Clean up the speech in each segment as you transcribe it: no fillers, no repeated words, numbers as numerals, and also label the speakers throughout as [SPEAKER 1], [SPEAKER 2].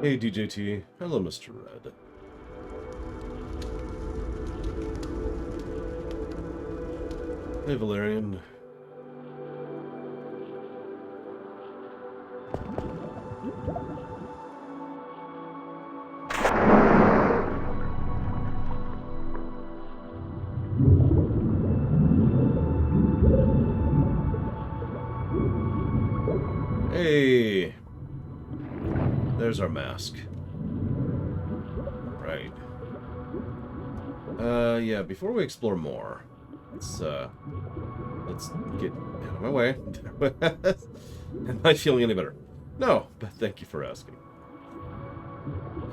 [SPEAKER 1] Hey, DJT. Hello, Mr. Red. Hey, Valerian. Hey. There's our mask. Right. Yeah, before we explore more, let's get out of my way. Am I feeling any better? No, but thank you for asking.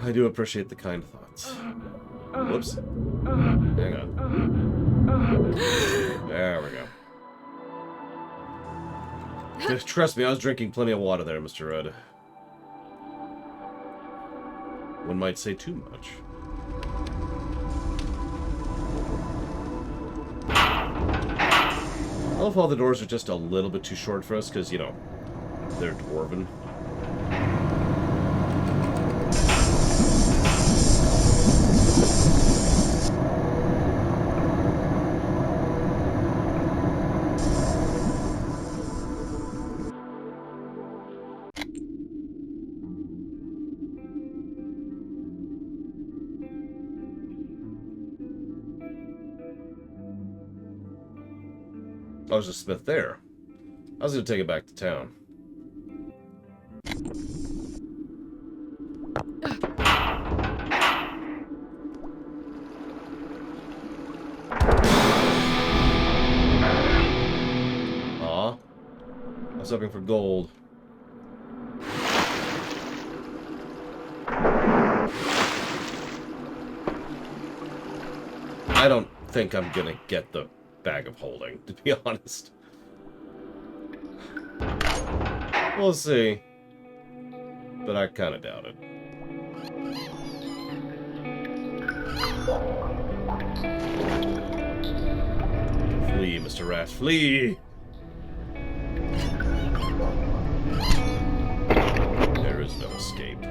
[SPEAKER 1] I do appreciate the kind thoughts. Whoops. Hang on. There we go. Trust me, I was drinking plenty of water there, Mr. Red. One might say too much. I love how the doors are just a little bit too short for us, because, you know, they're dwarven. Oh, there's a smith there. I was going to take it back to town. Aw. I was hoping for gold. I don't think I'm going to get the bag of holding, to be honest. We'll see. But I kind of doubt it. Flee, Mr. Rat, flee! There is no escape.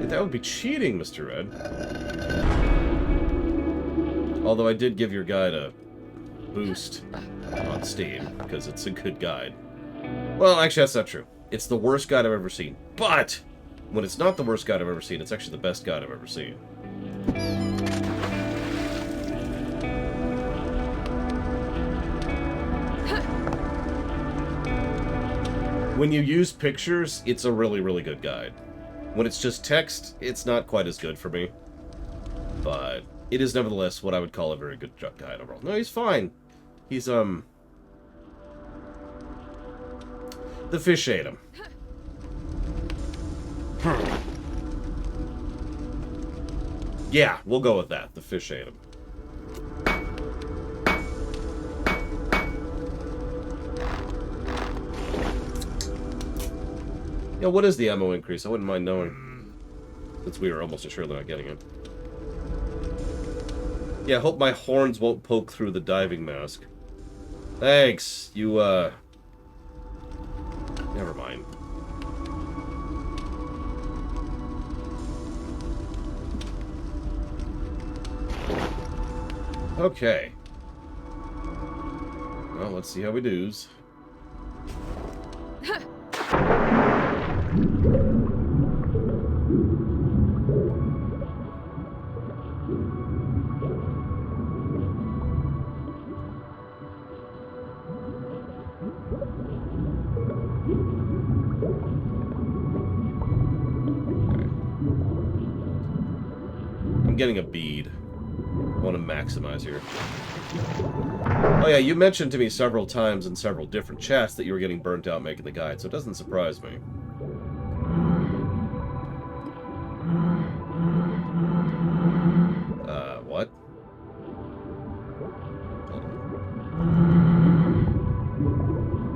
[SPEAKER 1] That would be cheating, Mr. Red. Although I did give your guide a boost on Steam, because it's a good guide. Well, actually, that's not true. It's the worst guide I've ever seen. But, when it's not the worst guide I've ever seen, it's actually the best guide I've ever seen. When you use pictures, it's a really, really good guide. When it's just text, it's not quite as good for me. But it is nevertheless what I would call a very good guide overall. No, he's fine. He's, the fish ate him. Yeah, we'll go with that. The fish ate him. Yeah, what is the ammo increase? I wouldn't mind knowing. Since we were almost assuredly not getting it. Yeah, I hope my horns won't poke through the diving mask. Thanks. You, never mind. Okay. Well, let's see how we do's. I'm getting a bead. I want to maximize here. Oh yeah, you mentioned to me several times in several different chats that you were getting burnt out making the guide, so it doesn't surprise me. What?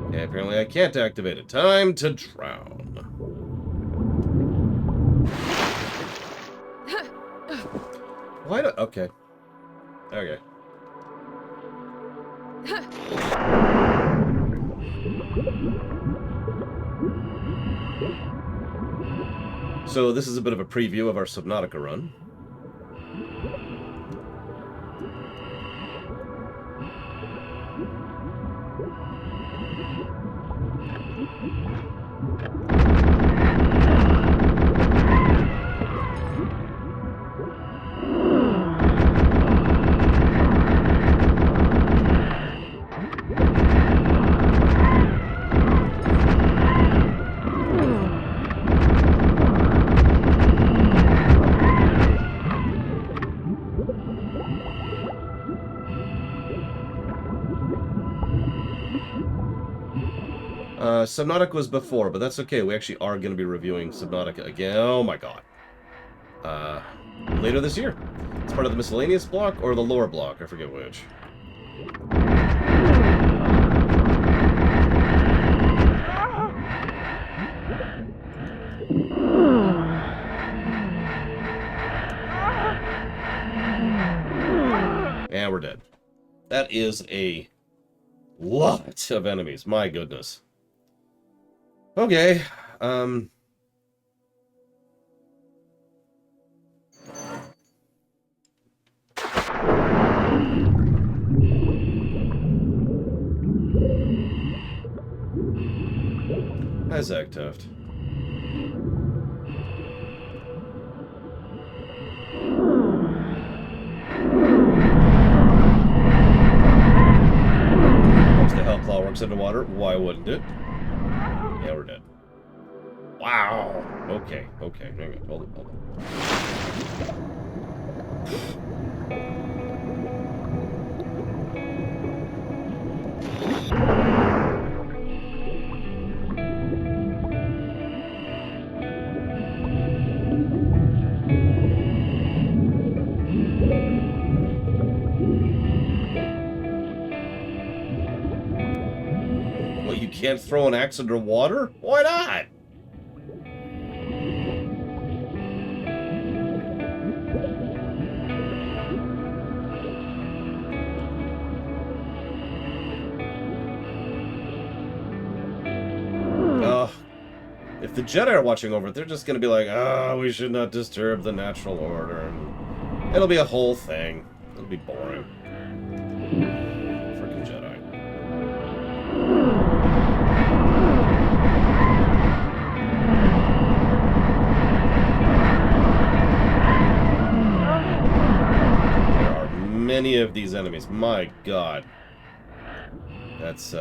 [SPEAKER 1] Okay, apparently Apparently I can't activate it. Time to drown. Why do... Okay. Okay. So this is a bit of a preview of our Subnautica run. Subnautica was before, but that's okay. We actually are going to be reviewing Subnautica again. Oh my god. Later this year. It's part of the miscellaneous block or the lore block. I forget which. And we're dead. That is a lot of enemies. My goodness. Okay, Hi, Zach Tuft. Once the Hellclaw works underwater, why wouldn't it? Yeah, we're dead. Wow. Okay, okay. Hang on. Hold it. What, you can't throw an axe underwater? Why not? If the Jedi are watching over it, they're just going to be like, oh, we should not disturb the natural order. And it'll be a whole thing. It'll be boring. Freaking Jedi. There are many of these enemies. My god. That's,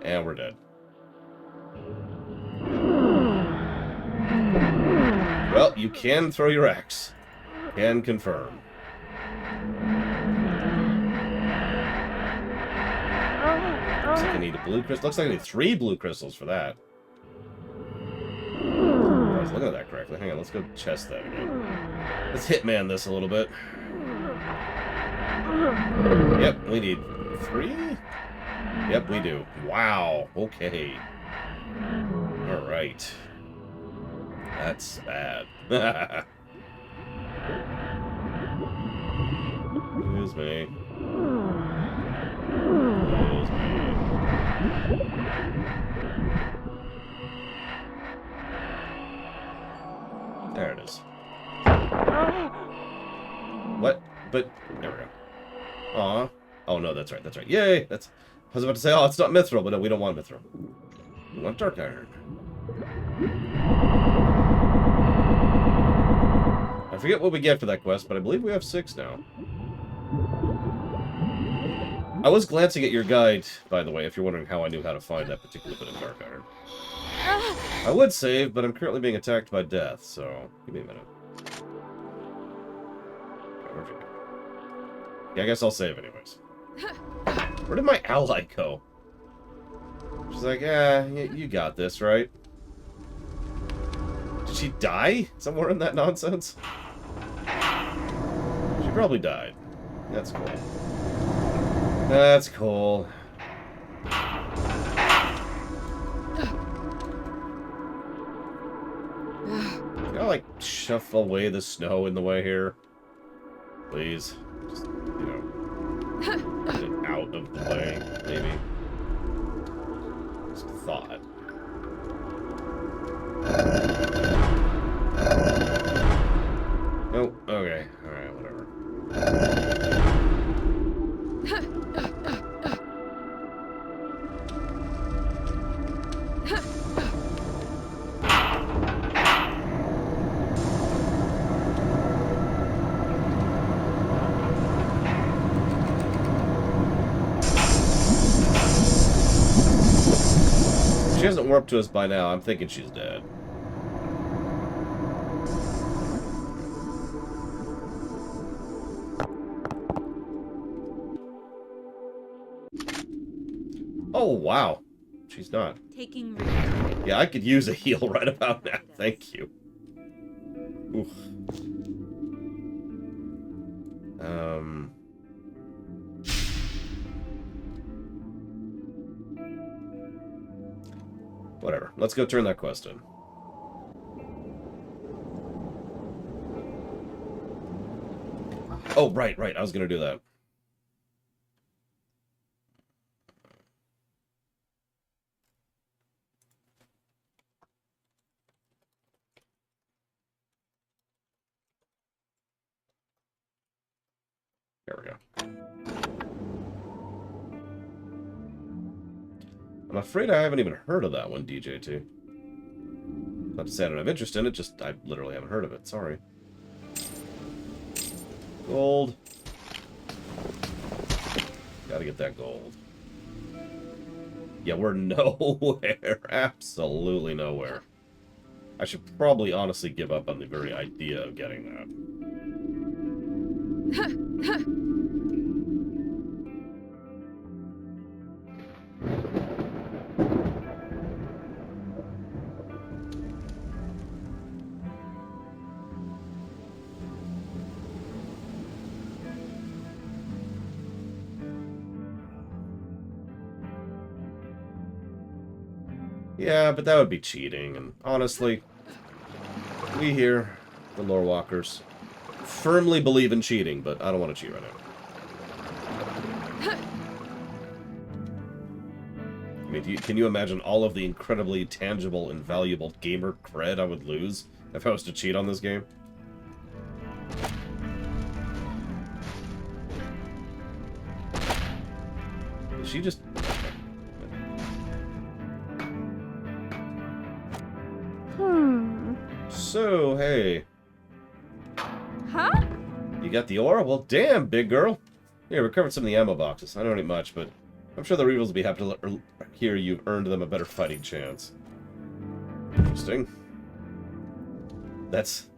[SPEAKER 1] And we're dead. Well, you can throw your axe. Can confirm. Looks like I need a blue crystal. Looks like I need 3 blue crystals for that. I was looking at that correctly. Hang on, let's go chest that again. Let's hitman this a little bit. Yep, we need 3? Yep, we do. Wow. Okay. Alright. That's bad. Excuse me. Excuse me. There it is. What? But, there we go. Aw. Oh, no, that's right, that's right. Yay! That's... I was about to say, oh, it's not mithril, but no, we don't want mithril. We want dark iron. I forget what we get for that quest, but I believe we have 6 now. I was glancing at your guide, by the way, if you're wondering how I knew how to find that particular bit of dark iron. I would save, but I'm currently being attacked by death, so give me a minute. Yeah, I guess I'll save anyways. Where did my ally go? She's like, you got this, right? Did she die? Somewhere in that nonsense? She probably died. That's cool. That's cool. Can I, like, shuffle away the snow in the way here? Please. Just, you know, get it out of the way, maybe. Just a thought. Nope. Okay. Alright, whatever. If she hasn't warped to us by now, I'm thinking she's dead. Oh, wow. She's not.
[SPEAKER 2] Taking.
[SPEAKER 1] Yeah, I could use a heal right about now. Thank you. Oof. Whatever. Let's go turn that quest in. Oh, right. I was gonna do that. There we go. I'm afraid I haven't even heard of that one, DJ2. Not to say I don't have interest in it, just I literally haven't heard of it. Sorry. Gold. Gotta get that gold. Yeah, we're nowhere. Absolutely nowhere. I should probably honestly give up on the very idea of getting that. Yeah, but that would be cheating, and honestly, we here, the lore walkers, firmly believe in cheating, but I don't want to cheat right now. I mean, can you imagine all of the incredibly tangible and valuable gamer cred I would lose if I was to cheat on this game? Is she just... So, hey.
[SPEAKER 2] Huh?
[SPEAKER 1] You got the ore? Well, damn, big girl. Yeah, recovered some of the ammo boxes. I don't need much, but I'm sure the Reavers will be happy to hear you've earned them a better fighting chance. Interesting. That's...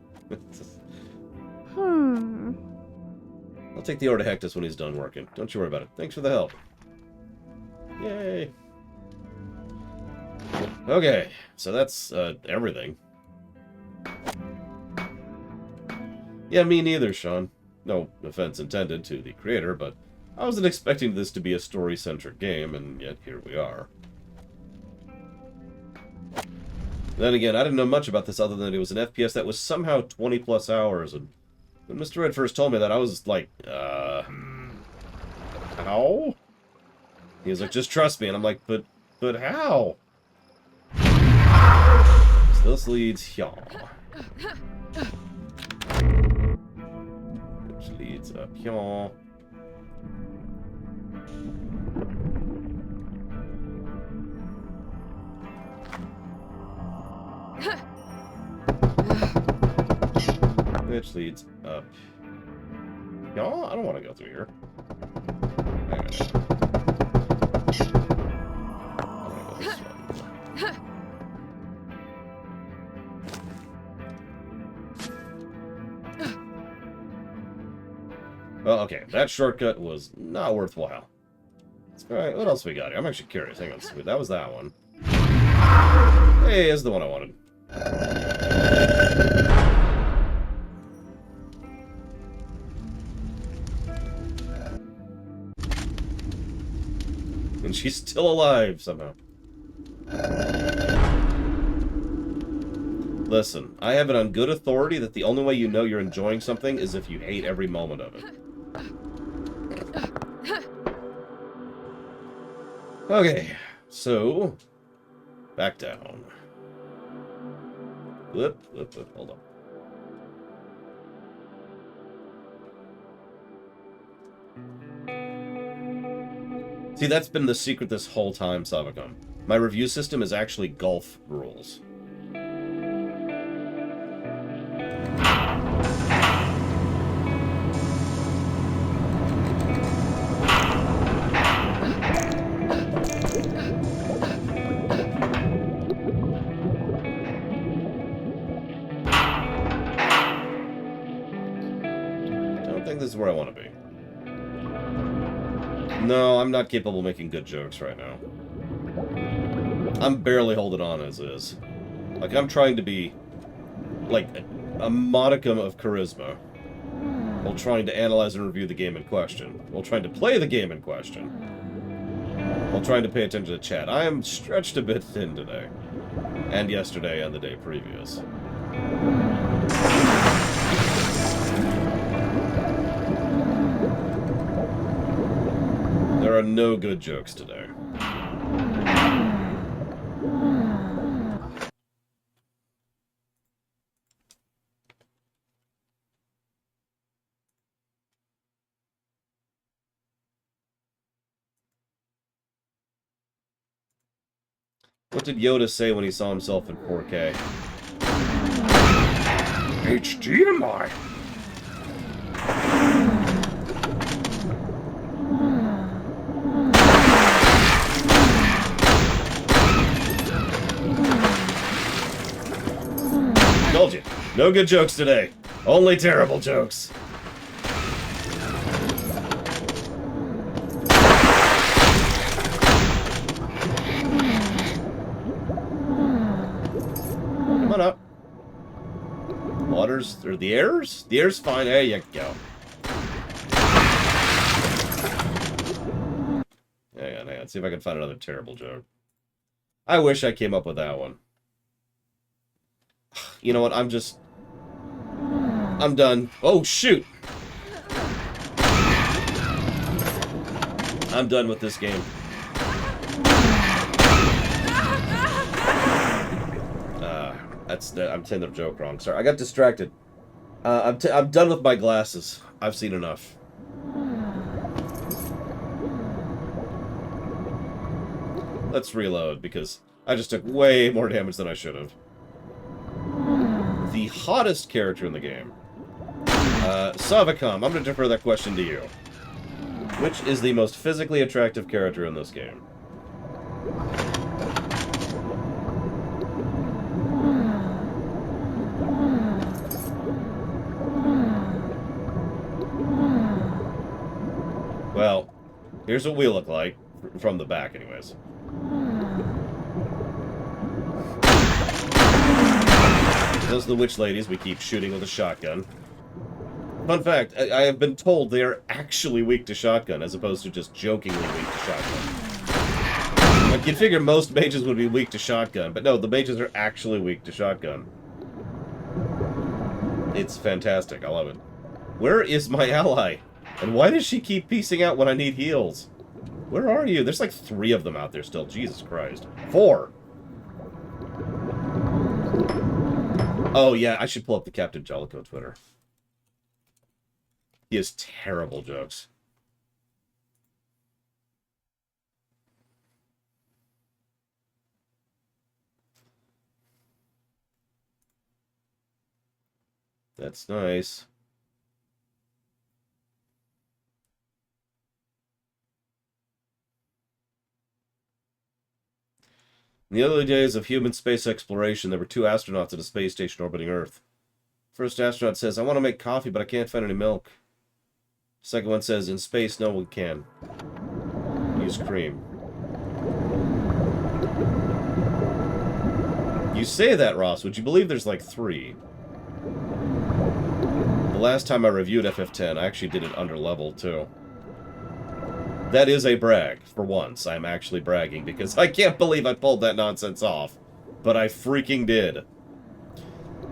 [SPEAKER 1] I'll take the ore to Hectus when he's done working. Don't you worry about it. Thanks for the help. Yay. Okay, so that's everything. Yeah, me neither, Sean. No offense intended to the creator, but I wasn't expecting this to be a story-centric game, and yet here we are. Then again, I didn't know much about this other than it was an FPS that was somehow 20-plus hours, and when Mr. Red first told me that, I was like, how? He was like, just trust me, and I'm like, but how? So this leads here. Which leads up here. Which leads up here. I don't want to go through here. Hang on. I want to go this way. Well, okay, that shortcut was not worthwhile. Alright, what else we got here? I'm actually curious. Hang on, sweet. That was that one. Hey, that's the one I wanted. And she's still alive, somehow. Listen, I have it on good authority that the only way you know you're enjoying something is if you hate every moment of it. Okay, so... back down. Whoop, hold on. See, that's been the secret this whole time, Savagam. My review system is actually golf rules. I don't think this is where I want to be. No, I'm not capable of making good jokes right now. I'm barely holding on as is. Like, I'm trying to be, like, a modicum of charisma while trying to analyze and review the game in question, while trying to play the game in question, while trying to pay attention to chat. I am stretched a bit thin today, and yesterday, and the day previous. There are no good jokes today. What did Yoda say when he saw himself in 4K? HDMI! Told you. No good jokes today. Only terrible jokes. Come on up. Waters, or the air's? The air's fine. There you go. Hang on. See if I can find another terrible joke. I wish I came up with that one. You know what? I'm done. Oh, shoot! I'm done with this game. I'm saying the joke wrong. Sorry, I got distracted. I'm done with my glasses. I've seen enough. Let's reload, because I just took way more damage than I should have. The hottest character in the game. Savacom, I'm going to defer that question to you. Which is the most physically attractive character in this game? Well, here's what we look like, from the back anyways. Those are the witch ladies we keep shooting with a shotgun. Fun fact, I have been told they are actually weak to shotgun, as opposed to just jokingly weak to shotgun. Like, you'd figure most mages would be weak to shotgun, but no, the mages are actually weak to shotgun. It's fantastic, I love it. Where is my ally? And why does she keep piecing out when I need heals? Where are you? There's like 3 of them out there still, Jesus Christ. 4! Oh yeah, I should pull up the Captain Jellicoe Twitter. He has terrible jokes. That's nice. In the early days of human space exploration, there were 2 astronauts at a space station orbiting Earth. First astronaut says, I want to make coffee, but I can't find any milk. Second one says, in space, no one can. Use cream. You say that, Ross. Would you believe there's like 3? The last time I reviewed FF10, I actually did it under level, too. That is a brag. For once, I'm actually bragging, because I can't believe I pulled that nonsense off. But I freaking did.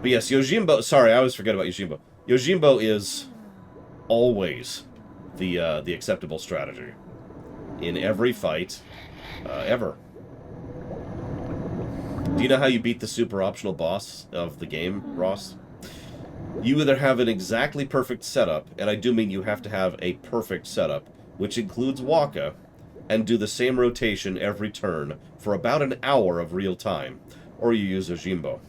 [SPEAKER 1] But yes, Yojimbo... Sorry, I always forget about Yojimbo. Yojimbo is always the acceptable strategy. In every fight, ever. Do you know how you beat the super optional boss of the game, Ross? You either have an exactly perfect setup, and I do mean you have to have a perfect setup, which includes Waka, and do the same rotation every turn for about an hour of real time, or you use Ojimbo.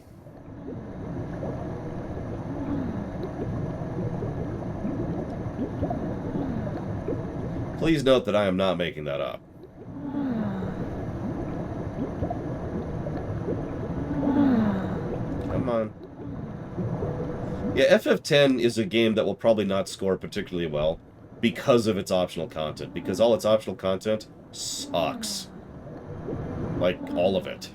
[SPEAKER 1] Please note that I am not making that up. Come on. Yeah, FF10 is a game that will probably not score particularly well because of its optional content, because all its optional content sucks. Like, all of it.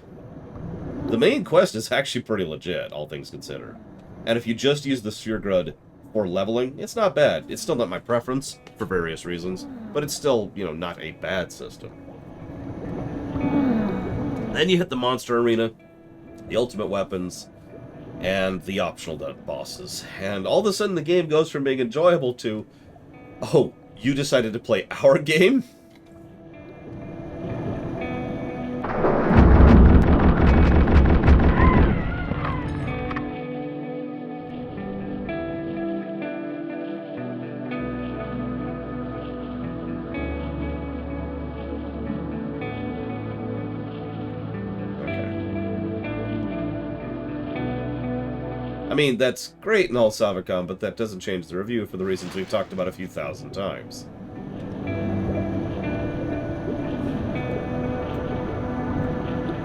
[SPEAKER 1] The main quest is actually pretty legit, all things considered. And if you just use the Sphere Grud for leveling, it's not bad. It's still not my preference, for various reasons, but it's still, you know, not a bad system. Then you hit the monster arena, the ultimate weapons, and the optional bosses. And all of a sudden the game goes from being enjoyable to, oh, you decided to play our game? I mean, that's great in all Savicom, but that doesn't change the review for the reasons we've talked about a few thousand times.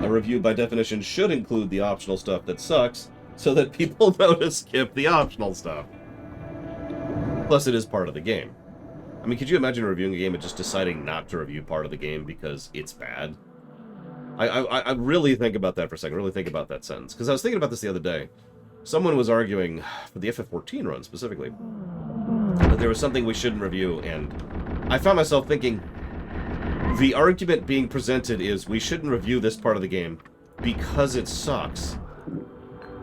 [SPEAKER 1] A review, by definition, should include the optional stuff that sucks, so that people know to skip the optional stuff. Plus, it is part of the game. I mean, could you imagine reviewing a game and just deciding not to review part of the game because it's bad? I really think about that for a second, really think about that sentence. Because I was thinking about this the other day. Someone was arguing, for the FF14 run specifically, that there was something we shouldn't review, and I found myself thinking, the argument being presented is we shouldn't review this part of the game because it sucks.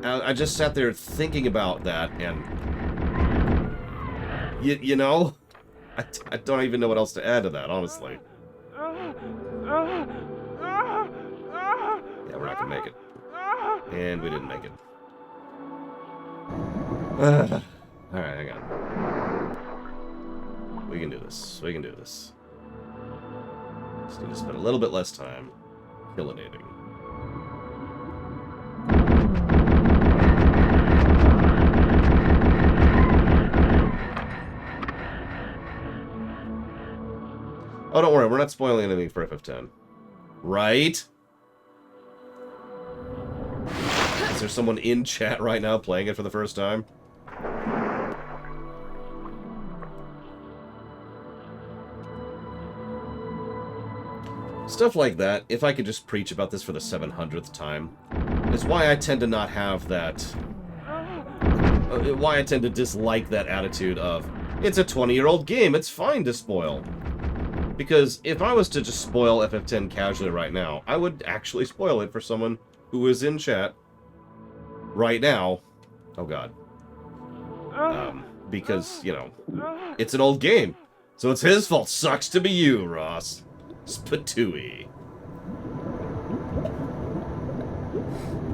[SPEAKER 1] And I just sat there thinking about that, and you know, I don't even know what else to add to that, honestly. Yeah, we're not gonna make it. And we didn't make it. Alright, hang on. We can do this. We can do this. Just need to spend a little bit less time killinating. Oh, don't worry. We're not spoiling anything for FF10. Right? Is there someone in chat right now playing it for the first time? Stuff like that, if I could just preach about this for the 700th time, is why I tend to not have that... why I tend to dislike that attitude of, it's a 20-year-old game, it's fine to spoil. Because if I was to just spoil FF10 casually right now, I would actually spoil it for someone who is in chat right now. Oh god. Because, you know, it's an old game. So it's his fault. Sucks to be you, Ross. Spatooey.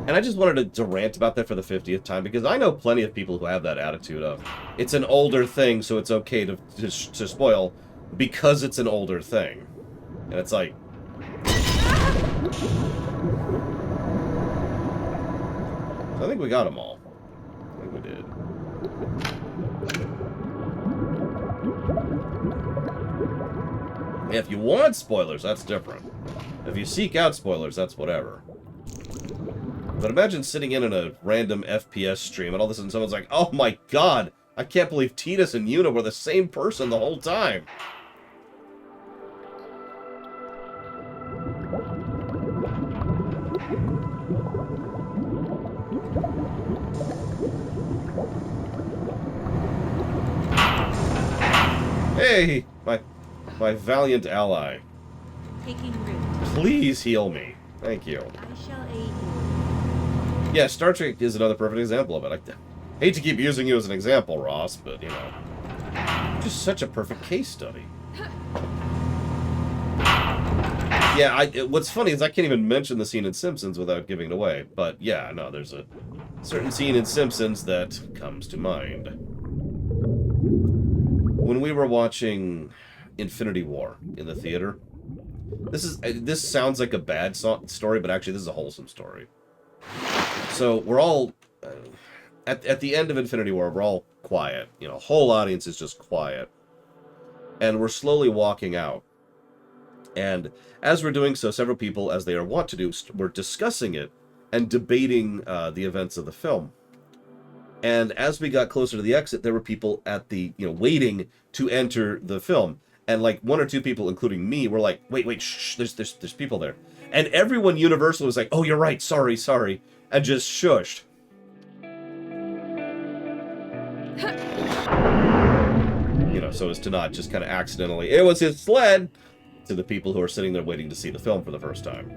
[SPEAKER 1] And I just wanted to rant about that for the 50th time, because I know plenty of people who have that attitude of, it's an older thing, so it's okay to spoil, because it's an older thing. And it's like... I think we got them all. I think we did. If you want spoilers, that's different. If you seek out spoilers, that's whatever. But imagine sitting in a random FPS stream and all of a sudden someone's like, oh my god, I can't believe Tidus and Yuna were the same person the whole time. Hey, my My valiant ally.
[SPEAKER 2] Taking root.
[SPEAKER 1] Please heal me. Thank you.
[SPEAKER 2] I shall aid you.
[SPEAKER 1] Yeah, Star Trek is another perfect example of it. I hate to keep using you as an example, Ross, but, you know. Just such a perfect case study. Yeah, what's funny is I can't even mention the scene in Simpsons without giving it away. But, yeah, no, there's a certain scene in Simpsons that comes to mind. When we were watching Infinity War in the theater, this sounds like a bad story, but actually this is a wholesome story. So we're all at the end of Infinity War, we're all quiet. You know, whole audience is just quiet, and we're slowly walking out. And as we're doing so, several people, as they are wont to do, were discussing it and debating the events of the film. And as we got closer to the exit, there were people at the, waiting to enter the film. And like one or two people, including me, were like, wait, shh, there's people there. And everyone universally was like, oh, you're right, sorry, and just shushed. So as to not just kind of accidentally, it was his sled, to the people who are sitting there waiting to see the film for the first time.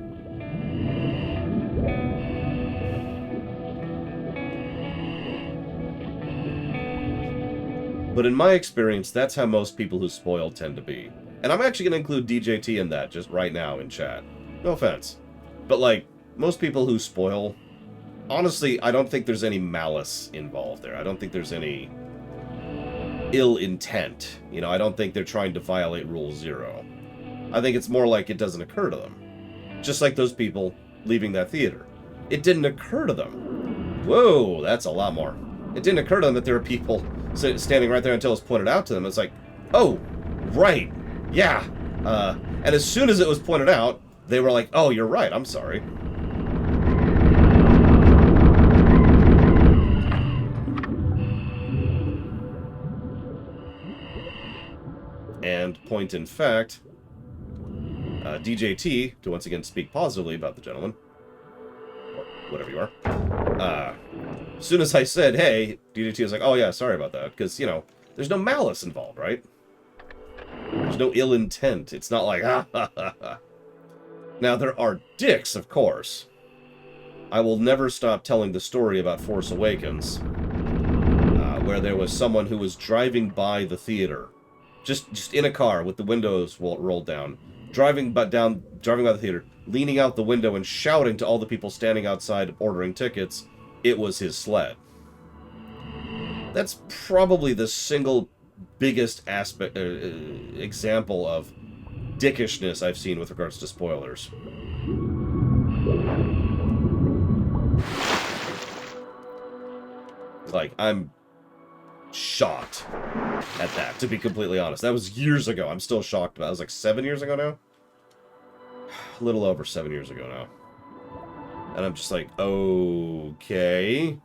[SPEAKER 1] But in my experience, that's how most people who spoil tend to be. And I'm actually going to include DJT in that just right now in chat. No offense. But, like, most people who spoil, honestly, I don't think there's any malice involved there. I don't think there's any ill intent. I don't think they're trying to violate Rule 0. I think it's more like it doesn't occur to them. Just like those people leaving that theater. It didn't occur to them. Whoa, that's a lot more. It didn't occur to them that there are people standing right there until it's pointed out to them. It's like, oh, right, yeah. And as soon as it was pointed out, they were like, oh, you're right, I'm sorry. And point in fact, DJT, to once again speak positively about the gentleman, or whatever you are, as soon as I said, hey, DJT was like, oh yeah, sorry about that, because, there's no malice involved, right? There's no ill intent. It's not like, ha ha ha ha. Now, there are dicks, of course. I will never stop telling the story about Force Awakens, where there was someone who was driving by the theater, just in a car with the windows rolled down, driving by the theater, leaning out the window and shouting to all the people standing outside ordering tickets, it was his sled. That's probably the single biggest example of dickishness I've seen with regards to spoilers. Like, I'm shocked at that, to be completely honest. That was years ago. I'm still shocked about it. That was like 7 years ago now? A little over 7 years ago now. And I'm just like, okay.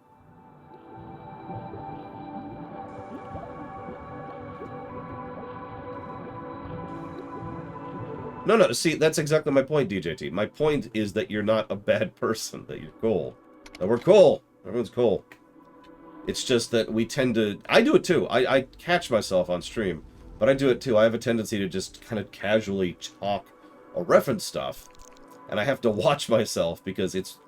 [SPEAKER 1] No, see, that's exactly my point, DJT. My point is that you're not a bad person, that you're cool. That we're cool. Everyone's cool. It's just that we tend to... I do it too. I catch myself on stream, but I do it too. I have a tendency to just kind of casually talk or reference stuff, and I have to watch myself because it's...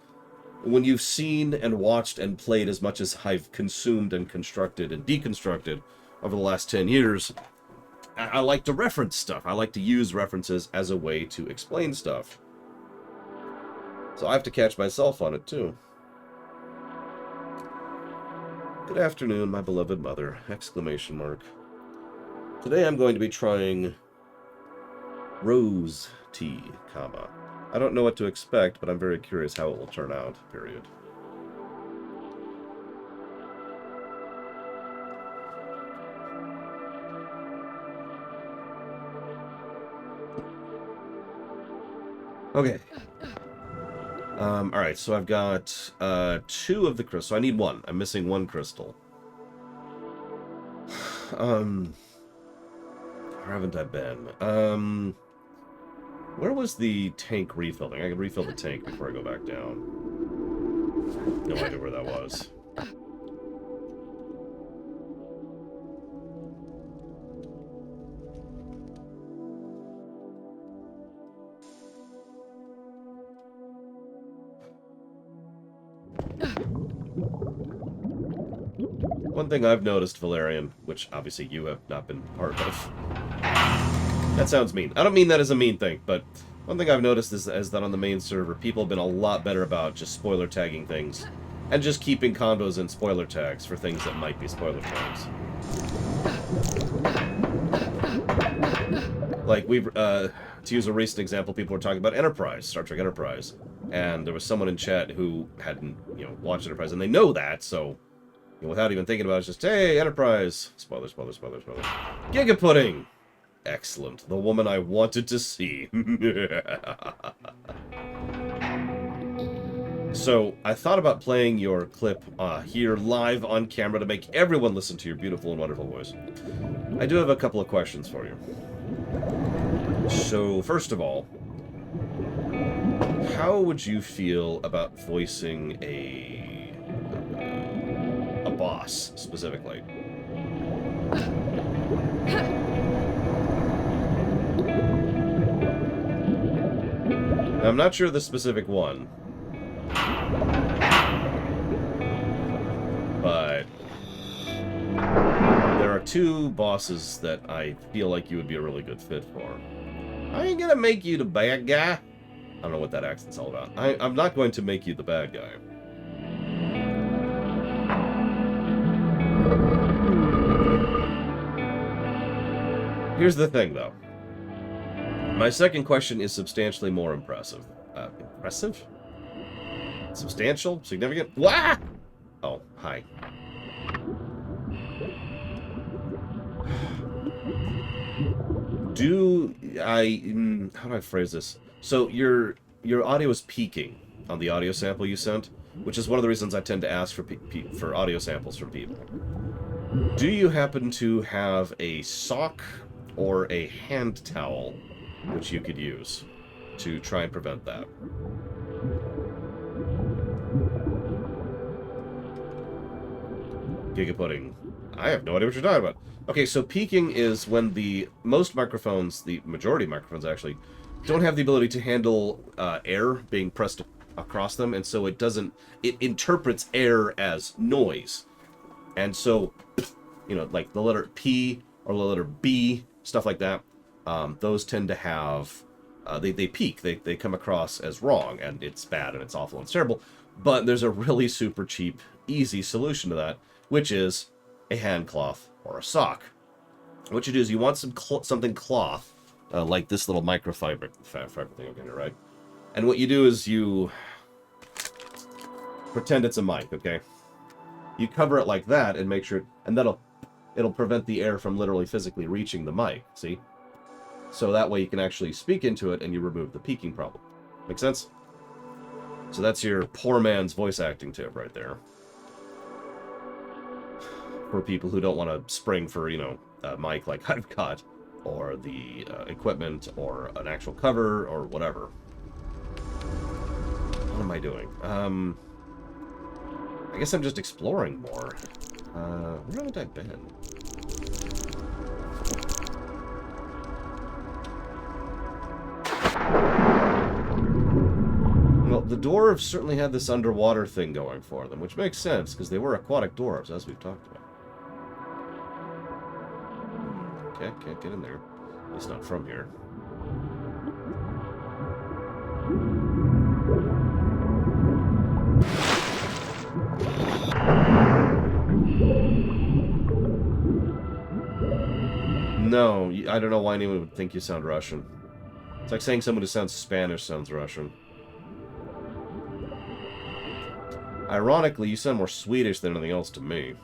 [SPEAKER 1] When you've seen and watched and played as much as I've consumed and constructed and deconstructed over the last 10 years... I like to reference stuff. I like to use references as a way to explain stuff. So I have to catch myself on it, too. Good afternoon, my beloved mother! Exclamation mark. Today I'm going to be trying rose tea, comma. I don't know what to expect, but I'm very curious how it will turn out, period. Okay. Alright, so I've got 2 of the crystals. So I need 1. I'm missing 1 crystal. Where haven't I been? Where was the tank refilling? I could refill the tank before I go back down. No idea where that was. One thing I've noticed, Valerian, which obviously you have not been part of. That sounds mean. I don't mean that as a mean thing, but one thing I've noticed is that on the main server, people have been a lot better about just spoiler tagging things and just keeping combos in spoiler tags for things that might be spoiler tags. Like, to use a recent example, people were talking about Enterprise, Star Trek Enterprise, and there was someone in chat who hadn't, watched Enterprise, and they know that, so, without even thinking about it, it's just, hey, Enterprise! Spoiler, spoiler, spoiler, spoiler. Giga Pudding! Excellent. The woman I wanted to see. So, I thought about playing your clip here live on camera to make everyone listen to your beautiful and wonderful voice. I do have a couple of questions for you. So, first of all, how would you feel about voicing a boss, specifically? Now, I'm not sure of the specific one, but there are two bosses that I feel like you would be a really good fit for. I ain't gonna make you the bad guy. I don't know what that accent's all about. I'm not going to make you the bad guy. Here's the thing, though. My second question is substantially more impressive. Impressive? Substantial? Significant? Wah! Oh, hi. How do I phrase this? So your audio is peaking on the audio sample you sent, which is one of the reasons I tend to ask for audio samples from people. Do you happen to have a sock or a hand towel which you could use to try and prevent that? Giga Pudding. I have no idea what you're talking about. Okay, so peaking is when most microphones, the majority of microphones actually, don't have the ability to handle air being pressed across them, and so it interprets air as noise. And so, like the letter P or the letter B, stuff like that, those tend to have, they peak, they come across as wrong, and it's bad, and it's awful, and it's terrible. But there's a really super cheap, easy solution to that, which is a hand cloth or a sock. What you do is you want something cloth, like this little microfiber thing over here, right? And what you do is you pretend it's a mic, okay? You cover it like that and make sure, and it'll prevent the air from literally physically reaching the mic, see? So that way you can actually speak into it and you remove the peaking problem. Make sense? So that's your poor man's voice acting tip right there. For people who don't want to spring for, a mic like I've got, or the equipment, or an actual cover, or whatever. What am I doing? I guess I'm just exploring more. Where haven't I been? Well, the dwarves certainly had this underwater thing going for them, which makes sense, because they were aquatic dwarves, as we've talked about. Okay, can't get in there. At least not from here. No, I don't know why anyone would think you sound Russian. It's like saying someone who sounds Spanish sounds Russian. Ironically, you sound more Swedish than anything else to me.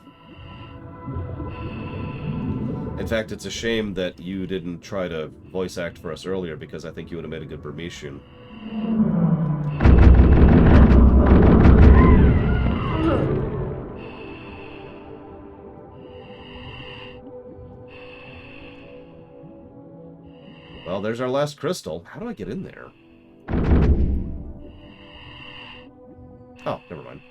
[SPEAKER 1] In fact, it's a shame that you didn't try to voice act for us earlier, because I think you would have made a good Burmesian. Well, there's our last crystal. How do I get in there? Oh, never mind.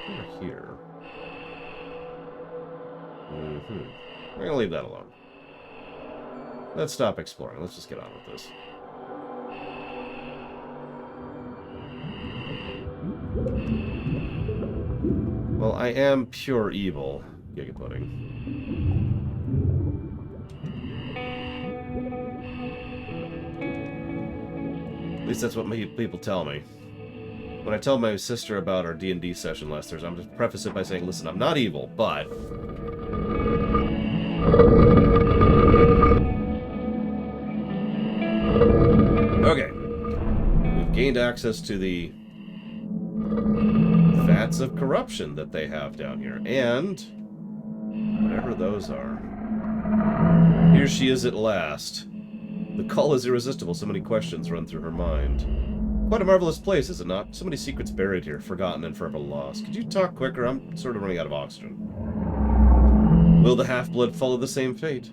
[SPEAKER 1] Over here. We're gonna leave that alone. Let's stop exploring. Let's just get on with this. Well, I am pure evil, Giga Pudding. At least that's what people tell me. When I tell my sister about our D&D session last Thursday, I'm just preface it by saying, listen, I'm not evil, but... Okay. We've gained access to the vats of corruption that they have down here. And whatever those are. Here she is at last. The call is irresistible. So many questions run through her mind. Quite a marvelous place, is it not? So many secrets buried here, forgotten and forever lost. Could you talk quicker? I'm sort of running out of oxygen. Will the half-blood follow the same fate?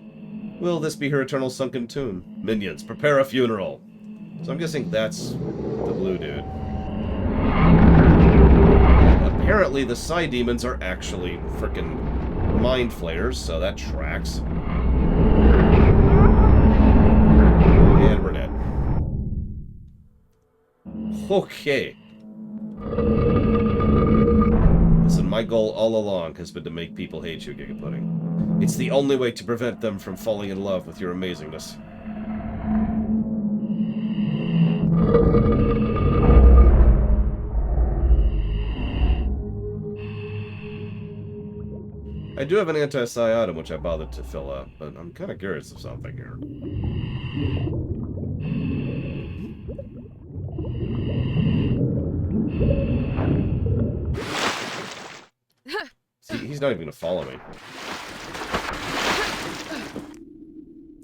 [SPEAKER 1] Will this be her eternal sunken tomb? Minions, prepare a funeral! So I'm guessing that's the blue dude. Apparently the Psy Demons are actually frickin' mind flayers, so that tracks. And we're dead. Okay. Listen, my goal all along has been to make people hate you, Giga Pudding. It's the only way to prevent them from falling in love with your amazingness. I do have an anti-psi item which I bothered to fill up, but I'm kind of curious of something here. See, he's not even going to follow me.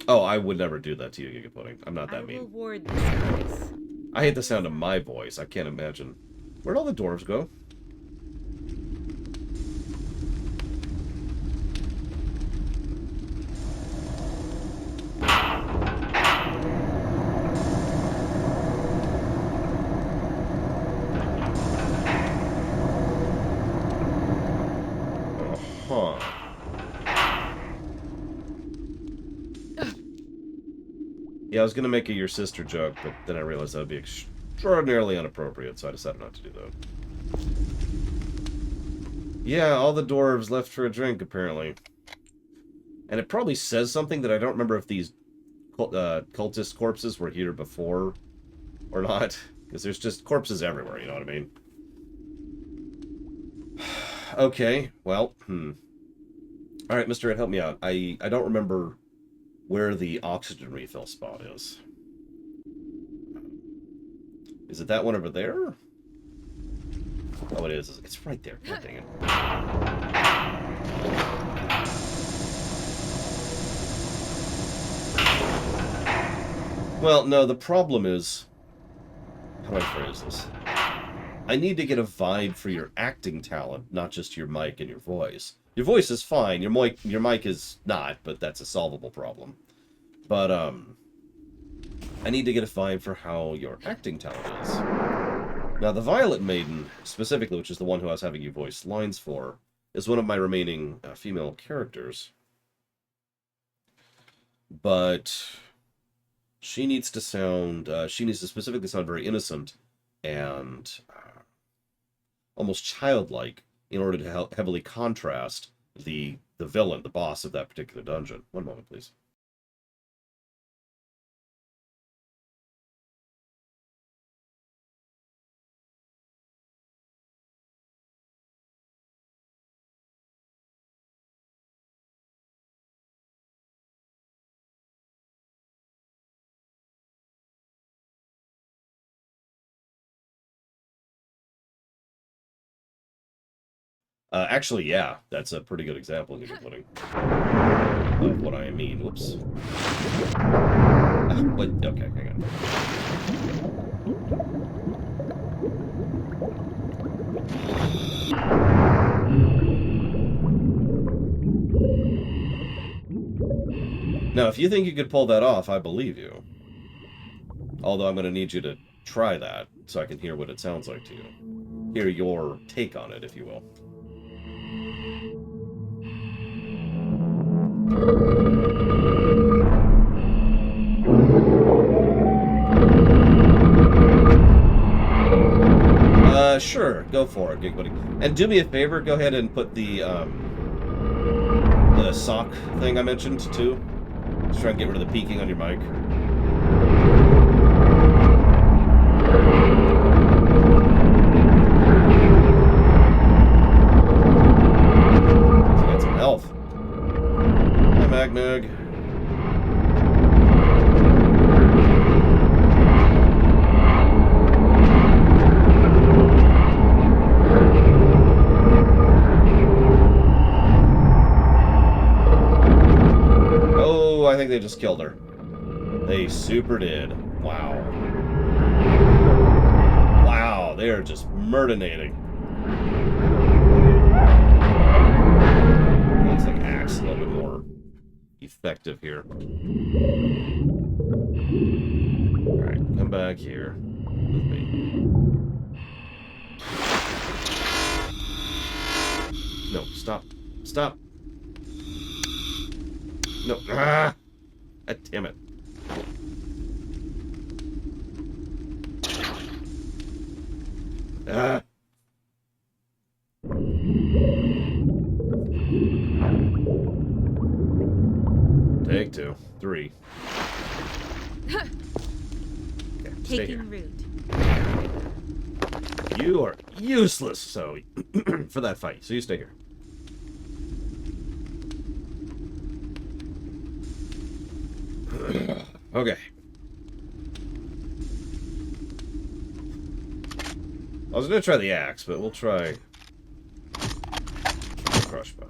[SPEAKER 1] Oh, I would never do that to you, Giga Pudding. I'm not that mean.
[SPEAKER 2] I will ward this place.
[SPEAKER 1] I hate the sound of my voice. I can't imagine. Where'd all the dwarves go? Yeah, I was going to make a your sister joke, but then I realized that would be extraordinarily inappropriate, so I decided not to do that. Yeah, all the dwarves left for a drink, apparently. And it probably says something that I don't remember if these cultist corpses were here before or not. Because there's just corpses everywhere, you know what I mean? Okay, well, Alright, Mr. Ed, help me out. I don't remember where the oxygen refill spot is. Is it that one over there? Oh, it is. It's right there. God dang it. Well, no, the problem is... How do I phrase this? I need to get a vibe for your acting talent, not just your mic and your voice. Your voice is fine, your mic is not, but that's a solvable problem. But, I need to get a vibe for how your acting talent is. Now, the Violet Maiden, specifically, which is the one who I was having you voice lines for, is one of my remaining female characters. But she needs to sound, she needs to specifically sound very innocent and almost childlike in order to heavily contrast the villain, the boss of that particular dungeon. One moment, please. Actually, yeah, that's a pretty good example of pudding of what I mean. Whoops. What? Okay, hang on. Now, if you think you could pull that off, I believe you. Although I'm going to need you to try that so I can hear what it sounds like to you. hear your take on it, if you will. Sure, go for it, Gigbuddy. And do me a favor, go ahead and put the sock thing I mentioned, too. Just try and get rid of the peaking on your mic. Get some health. Hi, Magmig. I think they just killed her. They super did. Wow. Wow, they are just murdinating. Looks like axe a little bit more effective here. Alright, come back here with me. No, stop. Stop. No. Ah! God damn it. Ah! Take 2. 3. Okay, stay here.
[SPEAKER 2] Taking root.
[SPEAKER 1] You are useless, so for that fight. So you stay here. Okay. I was gonna try the axe, but we'll try the crush bow.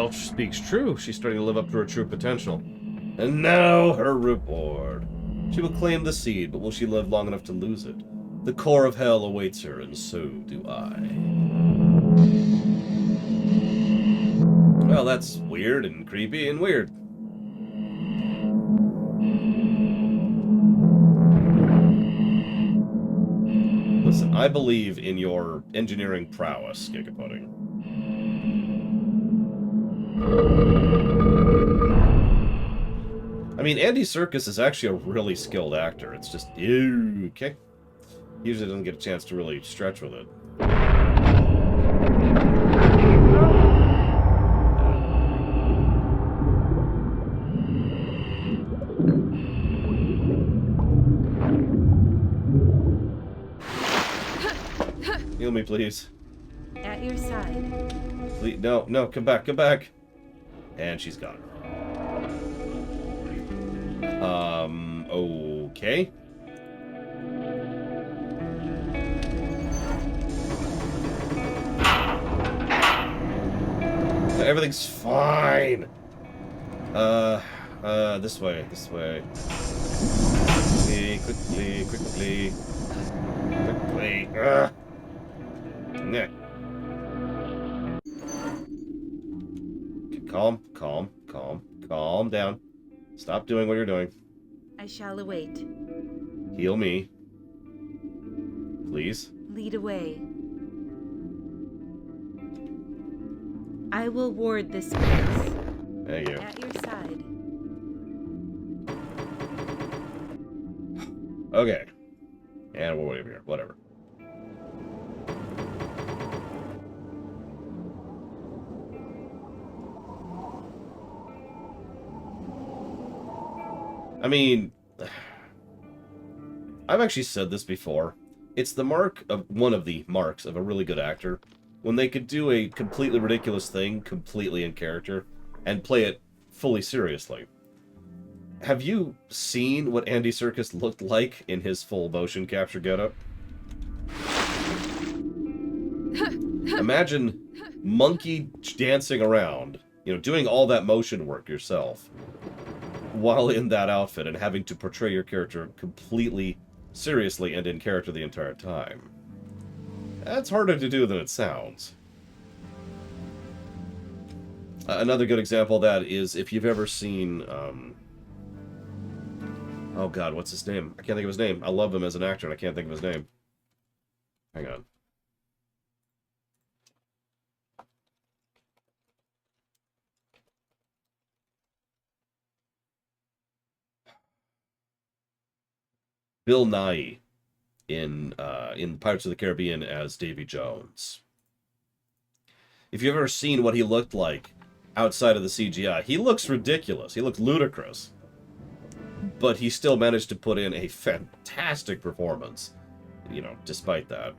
[SPEAKER 1] Speaks true. She's starting to live up to her true potential. And now her reward. She will claim the seed, but will she live long enough to lose it? The core of hell awaits her, and so do I. Well, that's weird and creepy and weird. Listen, I believe in your engineering prowess, Gigapudding. I mean, Andy Serkis is actually a really skilled actor. It's just, ew, okay. He usually doesn't get a chance to really stretch with it. Heal me, please.
[SPEAKER 2] At your side.
[SPEAKER 1] Please, no, no, come back, come back. And she's gone. Okay. Everything's fine. This way, this way. Quickly, quickly, quickly. Yeah. Calm, calm, calm, calm down. Stop doing what you're doing.
[SPEAKER 2] I shall await.
[SPEAKER 1] Heal me. Please.
[SPEAKER 2] Lead away. I will ward this place.
[SPEAKER 1] Thank you.
[SPEAKER 2] At your side.
[SPEAKER 1] Okay. And we'll wait over here. Whatever. I mean, I've actually said this before. It's the mark of one of the marks of a really good actor when they could do a completely ridiculous thing completely in character and play it fully seriously. Have you seen what Andy Serkis looked like in his full motion capture getup? Imagine monkey dancing around, you know, doing all that motion work yourself while in that outfit and having to portray your character completely seriously and in character the entire time. That's harder to do than it sounds. Another good example of that is if you've ever seen, oh god, what's his name? I can't think of his name. I love him as an actor and I can't think of his name. Hang on. Bill Nighy in Pirates of the Caribbean as Davy Jones. If you've ever seen what he looked like outside of the CGI, he looks ridiculous. He looked ludicrous. But he still managed to put in a fantastic performance, you know, despite that.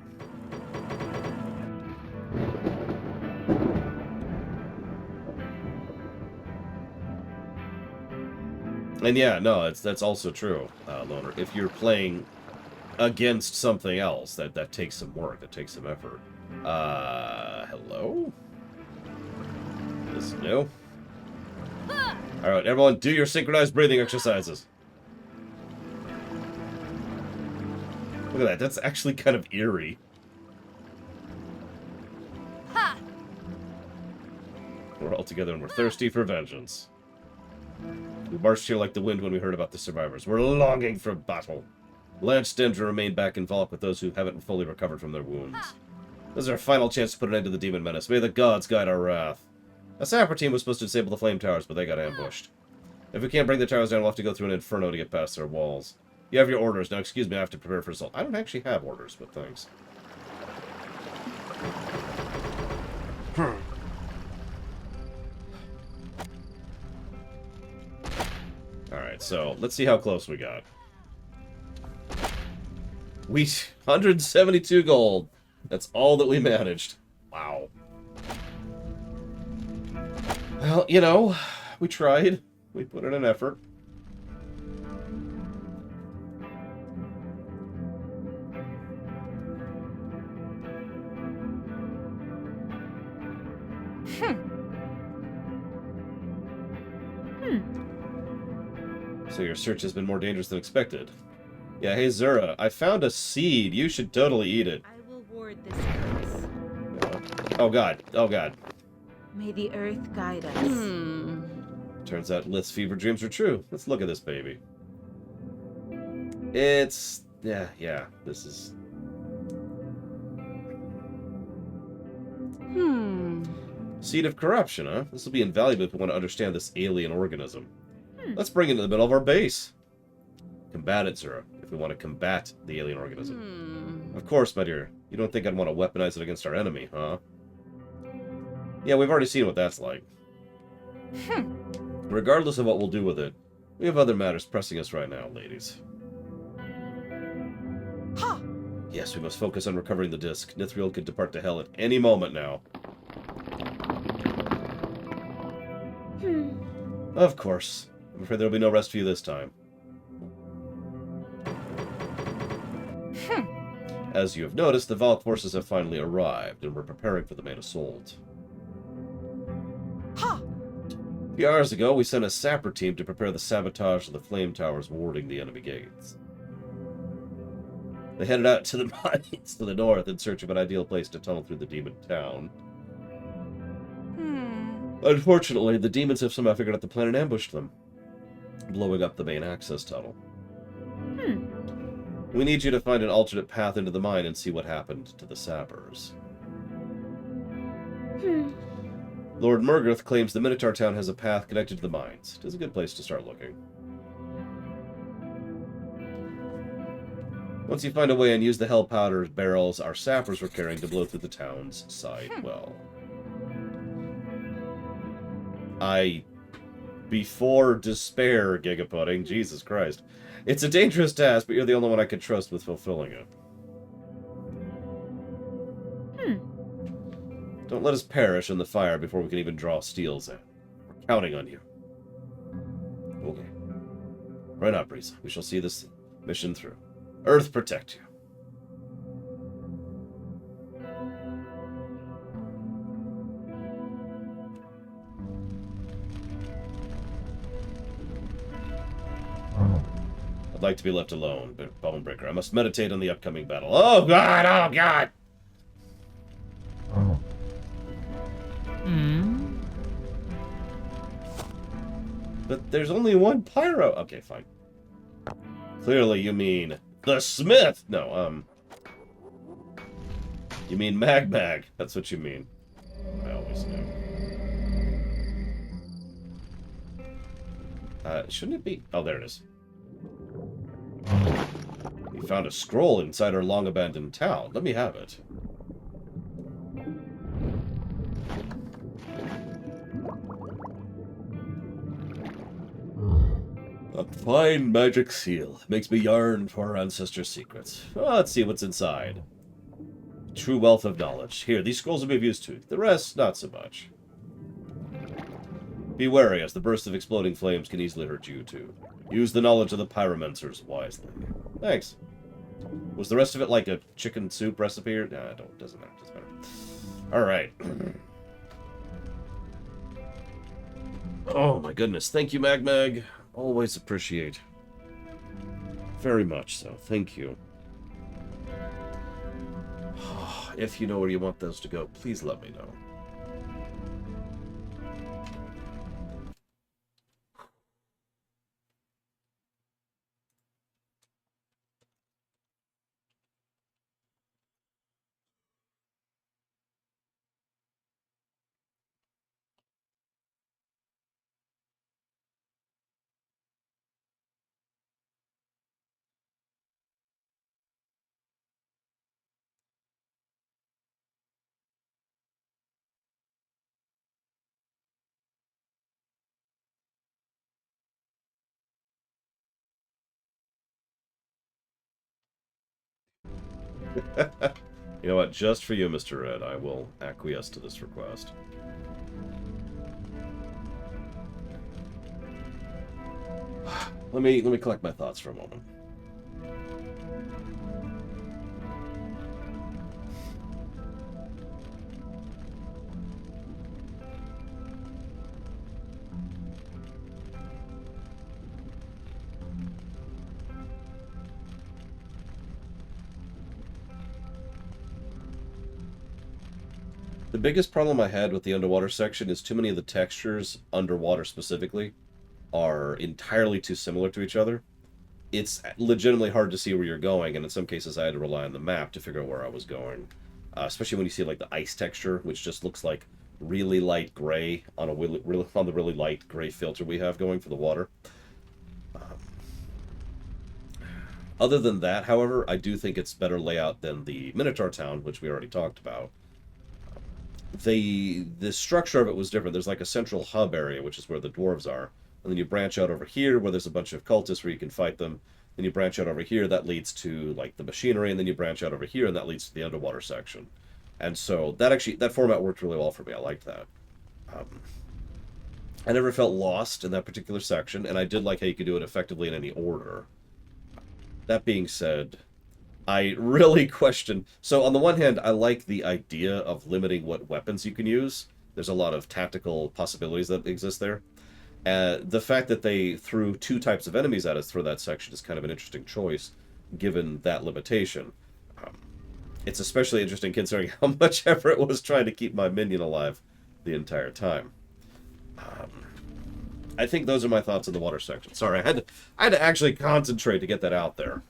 [SPEAKER 1] And yeah, no, that's also true, Loner. If you're playing against something else, that takes some work, that takes some effort. Hello? This is new. Alright, everyone, do your synchronized breathing exercises. Look at that, that's actually kind of eerie. We're all together and we're thirsty for vengeance. We marched here like the wind when we heard about the survivors. We're longing for battle. Lance Dendra remain back in Valk with those who haven't fully recovered from their wounds. This is our final chance to put an end to the demon menace. May the gods guide our wrath. A sapper team was supposed to disable the flame towers, but they got ambushed. If we can't bring the towers down, we'll have to go through an inferno to get past their walls. You have your orders. Now, excuse me, I have to prepare for assault. I don't actually have orders, but thanks. Alright, so let's see how close we got. 172 gold. That's all that we managed. Wow. Well, you know, we tried. We put in an effort. So your search has been more dangerous than expected. Yeah, hey Zura, I found a seed. You should totally eat it.
[SPEAKER 2] I will ward this place.
[SPEAKER 1] Oh god, oh god.
[SPEAKER 2] May the earth guide us.
[SPEAKER 1] Turns out Lith's fever dreams are true. Let's look at this baby. It's... yeah, this is... Seed of corruption, huh? This will be invaluable if we want to understand this alien organism. Let's bring it into the middle of our base. Combat it, Zura, if we want to combat the alien organism. Of course, my dear. You don't think I'd want to weaponize it against our enemy, huh? Yeah, we've already seen what that's like. Regardless of what we'll do with it, we have other matters pressing us right now, ladies. Yes, we must focus on recovering the disc. Nithriel could depart to hell at any moment now. Of course. I'm afraid there'll be no rest for you this time. As you have noticed, the Valk forces have finally arrived, and we're preparing for the main assault. A few hours ago, we sent a sapper team to prepare the sabotage of the flame towers warding the enemy gates. They headed out to the mines to the north in search of an ideal place to tunnel through the demon town. Unfortunately, the demons have somehow figured out the plan and ambushed them, blowing up the main access tunnel. We need you to find an alternate path into the mine and see what happened to the sappers. Lord Murgirth claims the Minotaur town has a path connected to the mines. It is a good place to start looking. Once you find a way and use the hell powder barrels our sappers were carrying to blow through the town's side well. before despair, Gigapudding. Jesus Christ. It's a dangerous task, but you're the only one I can trust with fulfilling it. Don't let us perish in the fire before we can even draw steels in. We're counting on you. Okay. Right up, Brisa. We shall see this mission through. Earth protect you. I'd like to be left alone, but Bonebreaker, I must meditate on the upcoming battle. Oh god! Oh god! But there's only one pyro. Okay, fine. Clearly you mean the Smith. No, you mean Mag. That's what you mean. I always knew. Shouldn't it be? Oh, there it is. We found a scroll inside our long-abandoned town. Let me have it. A fine magic seal. Makes me yearn for our ancestors' secrets. Well, let's see what's inside. True wealth of knowledge. Here, these scrolls will be of use to you. The rest, not so much. Be wary, as the burst of exploding flames can easily hurt you, too. Use the knowledge of the pyromancers wisely. Thanks. Was the rest of it like a chicken soup recipe? Or... Nah, doesn't matter. Doesn't matter. Alright. Oh my goodness. Thank you, Mag. Always appreciate. Very much so. Thank you. If you know where you want those to go, please let me know. You know what? Just for you, Mr. Red, I will acquiesce to this request. Let me collect my thoughts for a moment. The biggest problem I had with the underwater section is too many of the textures, underwater specifically, are entirely too similar to each other. It's legitimately hard to see where you're going, and in some cases I had to rely on the map to figure out where I was going. Especially when you see like the ice texture, which just looks like really light gray on the really light gray filter we have going for the water. Other than that, however, I do think it's better layout than the Minotaur Town, which we already talked about. The structure of it was different. There's like a central hub area, which is where the dwarves are. And then you branch out over here, where there's a bunch of cultists where you can fight them. Then you branch out over here, that leads to like the machinery, and then you branch out over here, and that leads to the underwater section. And so that format worked really well for me. I liked that. I never felt lost in that particular section, and I did like how you could do it effectively in any order. That being said, I really question... So, on the one hand, I like the idea of limiting what weapons you can use. There's a lot of tactical possibilities that exist there. The fact that they threw two types of enemies at us through that section is kind of an interesting choice, given that limitation. It's especially interesting considering how much effort it was trying to keep my minion alive the entire time. I think those are my thoughts on the water section. Sorry, I had to actually concentrate to get that out there.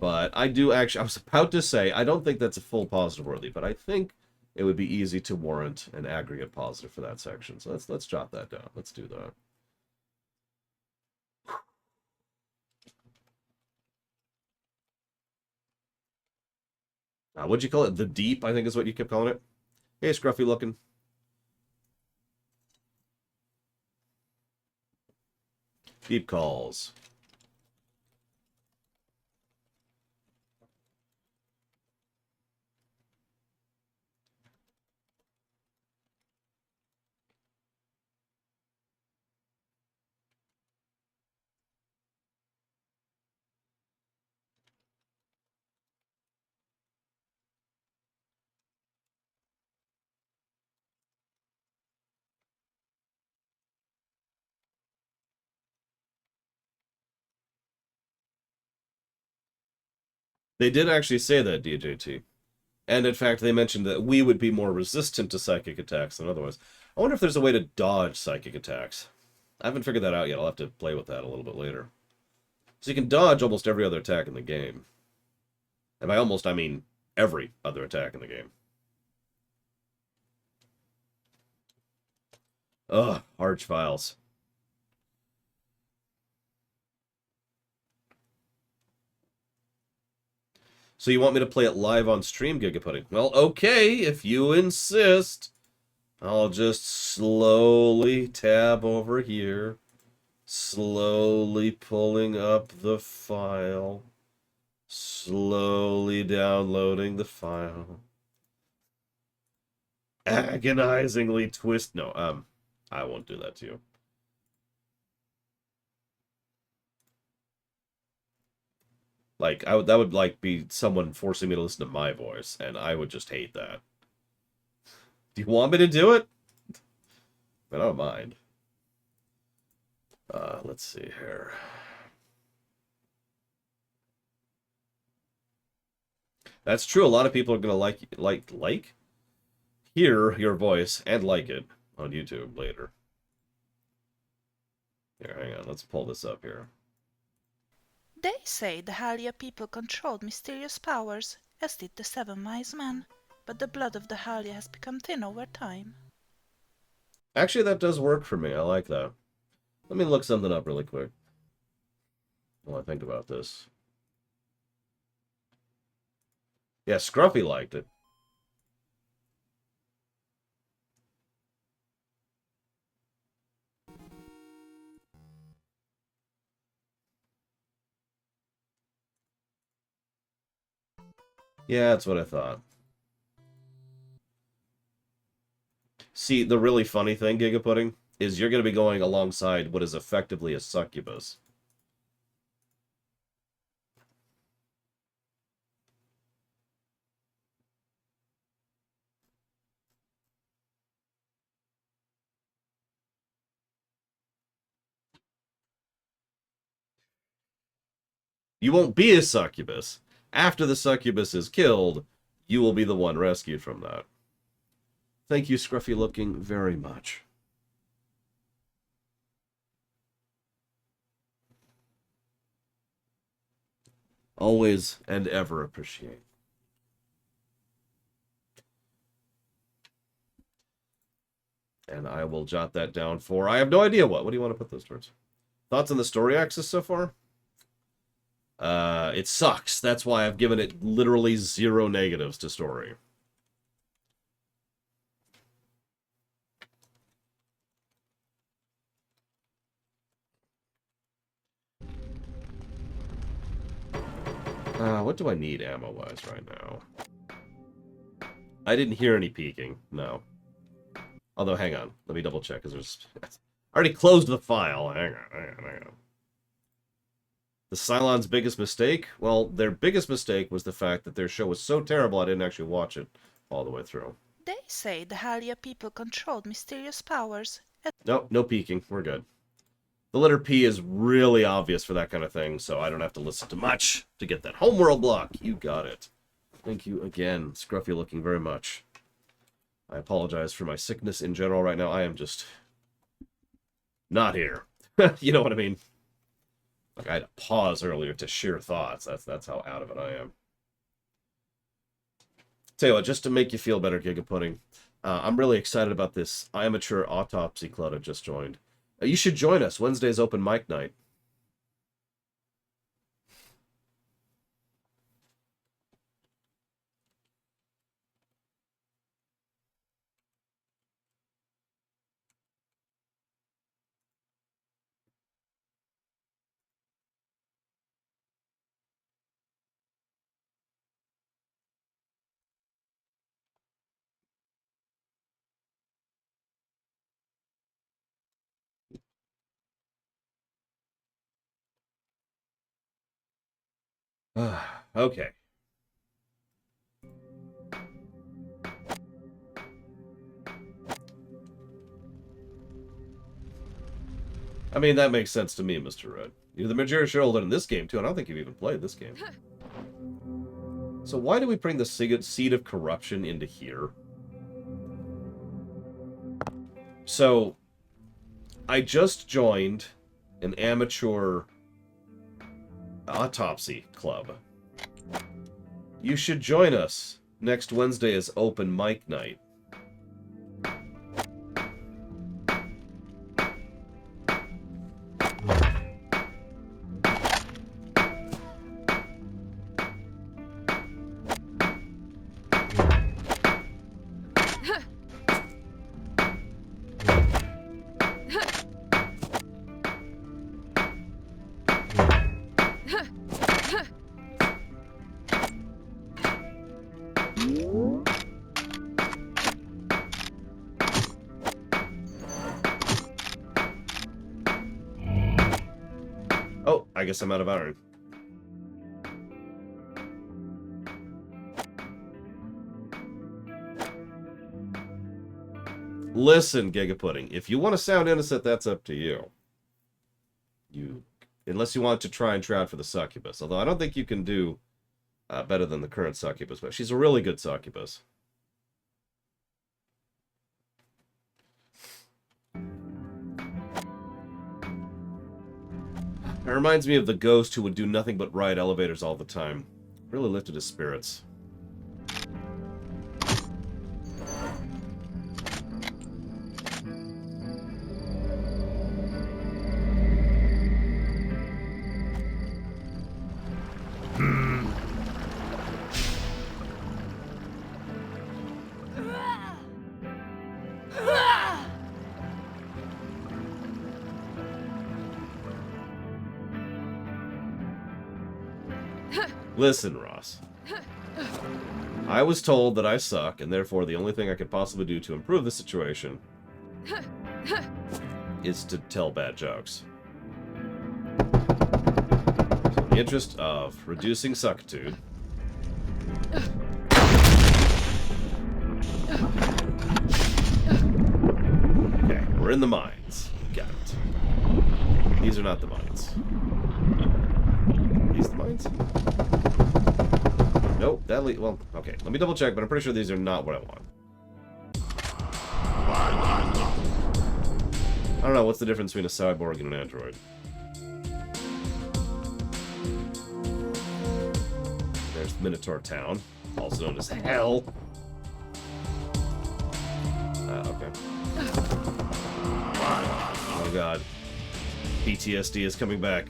[SPEAKER 1] But I was about to say, I don't think that's a full positive worthy, but I think it would be easy to warrant an aggregate positive for that section. So let's jot that down. Let's do that. What'd you call it? The Deep, I think is what you kept calling it. Hey, scruffy looking. Deep calls. They did actually say that, DJT. And in fact, they mentioned that we would be more resistant to psychic attacks than otherwise. I wonder if there's a way to dodge psychic attacks. I haven't figured that out yet. I'll have to play with that a little bit later. So you can dodge almost every other attack in the game. And by almost, I mean every other attack in the game. Ugh, Arch Files. So you want me to play it live on stream, Gigapudding? Well, okay, if you insist. I'll just slowly tab over here. Slowly pulling up the file. Slowly downloading the file. Agonizingly twist. No, I won't do that to you. Like, that would, like, be someone forcing me to listen to my voice, and I would just hate that. Do you want me to do it? I don't mind. Let's see here. That's true. A lot of people are gonna hear your voice and like it on YouTube later. Here, hang on. Let's pull this up here.
[SPEAKER 3] They say the Halia people controlled mysterious powers, as did the 7 wise men, but the blood of the Halia has become thin over time.
[SPEAKER 1] Actually, that does work for me. I like that. Let me look something up really quick while I think about this. Yeah, Scruffy liked it. Yeah, that's what I thought. See, the really funny thing, Gigapudding, is you're going to be going alongside what is effectively a succubus. You won't be a succubus. After the succubus is killed, you will be the one rescued from that. Thank you, Scruffy Looking, very much. Always and ever appreciate. And I will jot that down for... I have no idea what. What do you want to put those towards? Thoughts on the story axis so far? It sucks. That's why I've given it literally 0 negatives to story. What do I need ammo-wise right now? I didn't hear any peeking. No. Although, hang on. Let me double check, because there's... I already closed the file. Hang on. The Cylon's biggest mistake? Well, their biggest mistake was the fact that their show was so terrible I didn't actually watch it all the way through.
[SPEAKER 3] They say the Halia people controlled mysterious powers.
[SPEAKER 1] Nope, no peeking. We're good. The letter P is really obvious for that kind of thing, so I don't have to listen to much to get that homeworld block. You got it. Thank you again, Scruffy Looking, very much. I apologize for my sickness in general right now. I am just not here. You know what I mean? Like, I had to pause earlier to share thoughts. That's how out of it I am. Tell you what, just to make you feel better, Gigapudding, I'm really excited about this amateur autopsy club that just joined. You should join us. Wednesday's open mic night. Okay. I mean, that makes sense to me, Mr. Red. You're the major shareholder in this game, too, and I don't think you've even played this game. So why do we bring the seed of corruption into here? So, I just joined an amateur autopsy club. You should join us. Next Wednesday is open mic night. Oh, I guess I'm out of iron. Listen, Giga Pudding, if you want to sound innocent, that's up to you. Unless you want to try and try out for the succubus. Although I don't think you can do better than the current succubus, but she's a really good succubus. It reminds me of the ghost who would do nothing but ride elevators all the time. Really lifted his spirits. Listen, Ross. I was told that I suck, and therefore the only thing I could possibly do to improve the situation is to tell bad jokes. So in the interest of reducing suckitude, okay, we're in the mines. Got it. These are not the mines. These the mines? Nope, that well, okay. Let me double check, but I'm pretty sure these are not what I want. I don't know, what's the difference between a cyborg and an android? There's Minotaur Town, also known as Hell. Okay. Oh god. PTSD is coming back.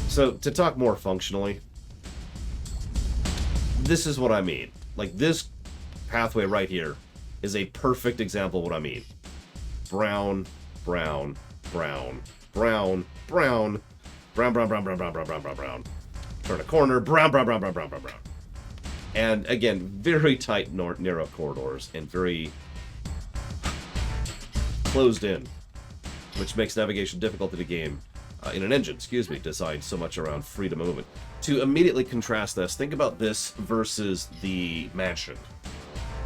[SPEAKER 1] So, to talk more functionally, this is what I mean. Like, this pathway right here is a perfect example of what I mean. Brown, brown, brown, brown, brown, brown, brown, brown, brown, brown, brown, brown, brown, brown. Turn a corner, brown, brown, brown, brown, brown, brown, brown. And, again, very tight, narrow corridors and very closed in, which makes navigation difficult in a game. In an engine, designed so much around freedom of movement. To immediately contrast this, think about this versus the mansion.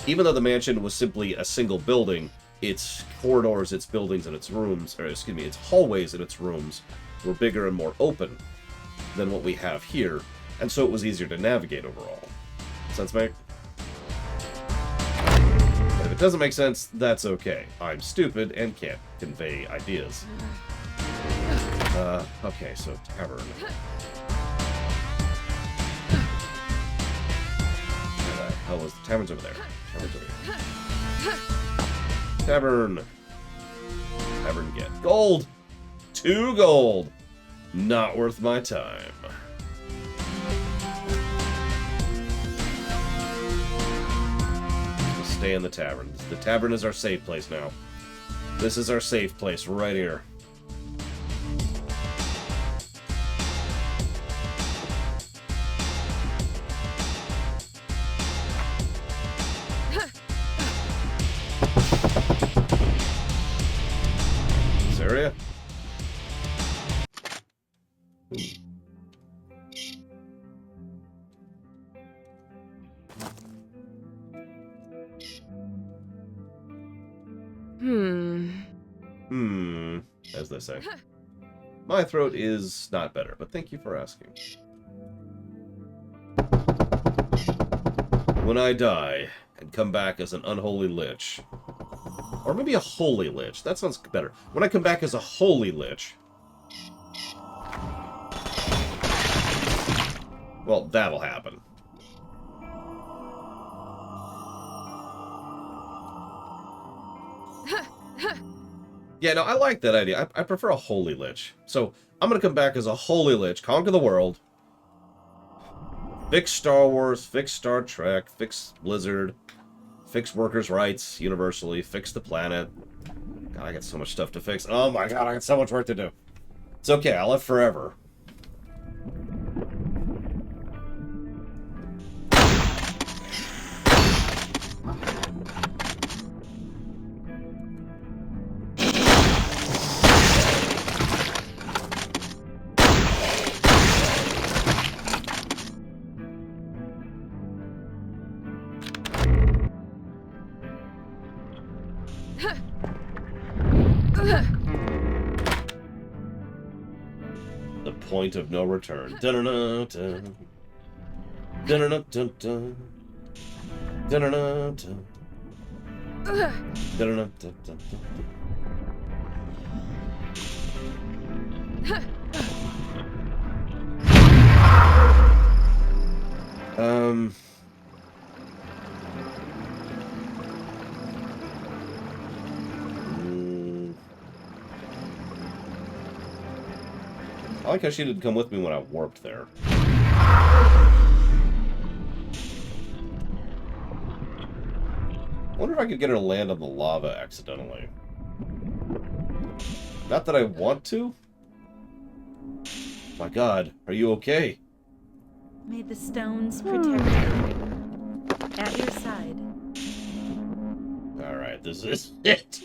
[SPEAKER 1] Even though the mansion was simply a single building, its corridors, its buildings, and its rooms, or its hallways and its rooms were bigger and more open than what we have here, and so it was easier to navigate overall. Sense make? But if it doesn't make sense, that's okay. I'm stupid and can't convey ideas. Okay, so tavern. Where the hell was the tavern's over there? Tavern's over here. Tavern. Tavern get gold. 2 gold. Not worth my time. We'll stay in the tavern. The tavern is our safe place now. This is our safe place right here. As they say. My throat is not better, but thank you for asking. When I die and come back as an unholy lich, or maybe a holy lich, that sounds better. When I come back as a holy lich, well, that'll happen. Yeah, no, I like that idea. I prefer a holy lich. So, I'm gonna come back as a holy lich, conquer the world, fix Star Wars, fix Star Trek, fix Blizzard, fix workers' rights universally, fix the planet. God, I got so much stuff to fix. Oh my god, I got so much work to do. It's okay, I'll live forever. The point of no return. Dun-dun-dun-dun. Dun-dun-dun-dun-dun. Dun-dun-dun-dun. Dun-dun-dun-dun-dun. I like how she didn't come with me when I warped there. I wonder if I could get her to land on the lava accidentally. Not that I want to. My god, are you okay?
[SPEAKER 2] May the stones protect you. At your side.
[SPEAKER 1] Alright, this is it.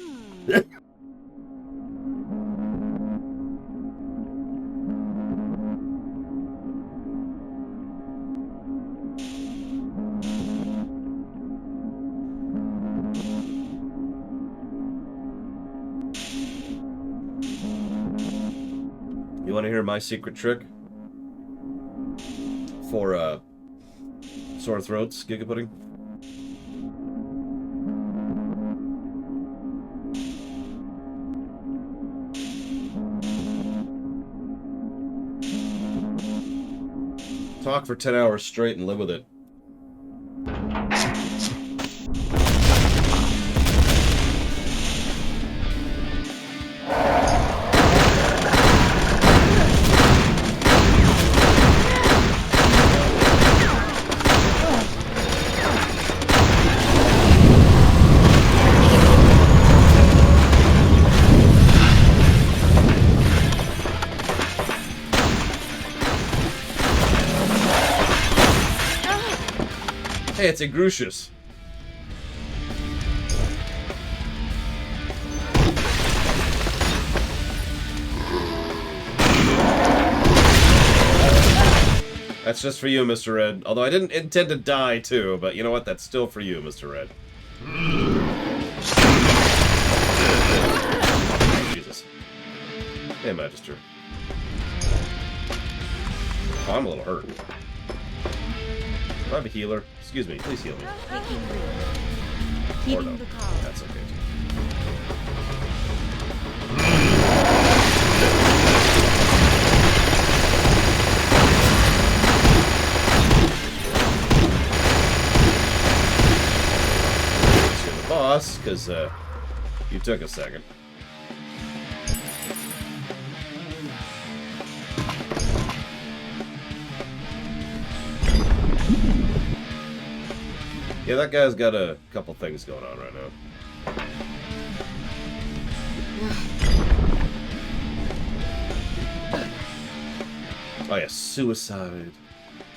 [SPEAKER 1] You want to hear my secret trick? For, sore throats, Giga Pudding? Talk for 10 hours straight and live with it. Hey, it's Egrucius. That's just for you, Mr. Red. Although I didn't intend to die, too, but you know what? That's still for you, Mr. Red. Jesus. Hey, Magister. Oh, I'm a little hurt. Do I have a healer? Excuse me, please heal me.
[SPEAKER 2] Taking root. Heeding
[SPEAKER 1] no.
[SPEAKER 2] the call.
[SPEAKER 1] That's okay, too. You're the boss, because, you took a second. Yeah, that guy's got a couple things going on right now. Oh yeah, suicide.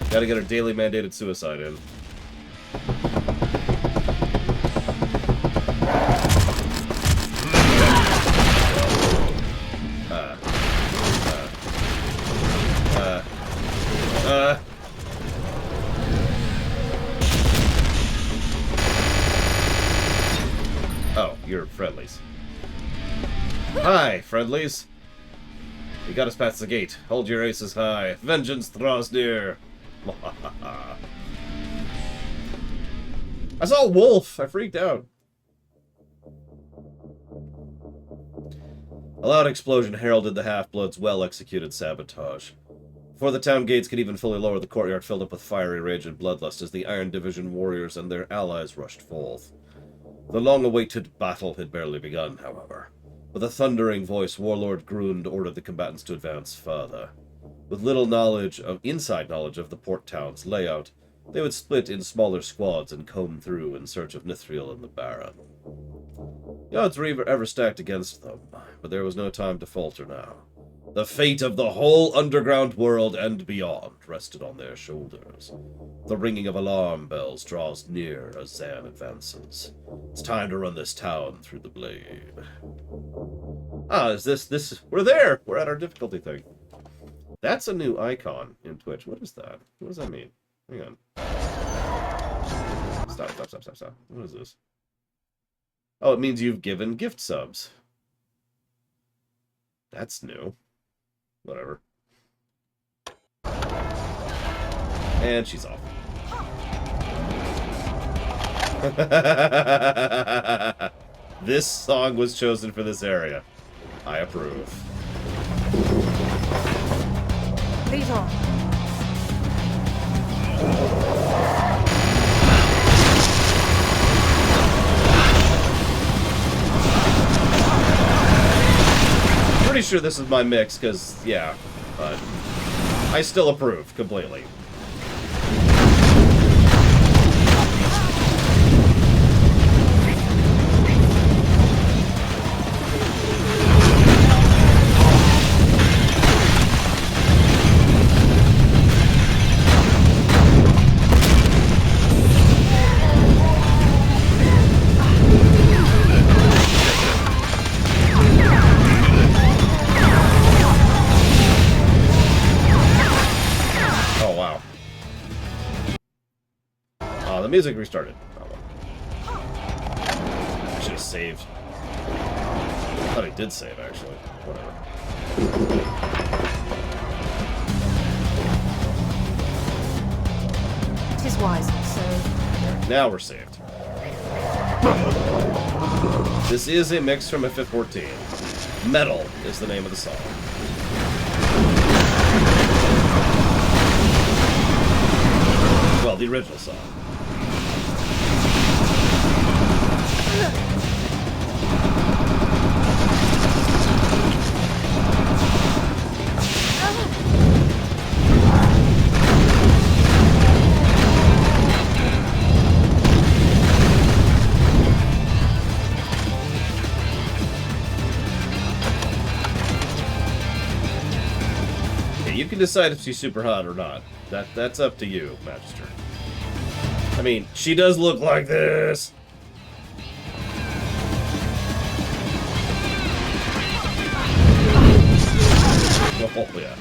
[SPEAKER 1] Gotta get our daily mandated suicide in. Oh, you're friendlies. Hi, friendlies. You got us past the gate. Hold your aces high. Vengeance draws near. I saw a wolf. I freaked out. A loud explosion heralded the half-blood's well-executed sabotage. Before the town gates could even fully lower, the courtyard filled up with fiery rage and bloodlust as the Iron Division warriors and their allies rushed forth. The long-awaited battle had barely begun, however. With a thundering voice, Warlord Grund ordered the combatants to advance further. With little inside knowledge of the port town's layout, they would split in smaller squads and comb through in search of Mithril and the Baron. The odds were ever stacked against them, but there was no time to falter now. The fate of the whole underground world and beyond rested on their shoulders. The ringing of alarm bells draws near as Zan advances. It's time to run this town through the blade. Ah, is this... We're there! We're at our difficulty thing. That's a new icon in Twitch. What is that? What does that mean? Hang on. Stop. What is this? Oh, it means you've given gift subs. That's new. Whatever. And she's off. This song was chosen for this area. I approve.
[SPEAKER 2] Lead on.
[SPEAKER 1] Pretty sure this is my mix, because, yeah, but I still approve completely. The music restarted. Oh, well. I should have saved. I thought I did save, actually. Whatever.
[SPEAKER 2] 'Tis wise, so.
[SPEAKER 1] Now we're saved. This is a mix from FF14. Metal is the name of the song. Well, the original song. You can decide if she's super hot or not. That's up to you, Magister. I mean, she does look like this. Oh, yeah.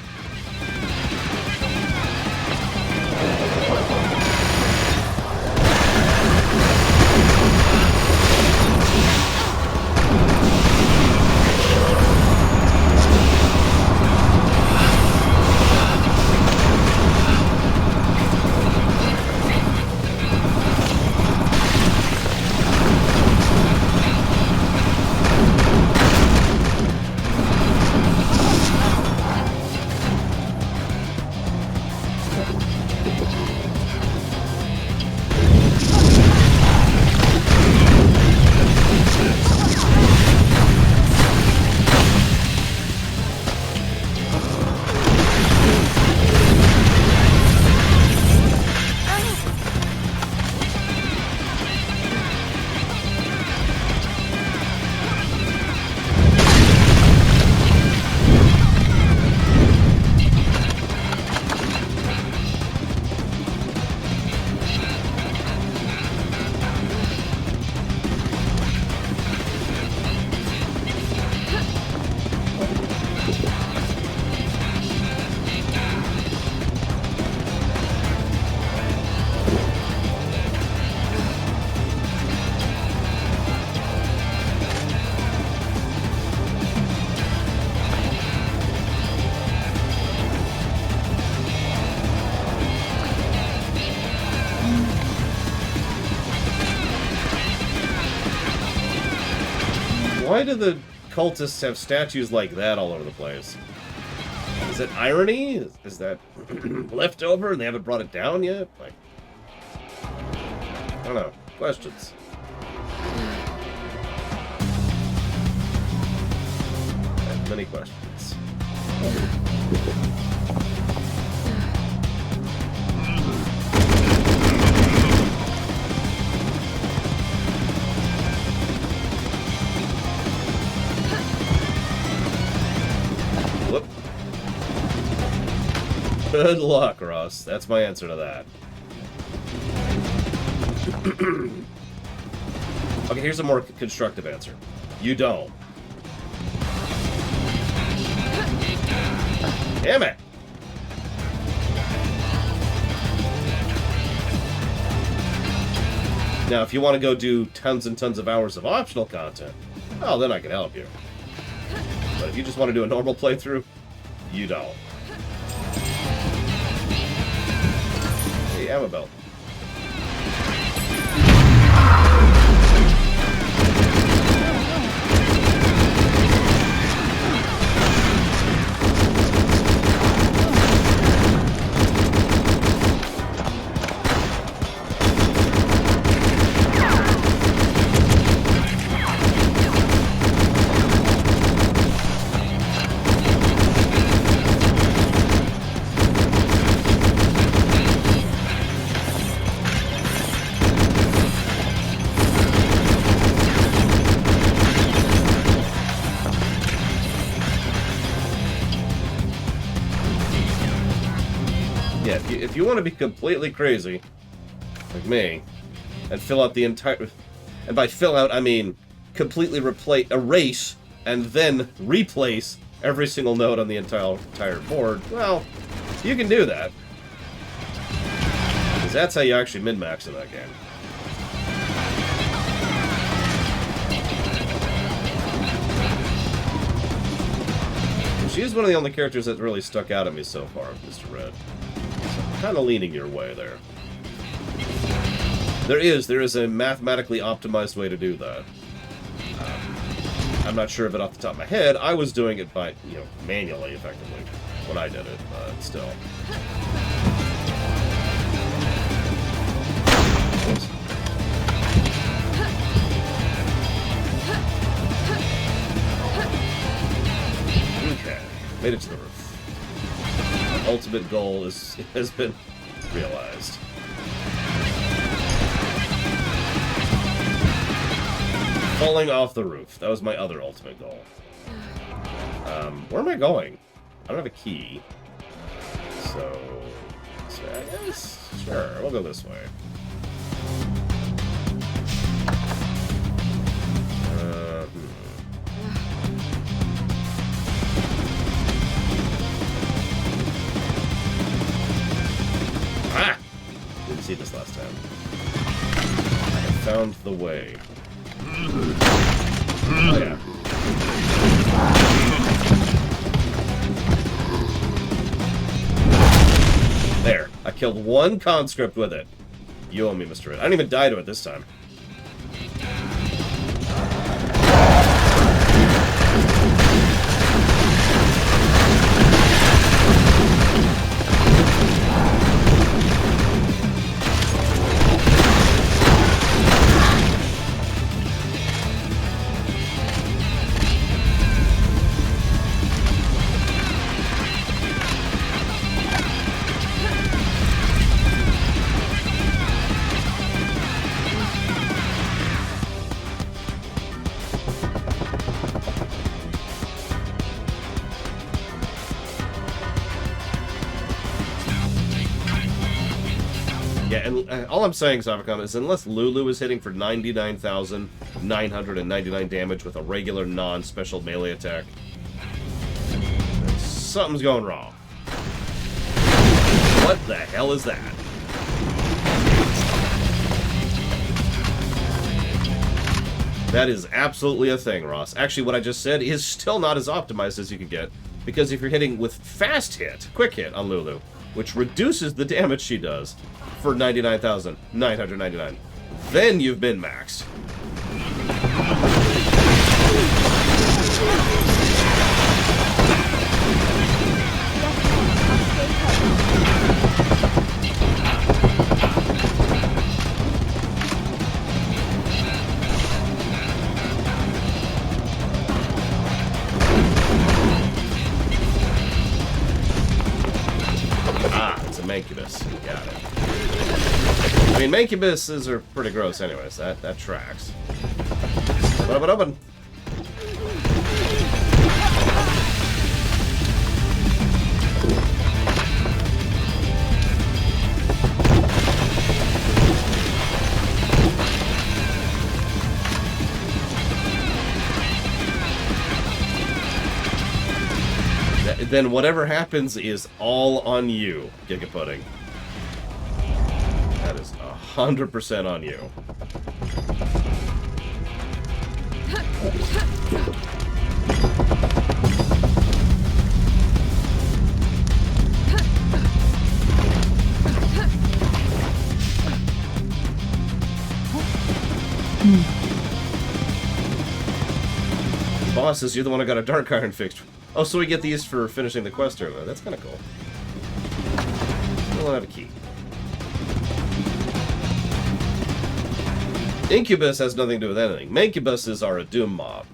[SPEAKER 1] Why do the cultists have statues like that all over the place? Is it irony? Is that leftover and they haven't brought it down yet? Like, I don't know. Questions. I have many questions. Whoop. Good luck, Ross. That's my answer to that. Okay, here's a more constructive answer. You don't. Damn it! Now, if you want to go do tons and tons of hours of optional content, well, then I can help you. But if you just want to do a normal playthrough, you don't. Hey, Amabel. Yeah, if you want to be completely crazy, like me, and fill out the entire... And by fill out, I mean completely erase, and then replace every single node on the entire board, well, you can do that. Because that's how you actually min-max in that game. She is one of the only characters that really stuck out at me so far, Mr. Red. Kind of leaning your way there. There is a mathematically optimized way to do that. I'm not sure of it off the top of my head. I was doing it by, manually, effectively, when I did it, but still. Okay, made it to the roof. My ultimate goal has been realized. Falling off the roof. That was my other ultimate goal. Where am I going? I don't have a key. So I guess, sure, we'll go this way. Ah! Didn't see this last time. I found the way. Oh, yeah. There. I killed one conscript with it. You owe me, Mr. Red. I didn't even die to it this time. Yeah, and all I'm saying, Savacom, is unless Lulu is hitting for 99,999 damage with a regular non-special melee attack, something's going wrong. What the hell is that? That is absolutely a thing, Ross. Actually, what I just said is still not as optimized as you could get, because if you're hitting with fast hit, quick hit on Lulu, which reduces the damage she does for 99,999, then you've been maxed. Mancubus. Got it. I mean, Mancubuses are pretty gross anyways. That tracks. Open, open. Then whatever happens is all on you, Giga Pudding. That is 100% on you. Boss says you're the one who got a dark iron fixed. Oh, so we get these for finishing the quest earlier. That's kind of cool. We'll have a key. Incubus has nothing to do with anything. Mancubuses are a doom mob.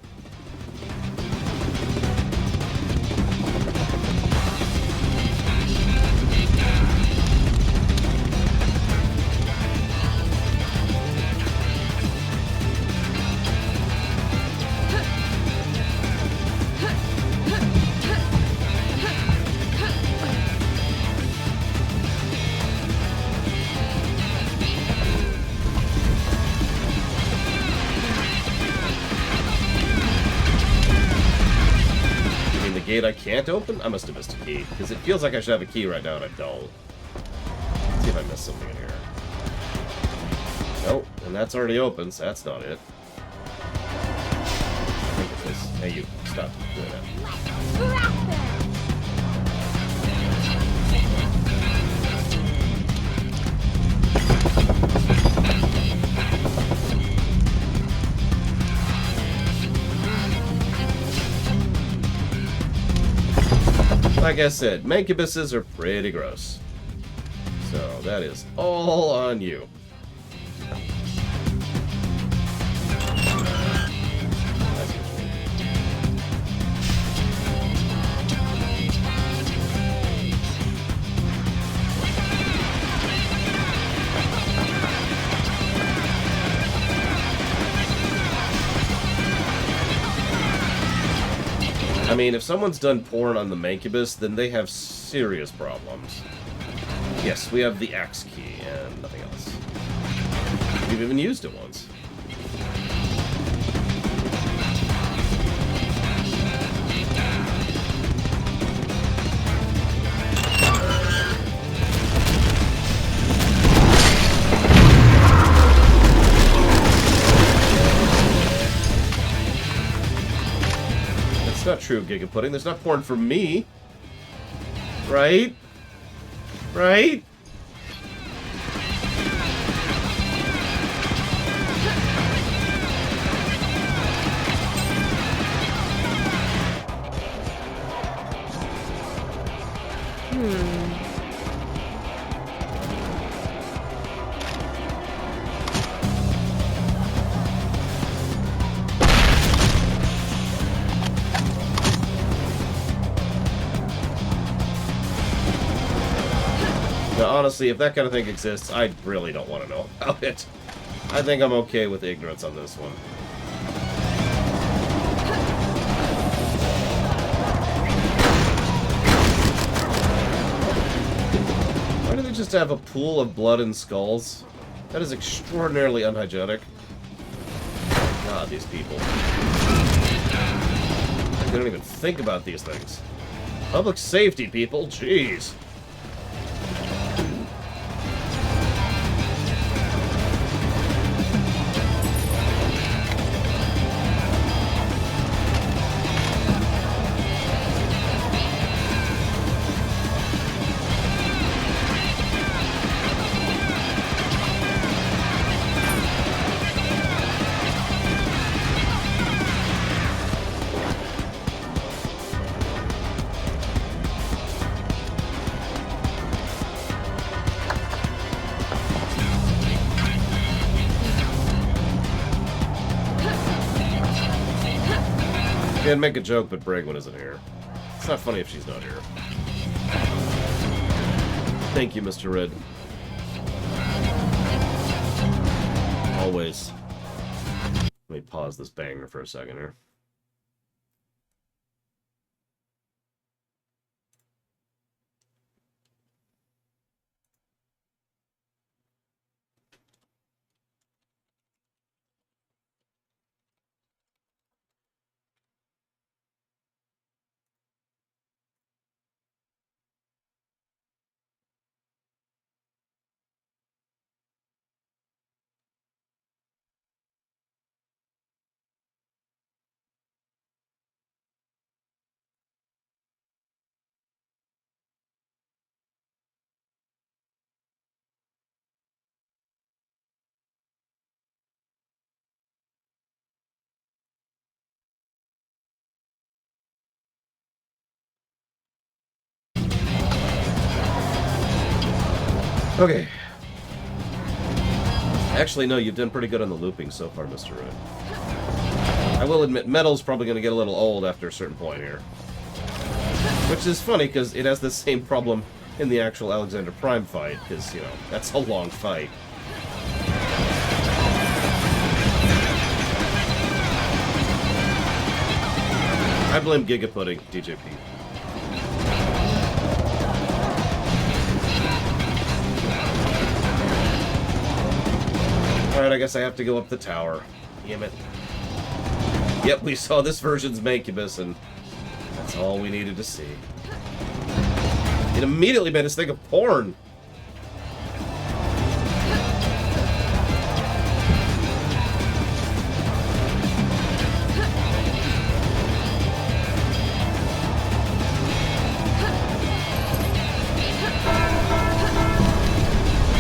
[SPEAKER 1] Gate I can't open? I must have missed a key. Because it feels like I should have a key right now and I don't. Let's see if I missed something in here. Nope, and that's already open, so that's not it. I think it's this. Hey, you. Stop doing that. Like I said, Mancubuses are pretty gross. So that is all on you. I mean, if someone's done porn on the Mancubus, then they have serious problems. Yes, we have the axe key and nothing else. We've even used it once. Not true, Giga Pudding. There's not porn for me. Right? Right? Now, honestly, if that kind of thing exists, I really don't want to know about it. I think I'm okay with ignorance on this one. Why do they just have a pool of blood and skulls? That is extraordinarily unhygienic. God, these people. They don't even think about these things. Public safety, people. Jeez. I'd make a joke, but Bragwin isn't here. It's not funny if she's not here. Thank you, Mr. Red. Always. Let me pause this banger for a second here. Okay. Actually, no, you've done pretty good on the looping so far, Mr. Red. I will admit, Metal's probably going to get a little old after a certain point here. Which is funny, because it has the same problem in the actual Alexander Prime fight, because, you know, that's a long fight. I blame Giga Pudding, DJP. Alright, I guess I have to go up the tower. Damn it. Yep, we saw this version's Mancubus, and that's all we needed to see. It immediately made us think of porn.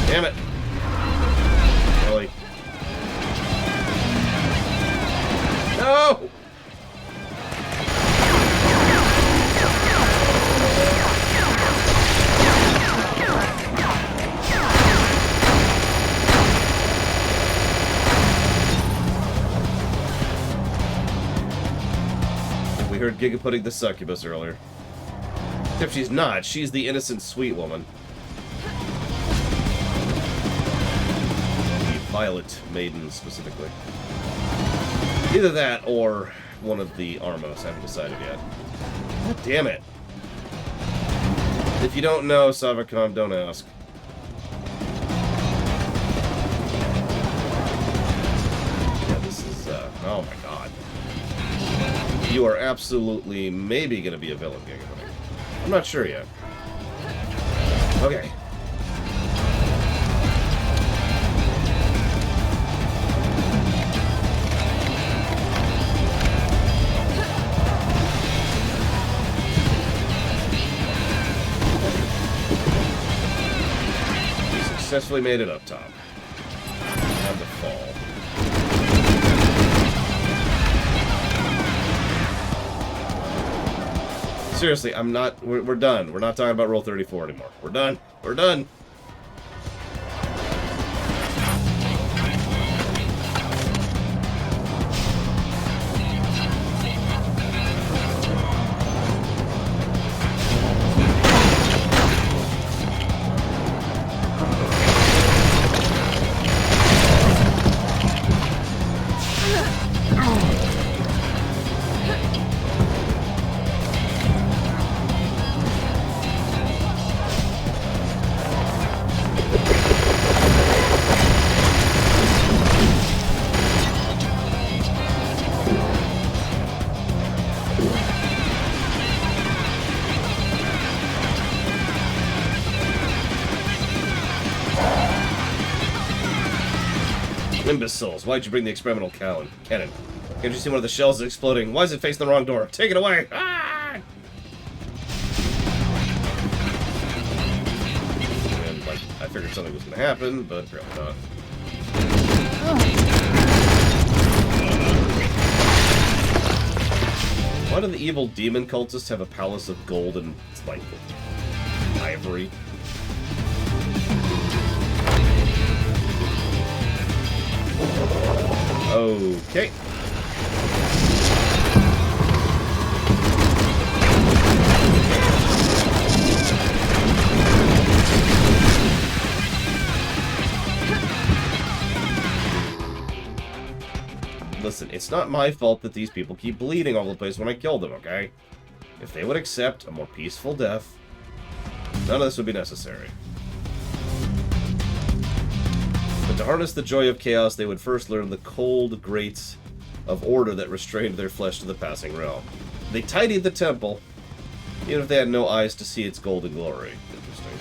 [SPEAKER 1] Damn it. Really? No! We heard Giga Pudding the succubus earlier. Except she's not. She's the innocent sweet woman. Violet Maiden, specifically. Either that, or one of the Armos. I haven't decided yet. God damn it. If you don't know, Savacom, don't ask. Yeah, this is, oh my god. You are absolutely, maybe gonna be a villain, Giga Pudding. I'm not sure yet. Okay. Successfully made it up top. Time to fall. Seriously, I'm not... We're done. We're not talking about Rule 34 anymore. We're done. We're done. Imbeciles, why'd you bring the experimental cannon? Can't you see one of the shells is exploding? Why is it facing the wrong door? Take it away! Ah! And, like, I figured something was gonna happen, but apparently not. Why do the evil demon cultists have a palace of gold and, like, ivory? Okay. listen, it's not my fault that these people keep bleeding all over the place when I kill them, okay? If they would accept a more peaceful death, none of this would be necessary. But to harness the joy of chaos, they would first learn the cold grates of order that restrained their flesh to the passing realm. They tidied the temple, even if they had no eyes to see its golden glory. Interesting.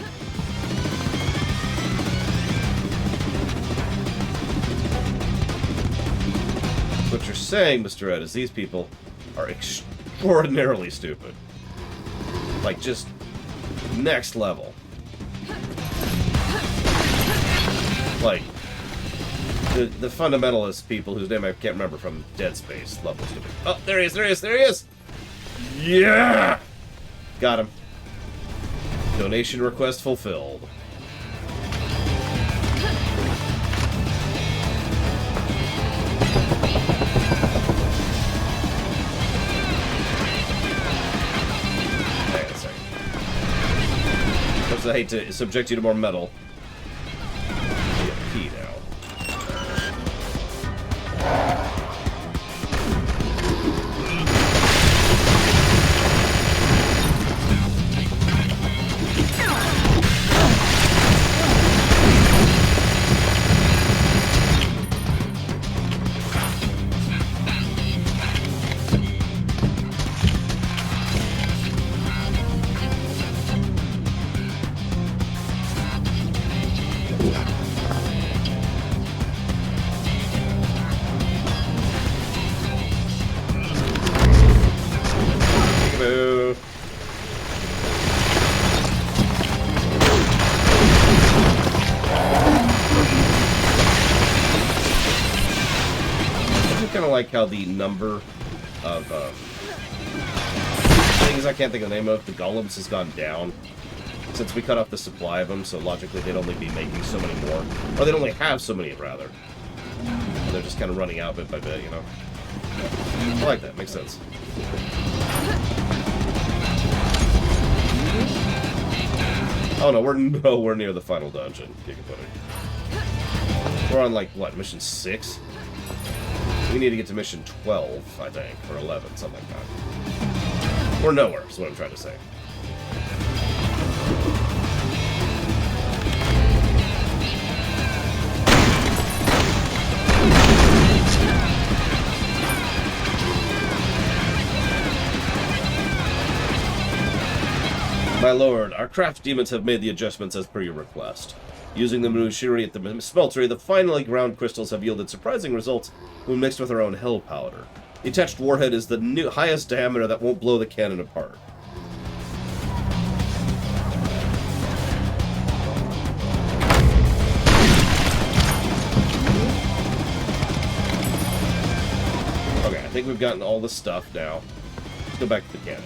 [SPEAKER 1] What you're saying, Mr. Ed, is these people are extraordinarily stupid. Like, just next level. Like, the fundamentalist people whose name I can't remember from Dead Space level stupid. Oh, there he is, there he is, there he is! Yeah! Got him. Donation request fulfilled. Hang on a second. Of course, I hate to subject you to more metal. You have pee now. Boo. I kind of like how the number of things I can't think of the name of, the golems, has gone down since we cut off the supply of them, so logically they'd only be making so many more. Or they'd only have so many, rather. And they're just kind of running out bit by bit, you know? I like that, makes sense. Oh no, we're nowhere near the final dungeon, We're on, like, what, mission 6? We need to get to mission 12, I think, or 11, something like that. We're nowhere, is what I'm trying to say. My lord, our craft demons have made the adjustments as per your request. Using the machinery at the smeltery, the finely ground crystals have yielded surprising results when mixed with our own hell powder. The attached warhead is the highest diameter that won't blow the cannon apart. Okay, I think we've gotten all the stuff now. Let's go back to the cannon.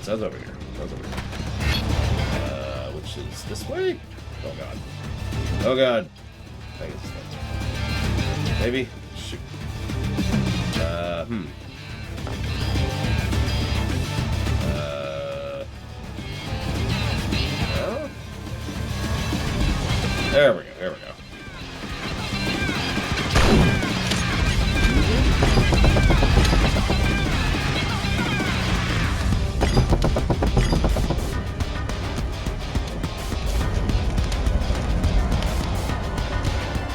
[SPEAKER 1] That's over here. That's over here. Which is this way? Oh god. Oh god. I think it's this way. Maybe? Shoot. Oh? There we go. There we go.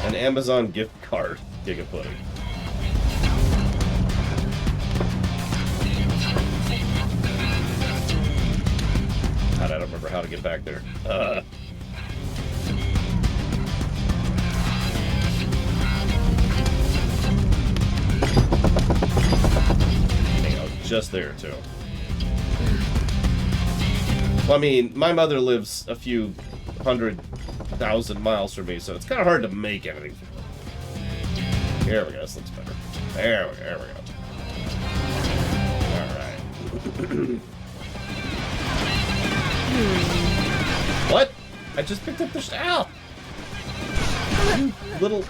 [SPEAKER 1] An Amazon gift card. Giga pudding. God, I don't remember how to get back there. Dang, I was just there, too. Well, I mean, my mother lives a few 100,000 miles from me, so it's kind of hard to make anything. Here we go, this looks better. There we go, there we go. Alright. What? I just picked up the... Ow! You little...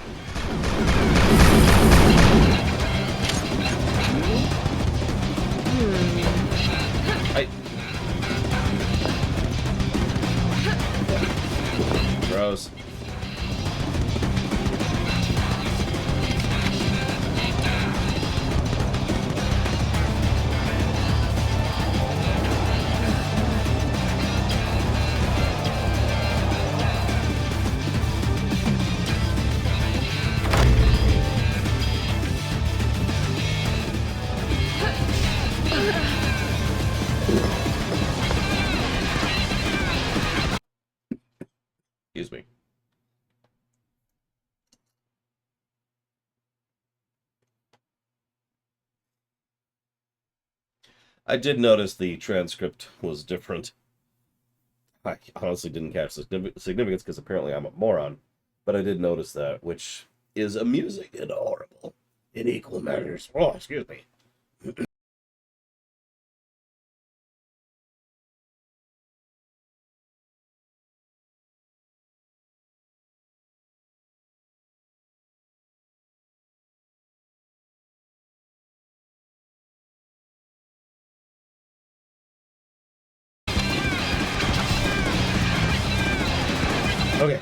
[SPEAKER 1] I did notice the transcript was different. I honestly didn't catch the significance because apparently I'm a moron. But I did notice that, which is amusing and horrible in equal measures. Oh, excuse me. Okay.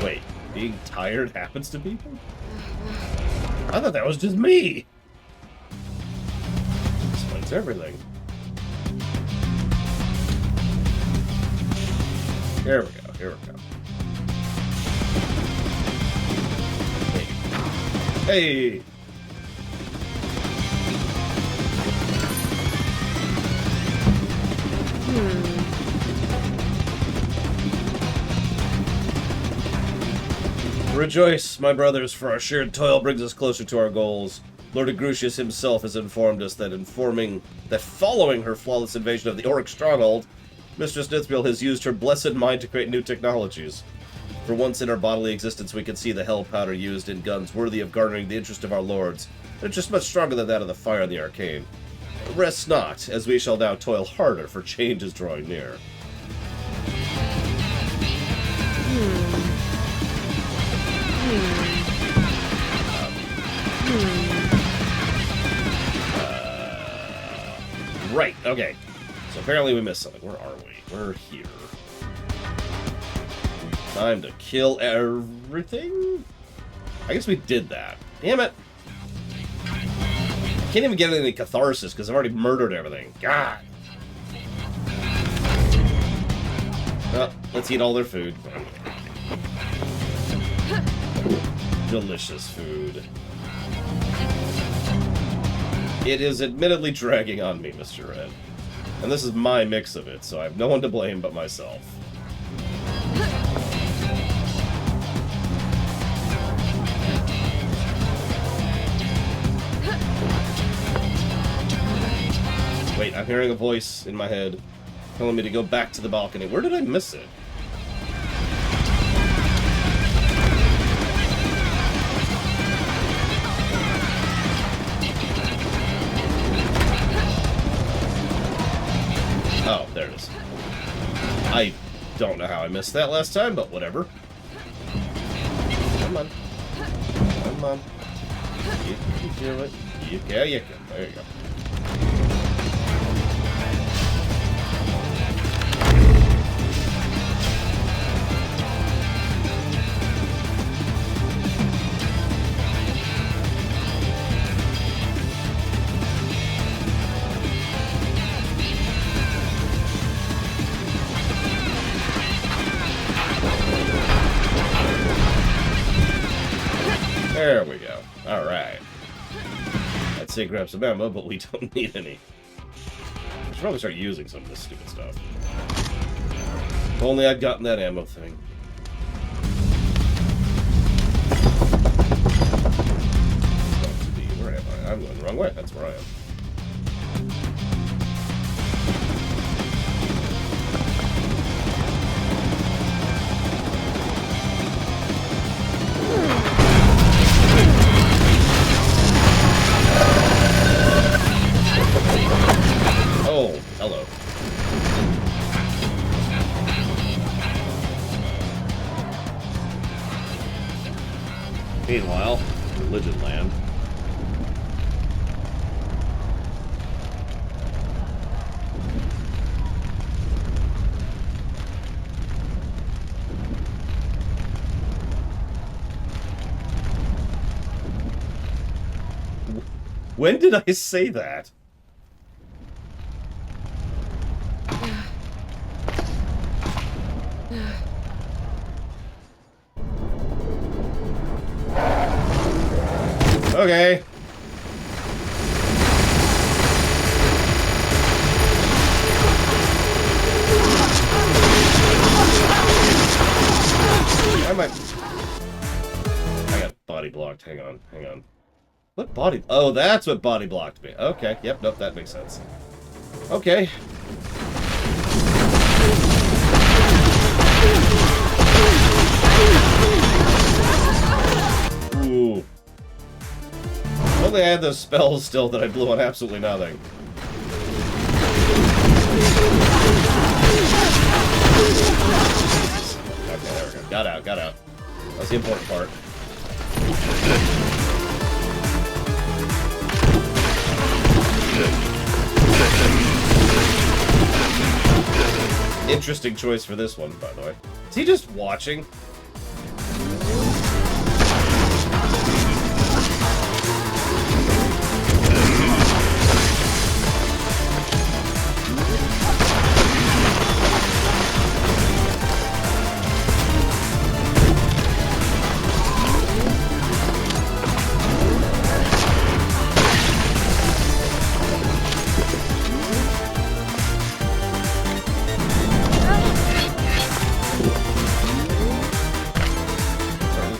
[SPEAKER 1] Wait, being tired happens to people? I thought that was just me. Explains everything. Here we go, here we go. Hey! Hey! Rejoice, my brothers, for our shared toil brings us closer to our goals. Lord Agrucius himself has informed us that following her flawless invasion of the Auric stronghold, Mistress Nithriel has used her blessed mind to create new technologies. For once in our bodily existence, we can see the hell powder used in guns worthy of garnering the interest of our lords. They're just much stronger than that of the fire and the arcane. Rest not, as we shall now toil harder, for change is drawing near. Right, okay. So apparently we missed something. Where are we? We're here. Time to kill everything? I guess we did that. Damn it. I can't even get any catharsis because I've already murdered everything. God. Well, let's eat all their food. Delicious food. It is admittedly dragging on me, Mr. Red. And this is my mix of it, so I have no one to blame but myself. Wait, I'm hearing a voice in my head telling me to go back to the balcony. Where did I miss it? Oh, there it is. I don't know how I missed that last time, but whatever. Come on. Come on. You can do it. Yeah, you can. There you go. There we go. Alright. I'd say grab some ammo, but we don't need any. I should probably start using some of this stupid stuff. If only I'd gotten that ammo thing. Where am I? I'm going the wrong way. That's where I am. Oh, hello. Meanwhile, Religion Land. When did I say that? Okay. I got body blocked. Hang on, hang on. What body? Oh, that's what body blocked me. Okay, yep, nope, that makes sense. Okay. Ooh. If only I had those spells still that I blew on absolutely nothing. Okay, there we go. Got out, got out. That's the important part. Interesting choice for this one, by the way. Is he just watching?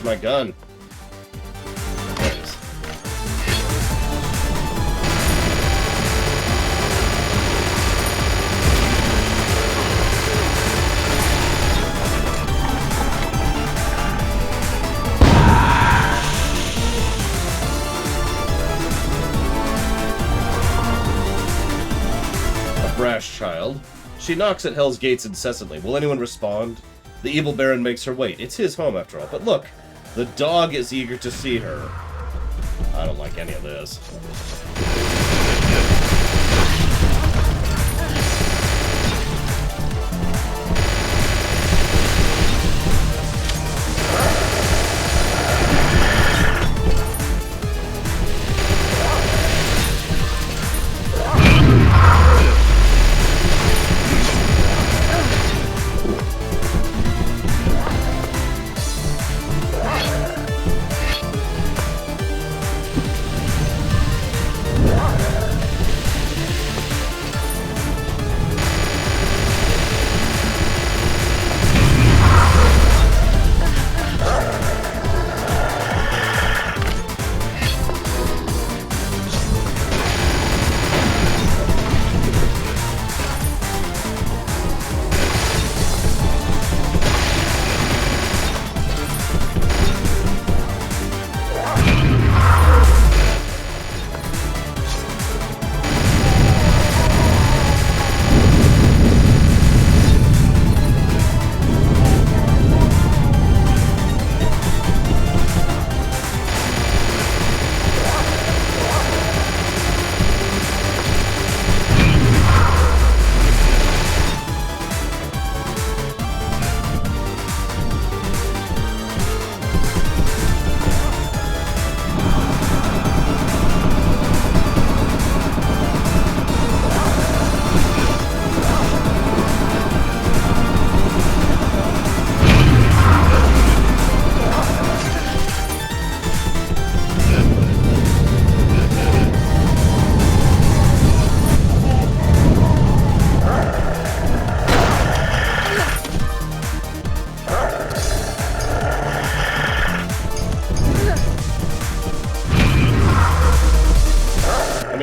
[SPEAKER 1] My gun. There it is. A brash child. She knocks at Hell's Gates incessantly. Will anyone respond? The evil Baron makes her wait. It's his home, after all. But look, the dog is eager to see her. I don't like any of this.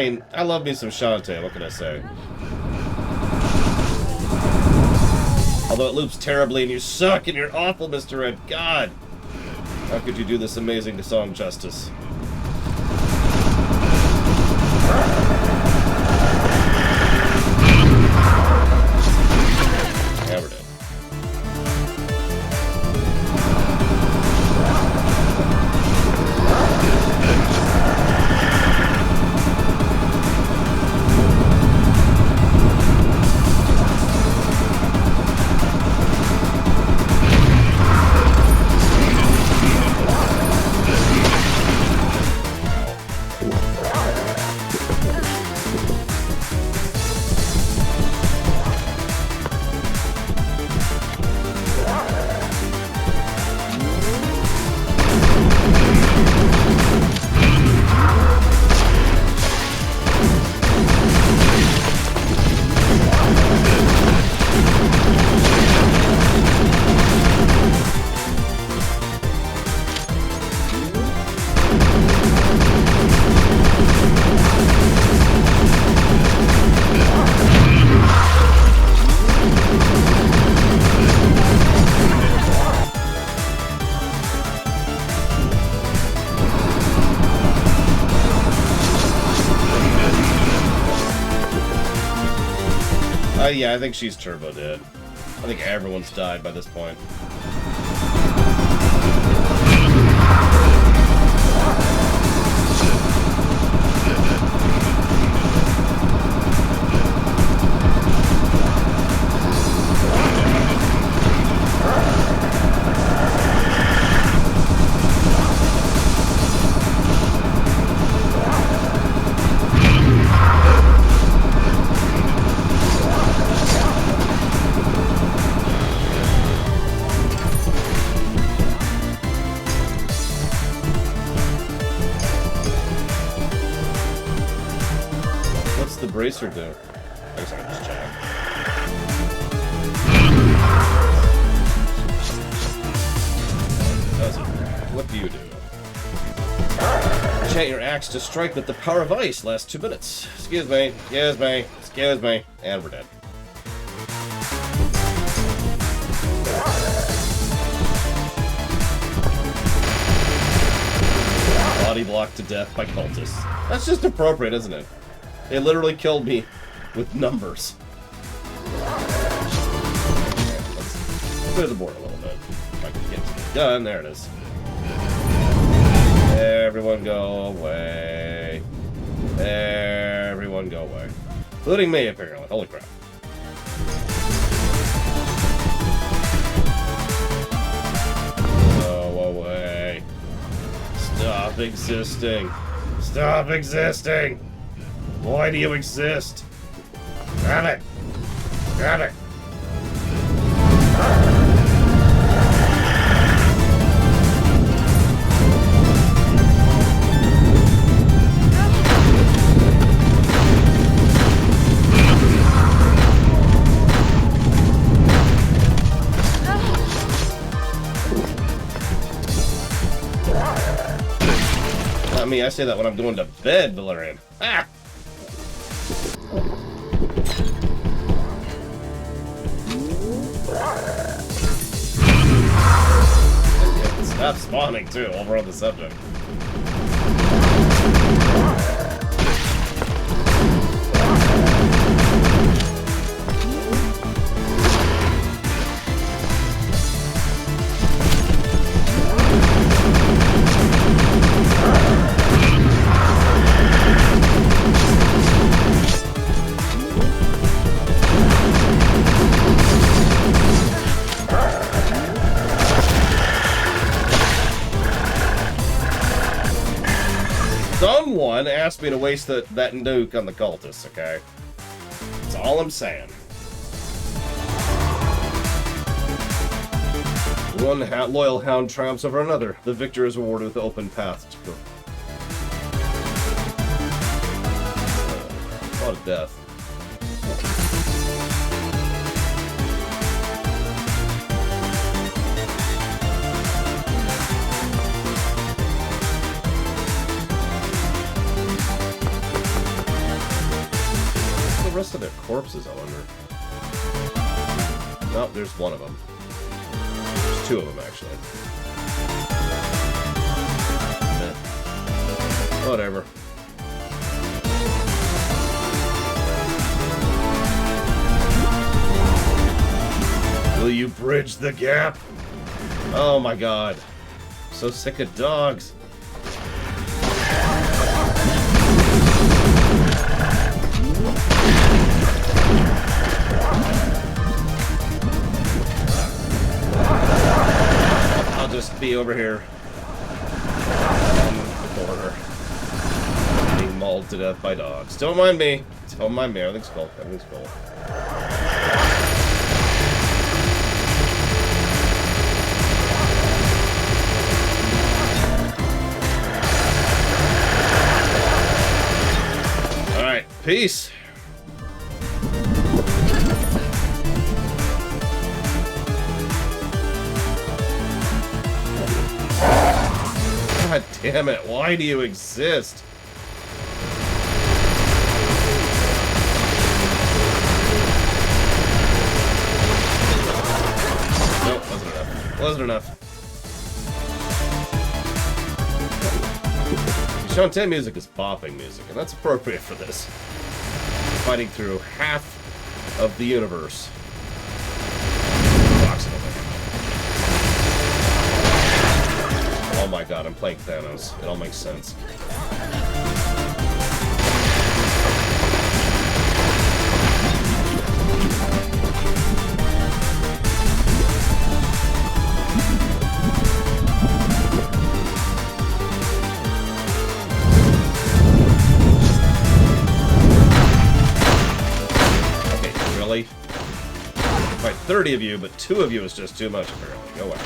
[SPEAKER 1] mean, I love me some Shantae, what can I say? Although it loops terribly and you suck and you're awful, Mr. Red. God! How could you do this amazing song justice? Yeah, we're dead. Yeah, I think she's turbo dead. I think everyone's died by this point. Bracer do? I guess I can just check. What do you do? Enchant your axe to strike with the power of ice. Last 2 minutes. Excuse me. Excuse me. Excuse me. And we're dead. Body blocked to death by cultists. That's just appropriate, isn't it? They literally killed me with numbers. Let's clear the board a little bit. If I can get to the gun. There it is. Everyone go away. Everyone go away. Including me, apparently. Holy crap. Go away. Stop existing. Stop existing. Why do you exist? Grab it! Grab it! Not me, I say that when I'm going to bed, Valerian. Ah! Stop spawning too, while we're on the subject. Someone asked me to waste that nuke on the cultists, okay? That's all I'm saying. One loyal hound triumphs over another. The victor is rewarded with the open path to go. A lot of death. The rest of their corpses, I wonder. No, there's one of them. There's 2 of them, actually. Whatever. Will you bridge the gap? Oh my god. I'm so sick of dogs. I'll just be over here in the corner, being mauled to death by dogs. Don't mind me. Don't mind me. Everything's cool. Everything's cool. All right. Peace. God damn it, why do you exist? Nope, wasn't enough. Wasn't enough. Shantae music is bopping music, and that's appropriate for this. Fighting through half of the universe. Approximately. Oh my god, I'm playing Thanos. It all makes sense. Okay, fight 30 of you, but 2 of you is just too much, apparently. Go away.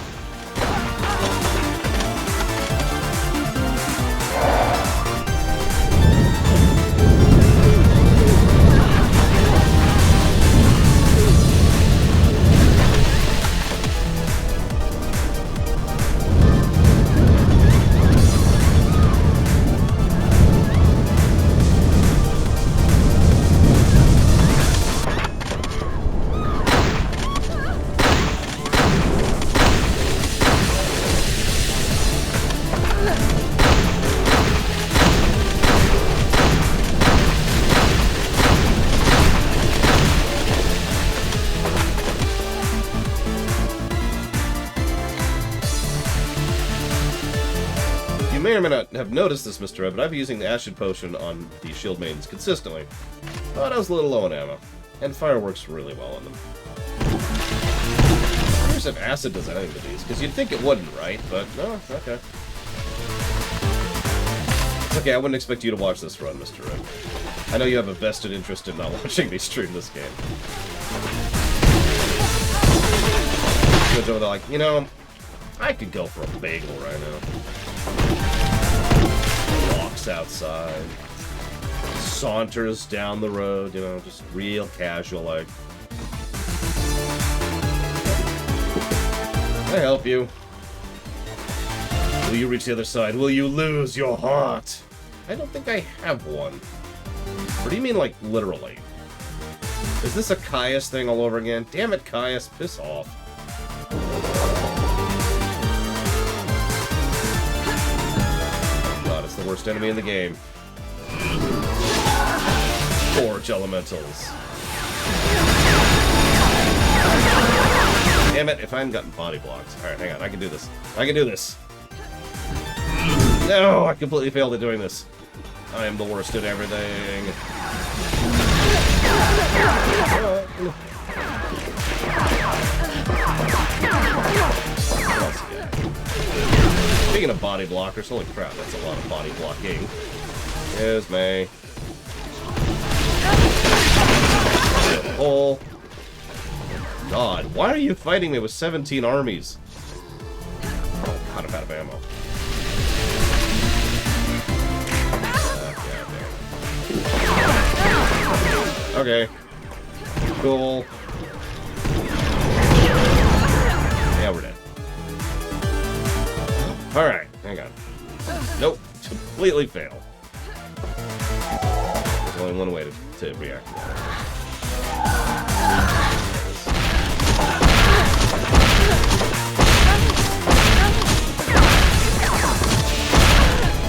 [SPEAKER 1] You may or may not have noticed this, Mr. Red, but I've been using the Acid Potion on the Shield Maidens consistently. But I was a little low on ammo, and fire works really well on them. I wonder if acid does anything to these, because you'd think it wouldn't, right? But, no, okay. It's okay, I wouldn't expect you to watch this run, Mr. Red. I know you have a vested interest in not watching me stream this game. They're like, you know, I could go for a bagel right now. Walks outside, saunters down the road, you know, just real casual like. Can I help you? Will you reach the other side? Will you lose your heart? I don't think I have one. Or do you mean like literally? Is this a Caius thing all over again? Damn it, Caius, piss off. The worst enemy in the game. Forge elementals. Damn it, if I hadn't gotten body blocks. Alright, hang on, I can do this. I can do this. No, I completely failed at doing this. I am the worst at everything. Speaking of body blockers, holy crap, that's a lot of body blocking. Here's me. Hole. God, why are you fighting me with 17 armies? Oh god, I'm out of ammo. Okay. Cool. Yeah, we're dead. Alright, hang on. Nope, completely fail. There's only one way to react to that.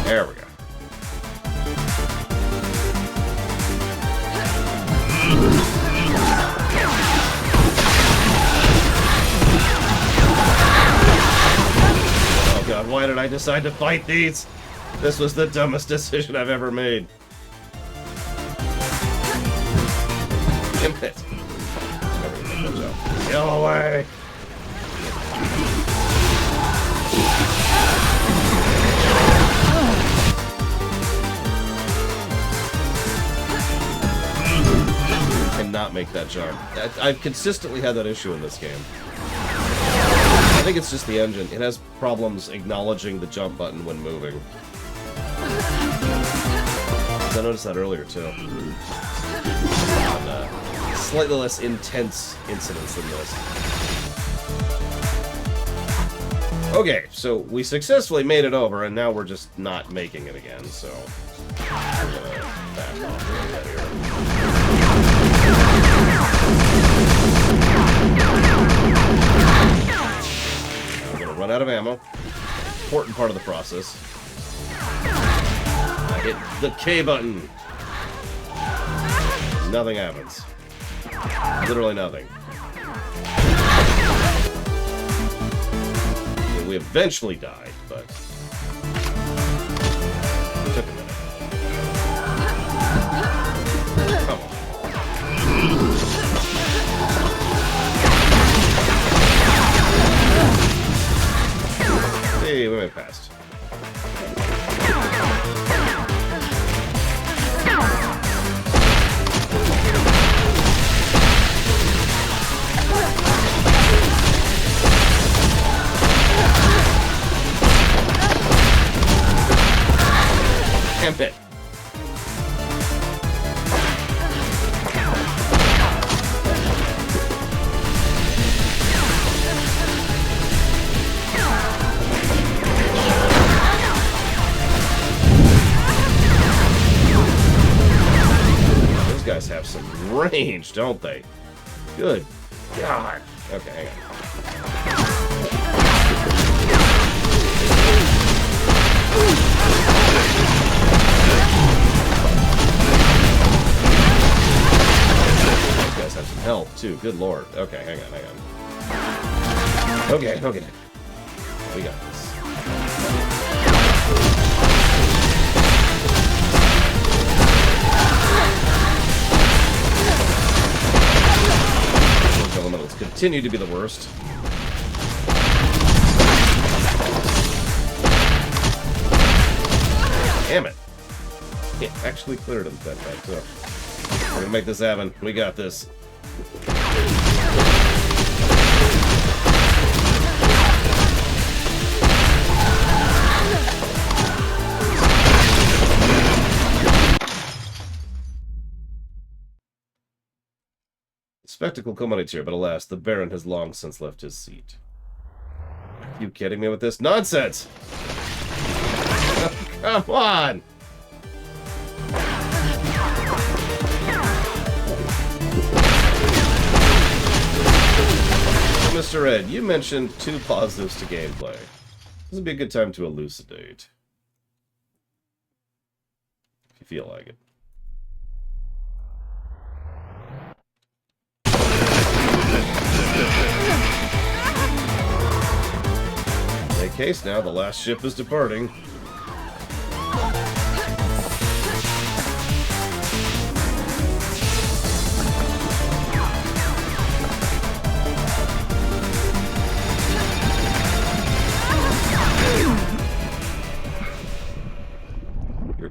[SPEAKER 1] There we go. God, why did I decide to fight these? This was the dumbest decision I've ever made. Damn it. Go away. Cannot make that jump. I've consistently had that issue in this game. I think it's just the engine. It has problems acknowledging the jump button when moving. I noticed that earlier, too. On slightly less intense incidents than this. Okay, so we successfully made it over, and now we're just not making it again, so... I'm gonna back off a little bit here. Run out of ammo. Important part of the process. I hit the K button. Nothing happens. Literally nothing. And we eventually died, but it took a minute. Come on. Hey, we went past. Damn it. Those guys have some range, don't they? Good God. Okay, hang on. Have some health too. Good lord. Okay, hang on. Okay. We got this. Those elementals continue to be the worst. Damn it. It actually cleared him that time, too. We're gonna make this happen. We got this. The spectacle culminates here, but alas, the Baron has long since left his seat. Are you kidding me with this nonsense? Oh, come on! Mr. Ed, you mentioned 2 positives to gameplay. This would be a good time to elucidate. If you feel like it. In any case, now the last ship is departing.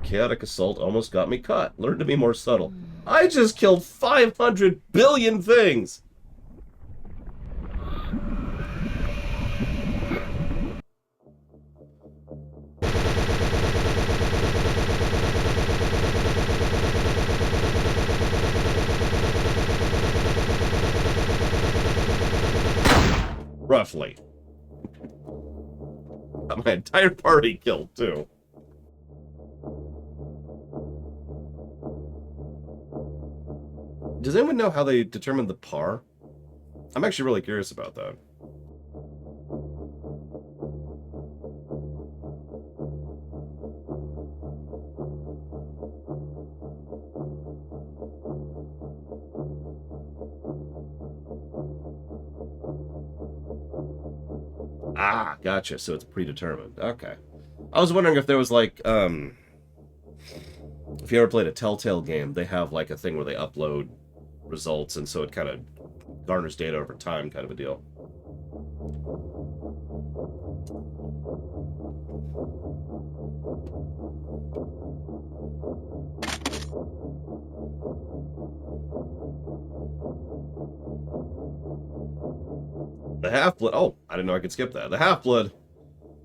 [SPEAKER 1] Chaotic assault almost got me caught. Learn to be more subtle. I just killed 500 billion things! Roughly. Got my entire party killed, too. Does anyone know how they determined the par? I'm actually really curious about that. Ah, gotcha. So it's predetermined. Okay. I was wondering if there was like, if you ever played a Telltale game, they have like a thing where they upload results, and so it kind of garners data over time, kind of a deal. The half-blood... Oh, I didn't know I could skip that. The half-blood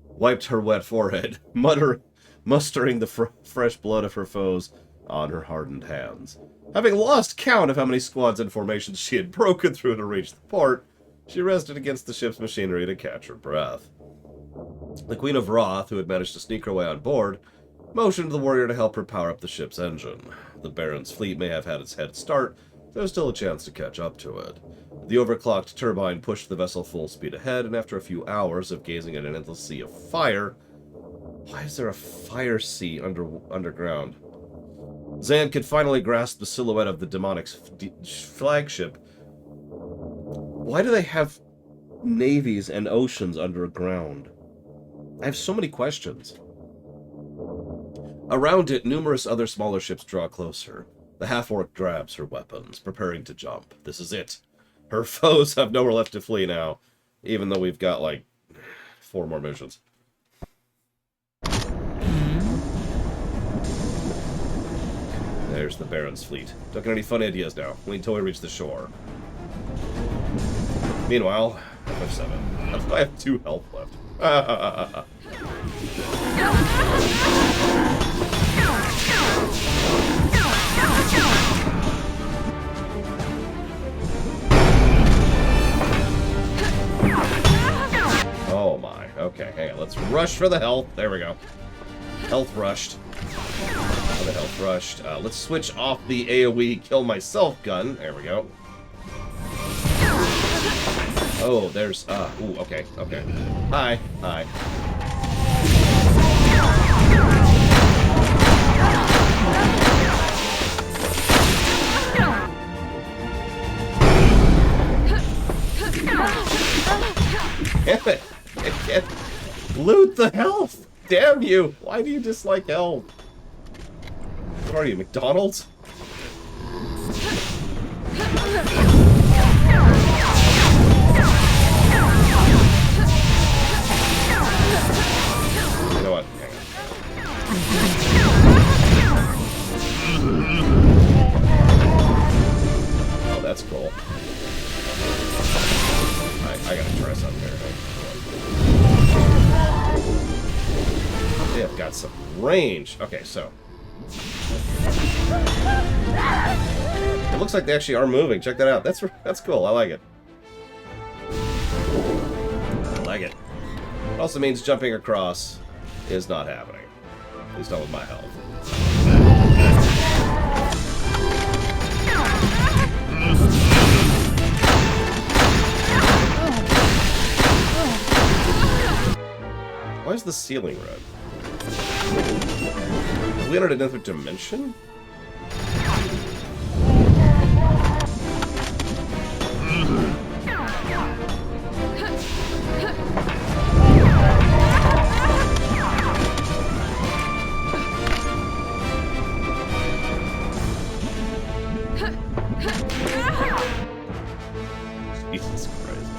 [SPEAKER 1] wiped her wet forehead, mustering the fresh blood of her foes on her hardened hands. Having lost count of how many squads and formations she had broken through to reach the port, she rested against the ship's machinery to catch her breath. The Queen of Wrath, who had managed to sneak her way on board, motioned the warrior to help her power up the ship's engine. The Baron's fleet may have had its head start, but there was still a chance to catch up to it. The overclocked turbine pushed the vessel full speed ahead, and after a few hours of gazing at an endless sea of fire... Why is there a fire sea underground? Zan could finally grasp the silhouette of the demonic flagship. Why do they have navies and oceans underground? I have so many questions. Around it, numerous other smaller ships draw closer. The half-orc grabs her weapons, preparing to jump. This is it. Her foes have nowhere left to flee now, even though we've got, like, 4 more missions. There's the Baron's fleet. Don't get any fun ideas now. Wait until we reach the shore. Meanwhile, FF7. I have 2 health left. Oh my. Okay, hang on. Let's rush for the health. There we go. Health rushed. The health rushed. Let's switch off the AoE kill myself gun. There we go. Oh, there's, ooh, okay, okay. Hi, hi. Damn it! I can't loot the health! Damn you! Why do you dislike health? What are you, McDonald's? You know what? Hang on. Oh, that's cool. I gotta try something here. They've got some range. Okay, so. It looks like they actually are moving. Check that out. That's cool. I like it. I like it. It also means jumping across is not happening. At least not with my health. Why is the ceiling red? Have we entered another dimension? Jesus Christ.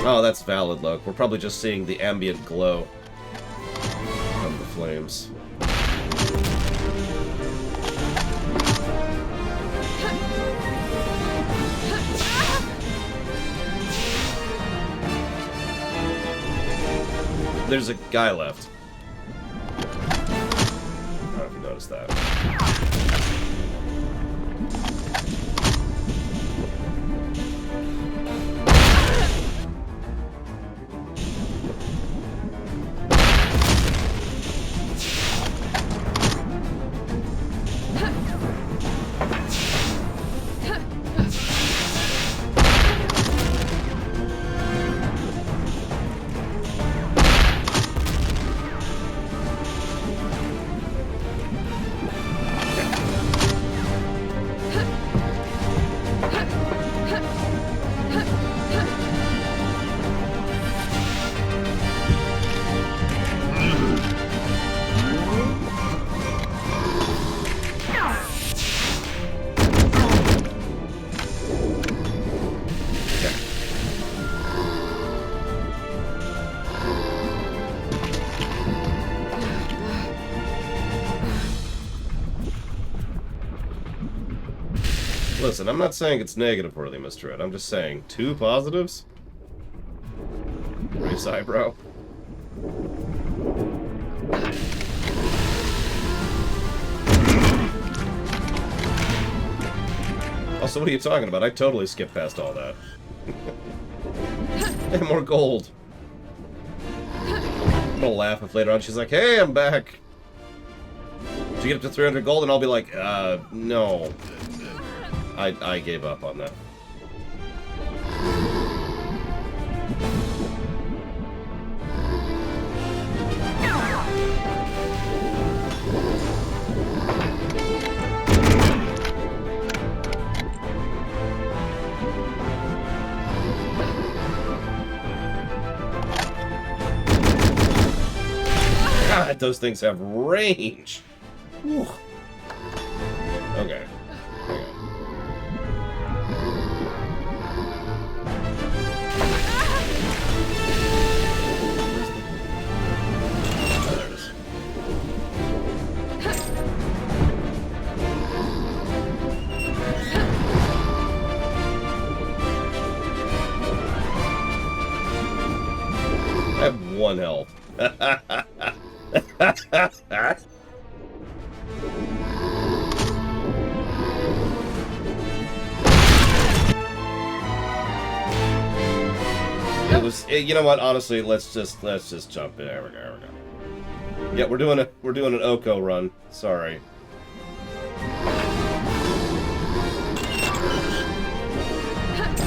[SPEAKER 1] Oh, that's valid, look. We're probably just seeing the ambient glow from the flames. There's a guy left. I don't know if you noticed that. Listen, I'm not saying it's negative worthy, Mr. Ed. I'm just saying 2 positives? Raise eyebrow. Also, what are you talking about? I totally skipped past all that. Hey, more gold. I'm gonna laugh if later on she's like, hey, I'm back. Did you get up to 300 gold? And I'll be like, no. I gave up on that. forget those things have range. Whew. Okay. I have 1 health. It was. You know what? Honestly, let's just jump in. There we go. There we go. Yeah, we're doing an Oko run. Sorry.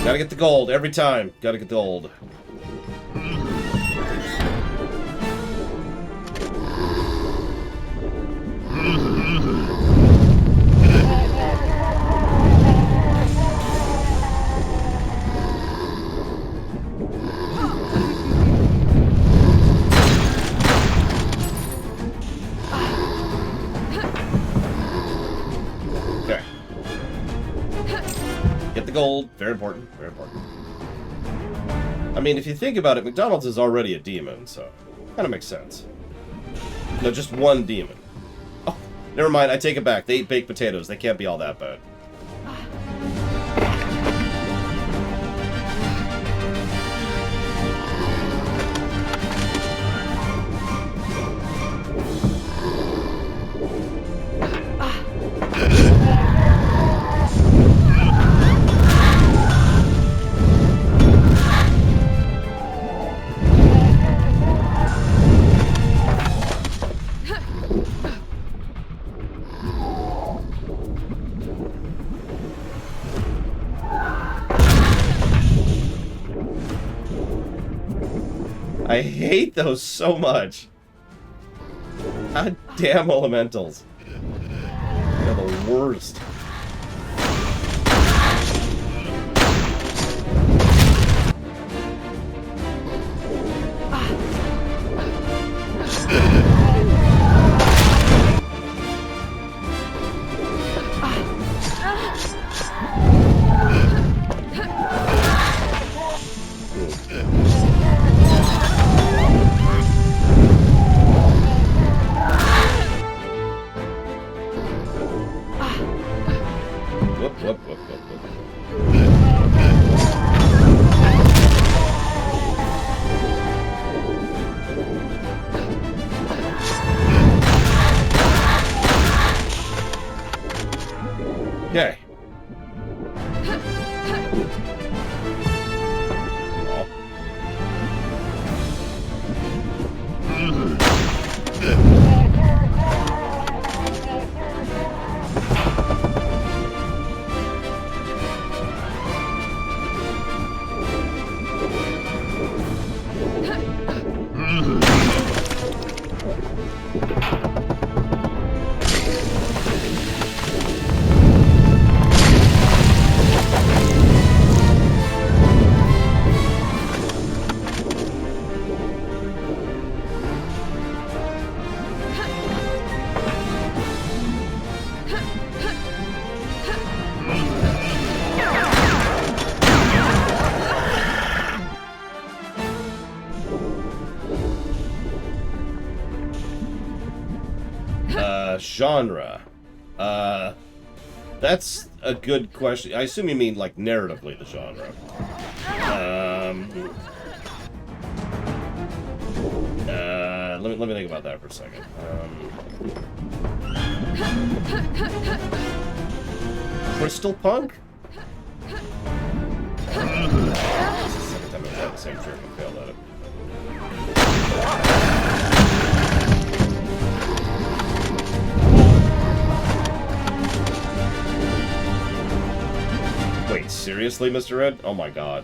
[SPEAKER 1] Gotta get the gold every time. Gotta get the gold. Okay. Get the gold. Very important. Very important. I mean, if you think about it, McDonald's is already a demon, so kind of makes sense. No, just one demon. Oh, never mind. I take it back. They eat baked potatoes. They can't be all that bad. I hate those so much. God damn elementals. They're the worst. Okay. Genre. That's a good question. I assume you mean, like, narratively the genre. Let me think about that for a second. Crystal Punk? This is the second time I've had the same trick and failed at it. Wait, seriously, Mr. Red? Oh my god.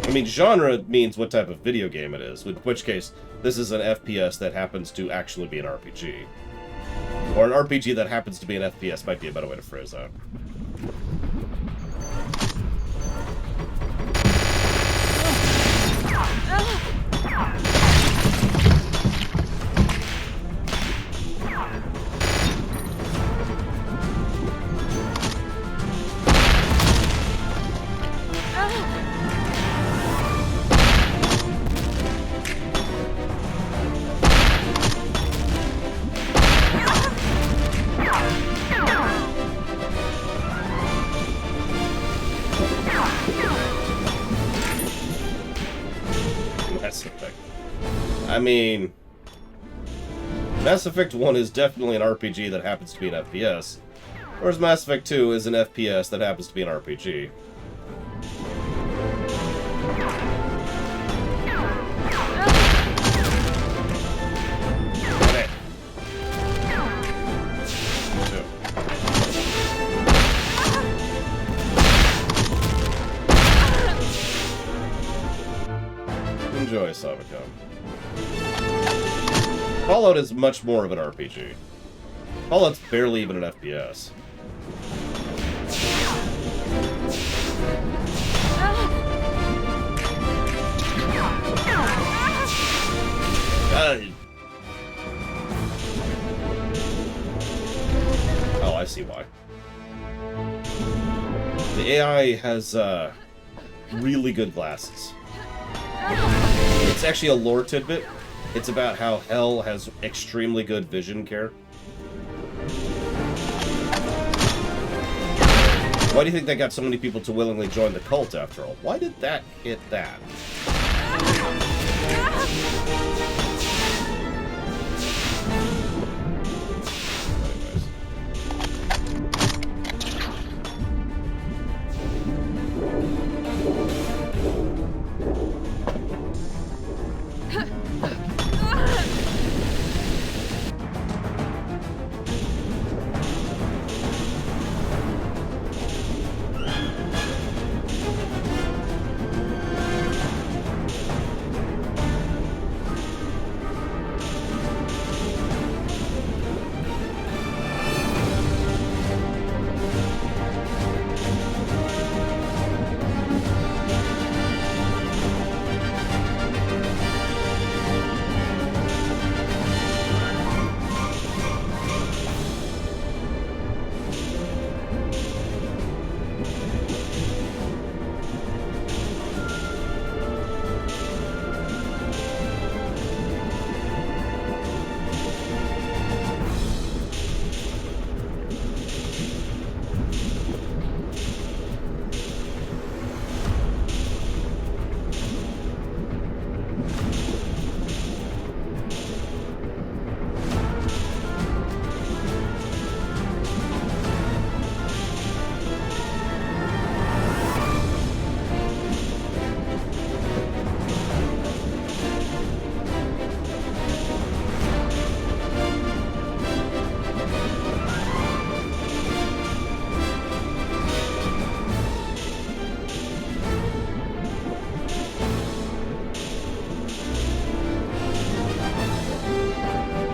[SPEAKER 1] I mean, genre means what type of video game it is, in which case, this is an FPS that happens to actually be an RPG. Or an RPG that happens to be an FPS might be a better way to phrase that. I mean, Mass Effect 1 is definitely an RPG that happens to be an FPS, whereas Mass Effect 2 is an FPS that happens to be an RPG. Enjoy, Savicom. Fallout is much more of an RPG. Fallout's barely even an FPS. Oh, I see why. The AI has really good glasses. It's actually a lore tidbit. It's about how Hell has extremely good vision care. Why do you think they got so many people to willingly join the cult after all? Why did that hit that?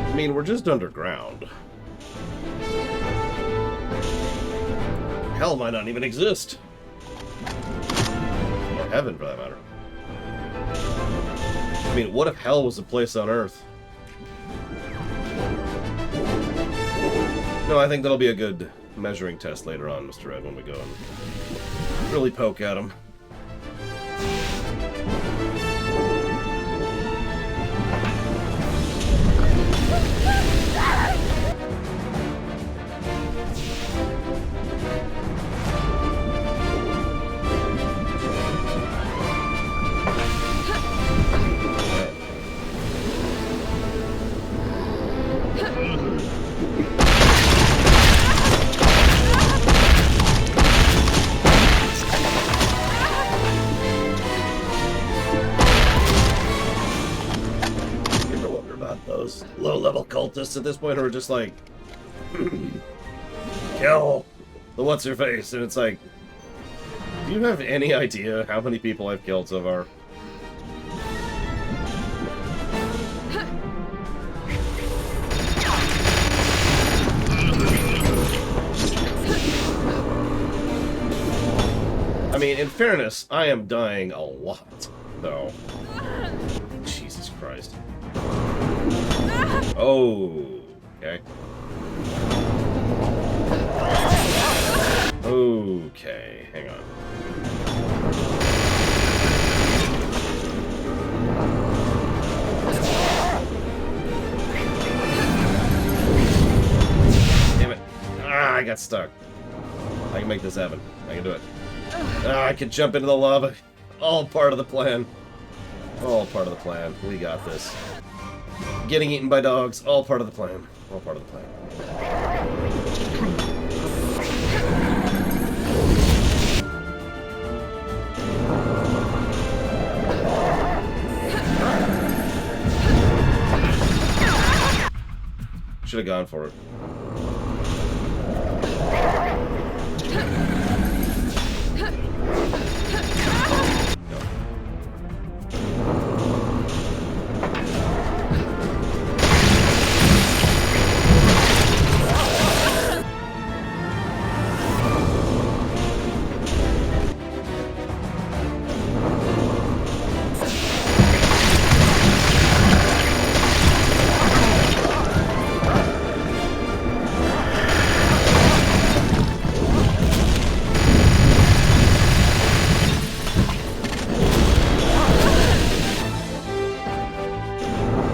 [SPEAKER 1] I mean, we're just underground. Hell might not even exist. Or heaven, for that matter. I mean, what if hell was a place on Earth? No, I think that'll be a good measuring test later on, Mr. Ed, when we go and really poke at him. Those low-level cultists at this point who are just like, kill the what's-her-face, and it's like, do you have any idea how many people I've killed so far? I mean, in fairness, I am dying a lot, though. Jesus Christ. Oh, okay. Okay, hang on. Damn it. Ah, I got stuck. I can make this happen. I can do it. Ah, I can jump into the lava. All part of the plan. All part of the plan. We got this. Getting eaten by dogs, all part of the plan. All part of the plan. Should have gone for it.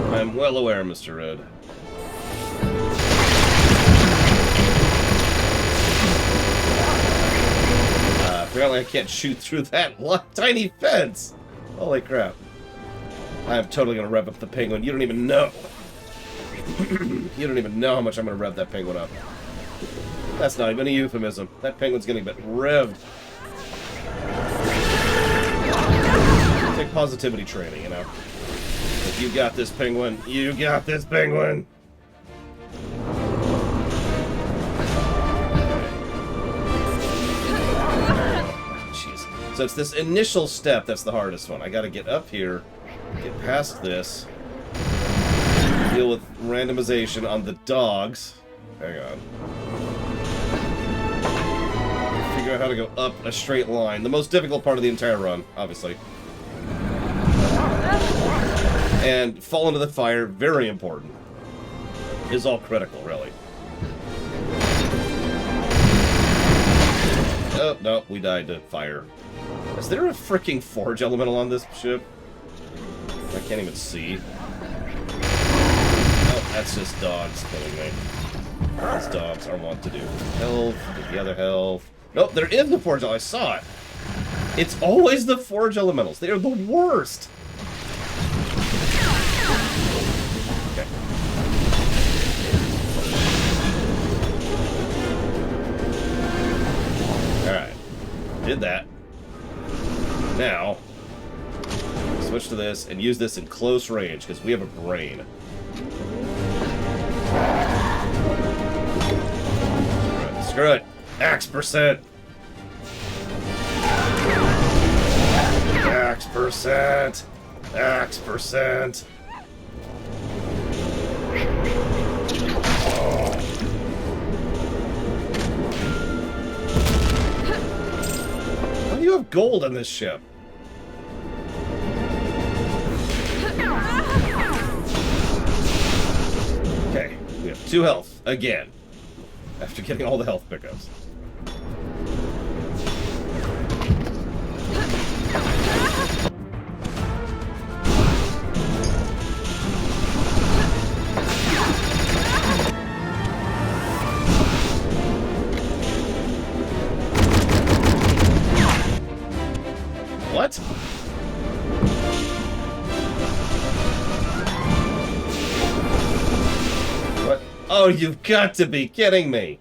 [SPEAKER 1] I'm well aware, Mr. Red. Apparently I can't shoot through that tiny fence! Holy crap. I'm totally gonna rev up the penguin. You don't even know. You don't even know how much I'm gonna rev that penguin up. That's not even a euphemism. That penguin's gonna get revved. Take positivity training, you know? If you got this, penguin. You got this, penguin! Jeez. So it's this initial step that's the hardest one. I gotta get up here, get past this, deal with randomization on the dogs. Hang on. Figure out how to go up a straight line. The most difficult part of the entire run, obviously. And fall into the fire, very important. Is all critical, really. Oh, no, we died to fire. Is there a freaking forge elemental on this ship? I can't even see. Oh, that's just dogs killing me. These dogs are wont to do. Health, the other health. Nope, there is the forge elemental. I saw it. It's always the forge elementals. They are the worst. Okay. Alright. Did that. Now, switch to this and use this in close range, because we have a brain. Screw it. Axe percent. Axe percent. Axe percent. Why do you have gold on this ship? Okay, we have 2 health again. After getting all the health pickups. What? What? Oh, you've got to be kidding me!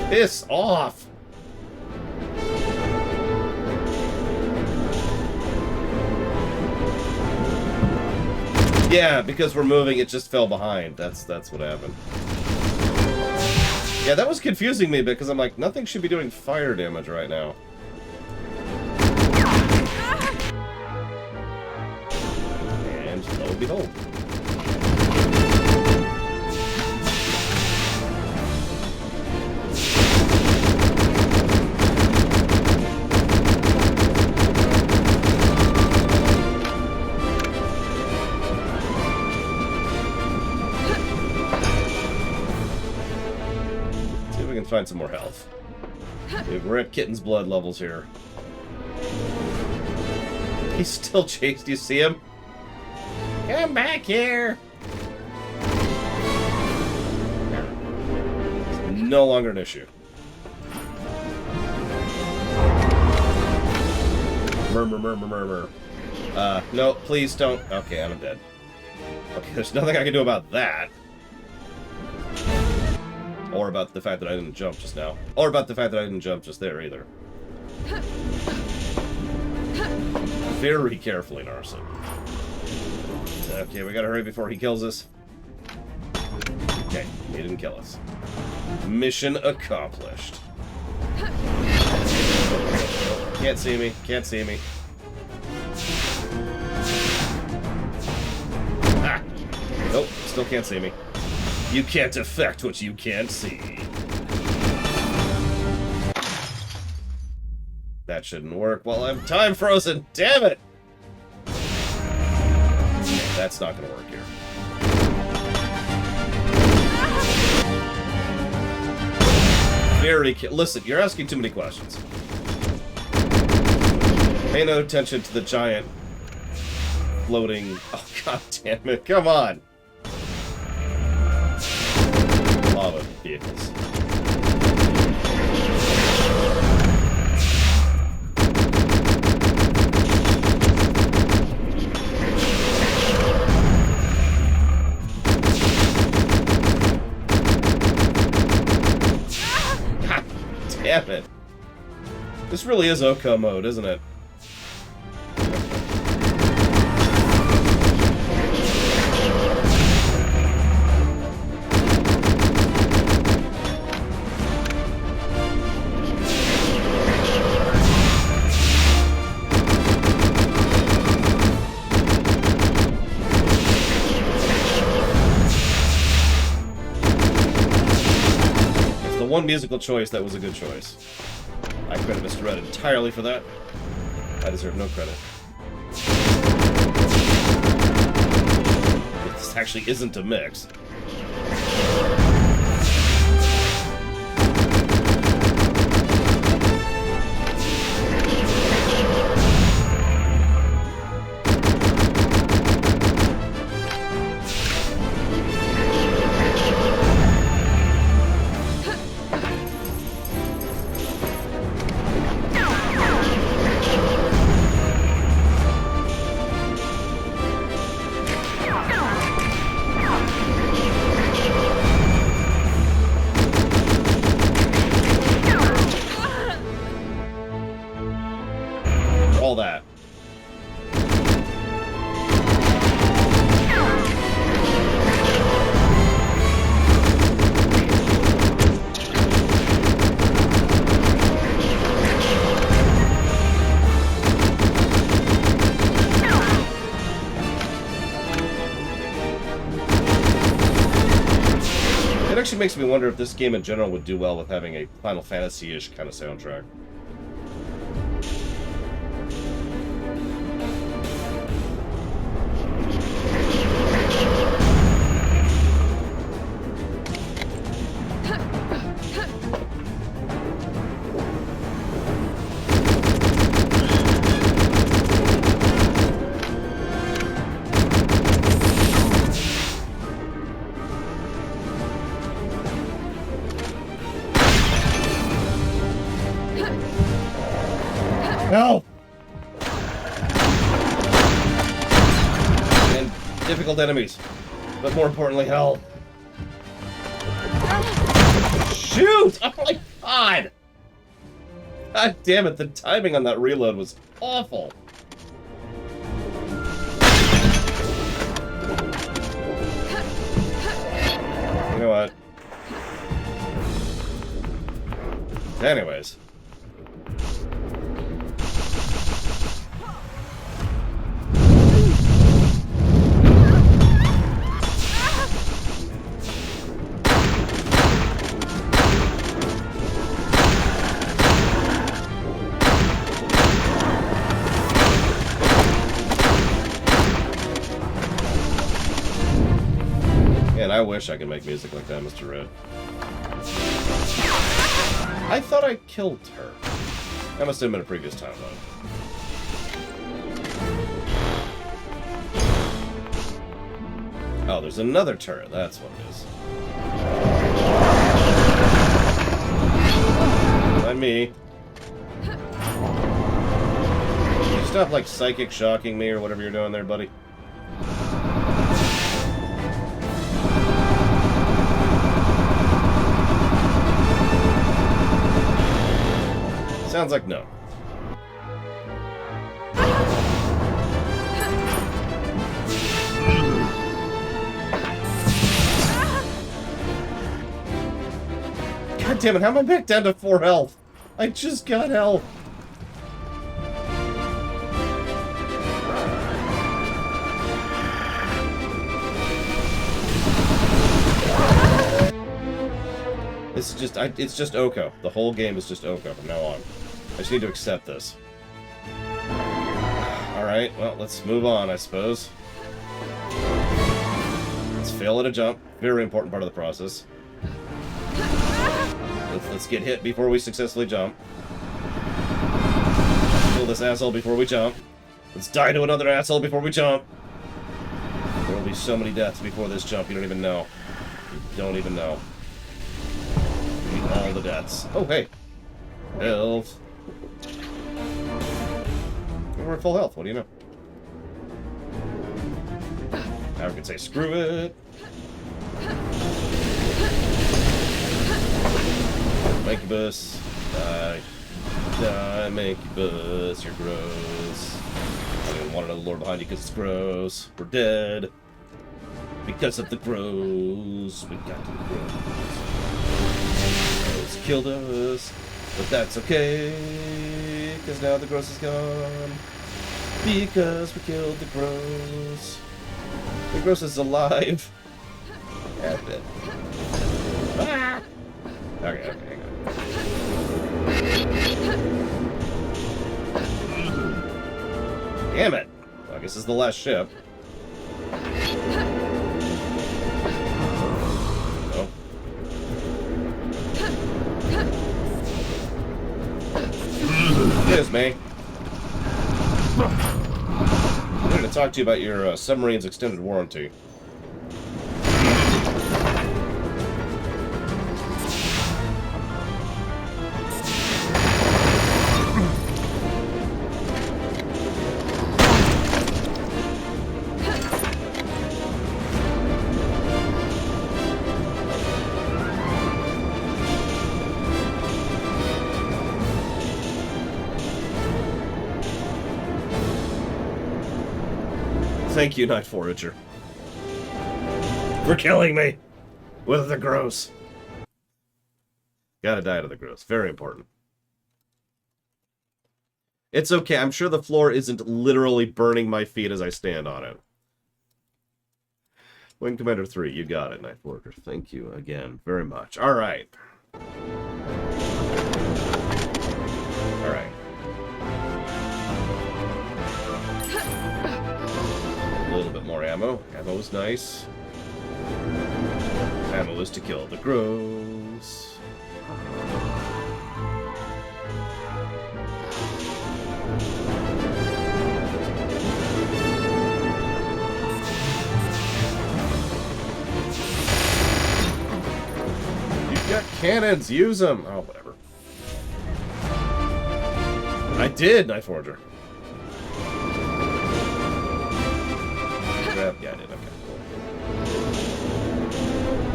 [SPEAKER 1] Piss off! Yeah, because we're moving, it just fell behind. That's what happened. Yeah, that was confusing me because I'm like, nothing should be doing fire damage right now. And lo and behold. Find some more health. We're at Kitten's blood levels here. He's still chased. Do you see him? Come back here! It's no longer an issue. Murmur, murmur, murmur. No, please don't. Okay, I'm dead. Okay, there's nothing I can do about that. Or about the fact that I didn't jump just now. Or about the fact that I didn't jump just there, either. Very carefully, Narson. Okay, we gotta hurry before he kills us. Okay, he didn't kill us. Mission accomplished. Can't see me. Can't see me. Ah! Nope, still can't see me. You can't affect what you can't see. That shouldn't work while I'm time frozen. Damn it! That's not gonna work here. Listen, you're asking too many questions. Pay no attention to the giant floating... Oh, god damn it. Come on! Lava vehicles. Damn it. This really is Oko mode, isn't it? One musical choice that was a good choice. I credit Mr. Red entirely for that. I deserve no credit. This actually isn't a mix. All that. It actually makes me wonder if this game in general would do well with having a Final Fantasy-ish kind of soundtrack. Help! And difficult enemies. But more importantly, help. Shoot! Oh my god! God damn it, the timing on that reload was awful. You know what? Anyways. I wish I could make music like that, Mr. Red. I thought I killed her. That must have been a previous time, though. Oh, there's another turret. That's what it is. Not me. stop, like, psychic shocking me or whatever you're doing there, buddy? Sounds like no. God damn it, how am I back down to 4 health? I just got health. This is just, it's just Oko. The whole game is just Oko from now on. I just need to accept this. Alright, well, let's move on, I suppose. Let's fail at a jump. Very important part of the process. Let's get hit before we successfully jump. Kill this asshole before we jump. Let's die to another asshole before we jump. There will be so many deaths before this jump, you don't even know. You don't even know. All the deaths. Oh, hey. Health. We're at full health, what do you know? Now we can say, screw it. Mancubus. Die. Die, Mancubus. You're gross. I don't even want another lore behind you because it's gross. We're dead. Because of the gross. We got to the gross. Gross killed us. But that's okay. Because now the gross is gone. Because we killed the gross. The gross is alive. Yeah, I bet. Ah! Okay, hang on. Damn it! Well, I guess this is the last ship. Oh. Excuse me. I'm going to talk to you about your submarine's extended warranty. Thank you, Night Forager, for killing me with the gross. Gotta die to the gross. Very important. It's okay. I'm sure the floor isn't literally burning my feet as I stand on it. Wing Commander 3, you got it, Night Forager. Thank you again very much. All right. All right. A little bit more ammo. Ammo is nice. Ammo is to kill the gross. You've got cannons. Use them. Oh, whatever. I did, Night Forger. Yeah, I did.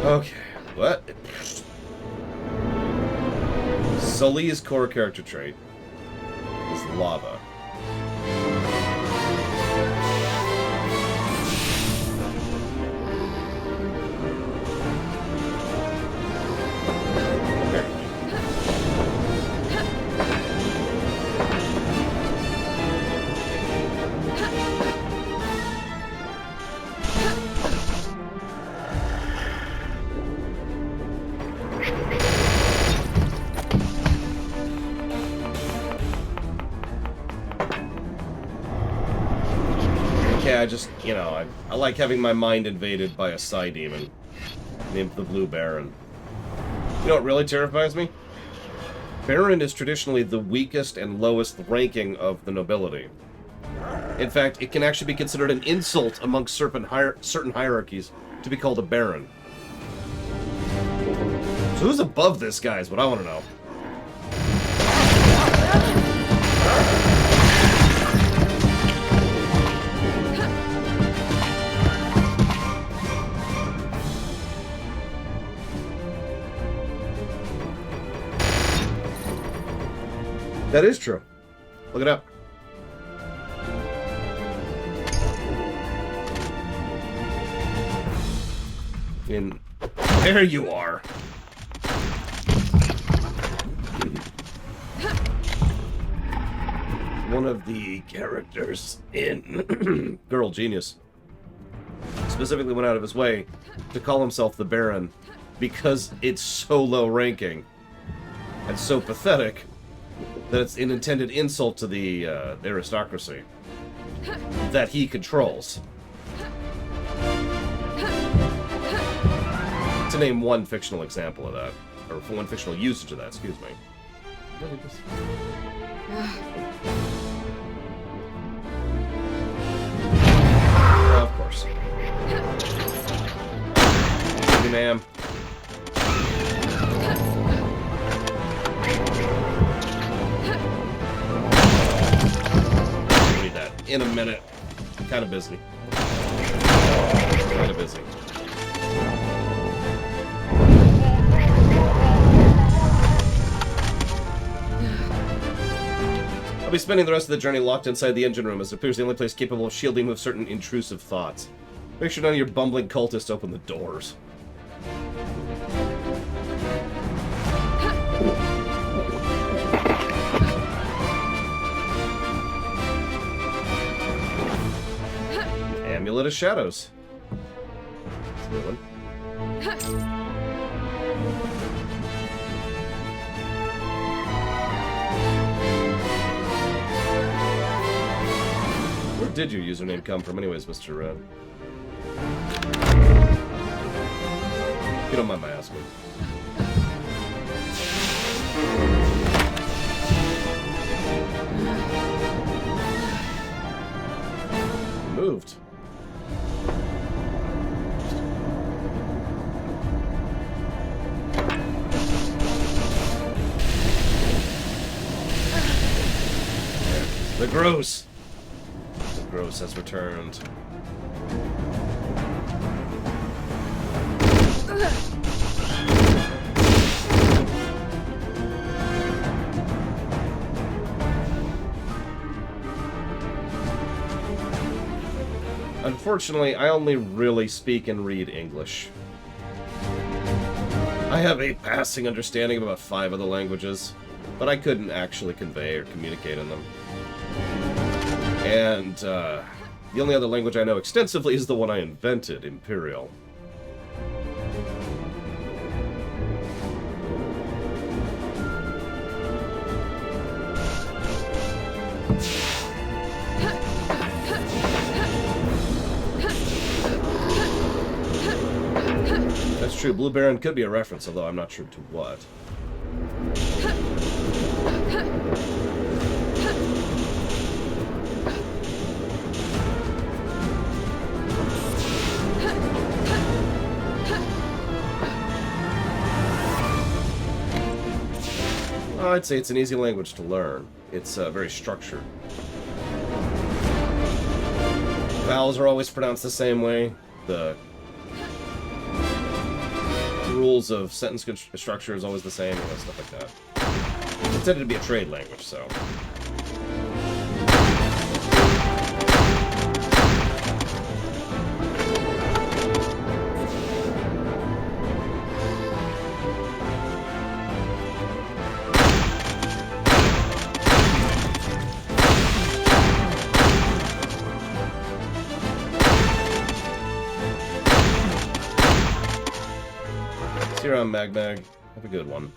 [SPEAKER 1] Okay. Okay. What? Sully's core character trait is lava. I just, you know, I like having my mind invaded by a Psy Demon named the Blue Baron. You know what really terrifies me? Baron is traditionally the weakest and lowest ranking of the nobility. In fact, it can actually be considered an insult amongst certain hierarchies to be called a Baron. So who's above this guy is what I want to know. That is true. Look it up. And there you are. One of the characters in Girl Genius specifically went out of his way to call himself the Baron because it's so low ranking and so pathetic that it's an intended insult to the aristocracy that he controls. To name one fictional example of that, or one fictional usage of that, excuse me. Of course. Thank you, ma'am. Read that in a minute. I'm kind of busy. Kind of busy. I'll be spending the rest of the journey locked inside the engine room, as it appears the only place capable of shielding me with certain intrusive thoughts. Make sure none of your bumbling cultists open the doors. Amulet of Shadows. That's a good one. Where did your username come from anyways, Mr. Red? If you don't mind my asking. Moved. The Gross. The Gross has returned. Unfortunately, I only really speak and read English. I have a passing understanding of about 5 other languages, but I couldn't actually convey or communicate in them. And, the only other language I know extensively is the one I invented, Imperial. That's true, Blue Baron could be a reference, although I'm not sure to what. I'd say it's an easy language to learn. It's very structured. Vowels are always pronounced the same way. The rules of sentence structure is always the same, you know, stuff like that. It's intended to be a trade language, so... See you around, Mag. Have a good one.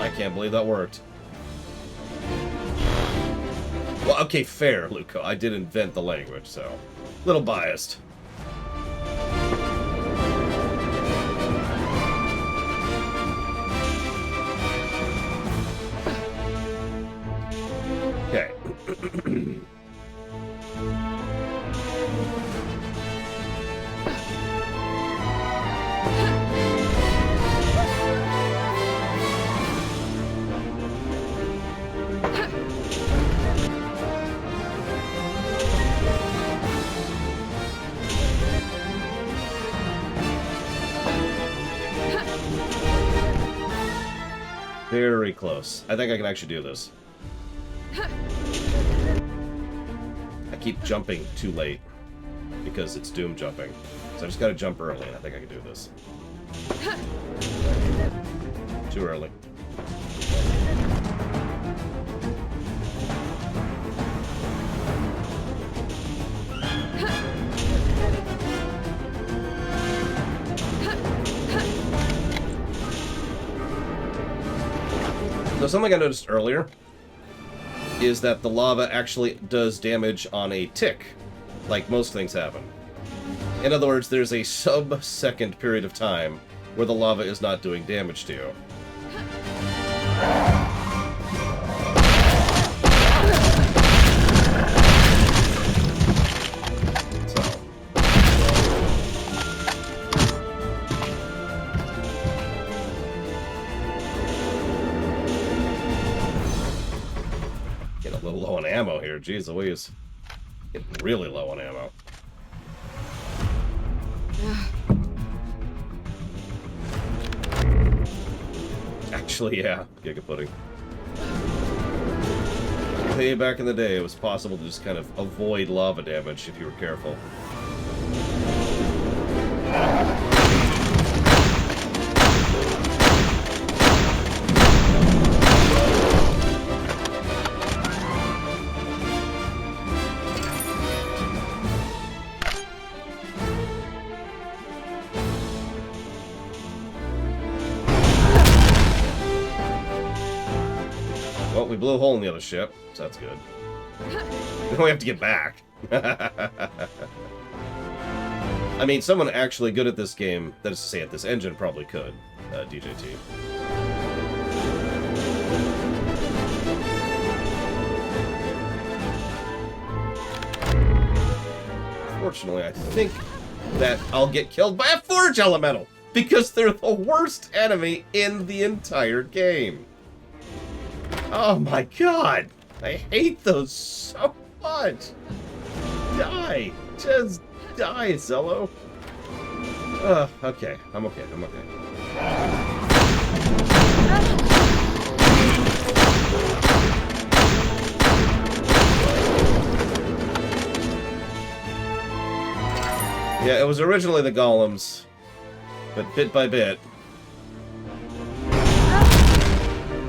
[SPEAKER 1] I can't believe that worked. Well, okay, fair, Luco. I did invent the language, so... a little biased. Okay. Very close. I think I can actually do this. I keep jumping too late because it's doom jumping. So I just gotta jump early, and I think I can do this. Too early. So something I noticed earlier is that the lava actually does damage on a tick, like most things happen. In other words, there's a sub-second period of time where the lava is not doing damage to you. Low on ammo here. Jeez Louise. Getting really low on ammo. Actually, yeah. Giga pudding. Way back in the day, it was possible to just kind of avoid lava damage if you were careful. Well, we blew a hole in the other ship, so that's good. Now we have to get back. I mean, someone actually good at this game, that is to say at this engine, probably could. DJT. Fortunately, I think that I'll get killed by a Forge Elemental, because they're the worst enemy in the entire game. Oh my god! I hate those so much! Die! Just die, Zello! Okay. I'm okay. I'm okay. Yeah, it was originally the golems, but bit by bit,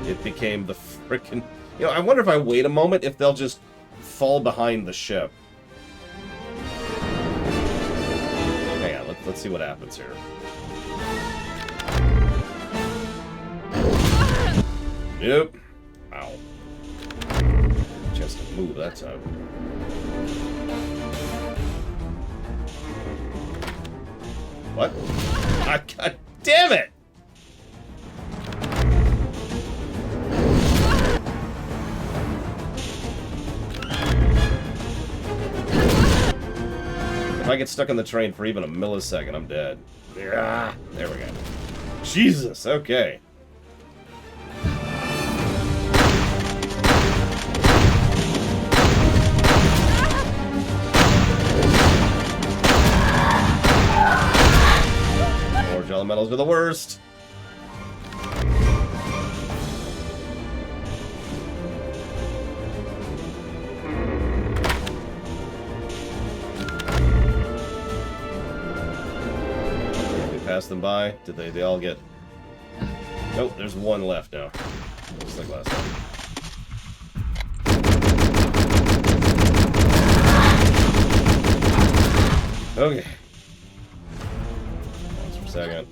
[SPEAKER 1] it became the frickin'... You know, I wonder if I wait a moment, if they'll just fall behind the ship. Hang on, let's see what happens here. Yep. Ow. Chance to move that time. What? Ah, god damn it! If I get stuck on the train for even a millisecond, I'm dead. Yeah, there we go. Jesus, okay. Forge elementals are the worst. Pass them by? Did they all get... Nope, there's one left now. Just like last time. Okay. Pause for a second.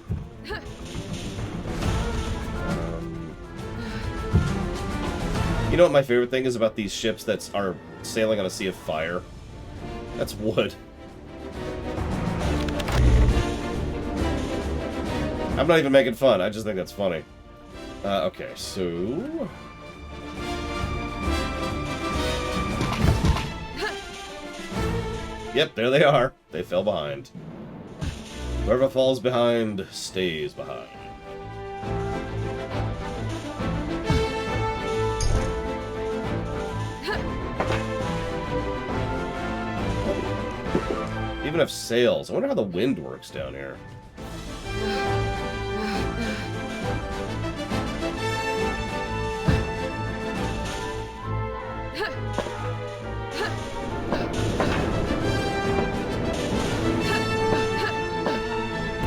[SPEAKER 1] You know what my favorite thing is about these ships that are sailing on a sea of fire? That's wood. I'm not even making fun. I just think that's funny. Okay, so... Yep, there they are. They fell behind. Whoever falls behind stays behind. Even have sails. I wonder how the wind works down here.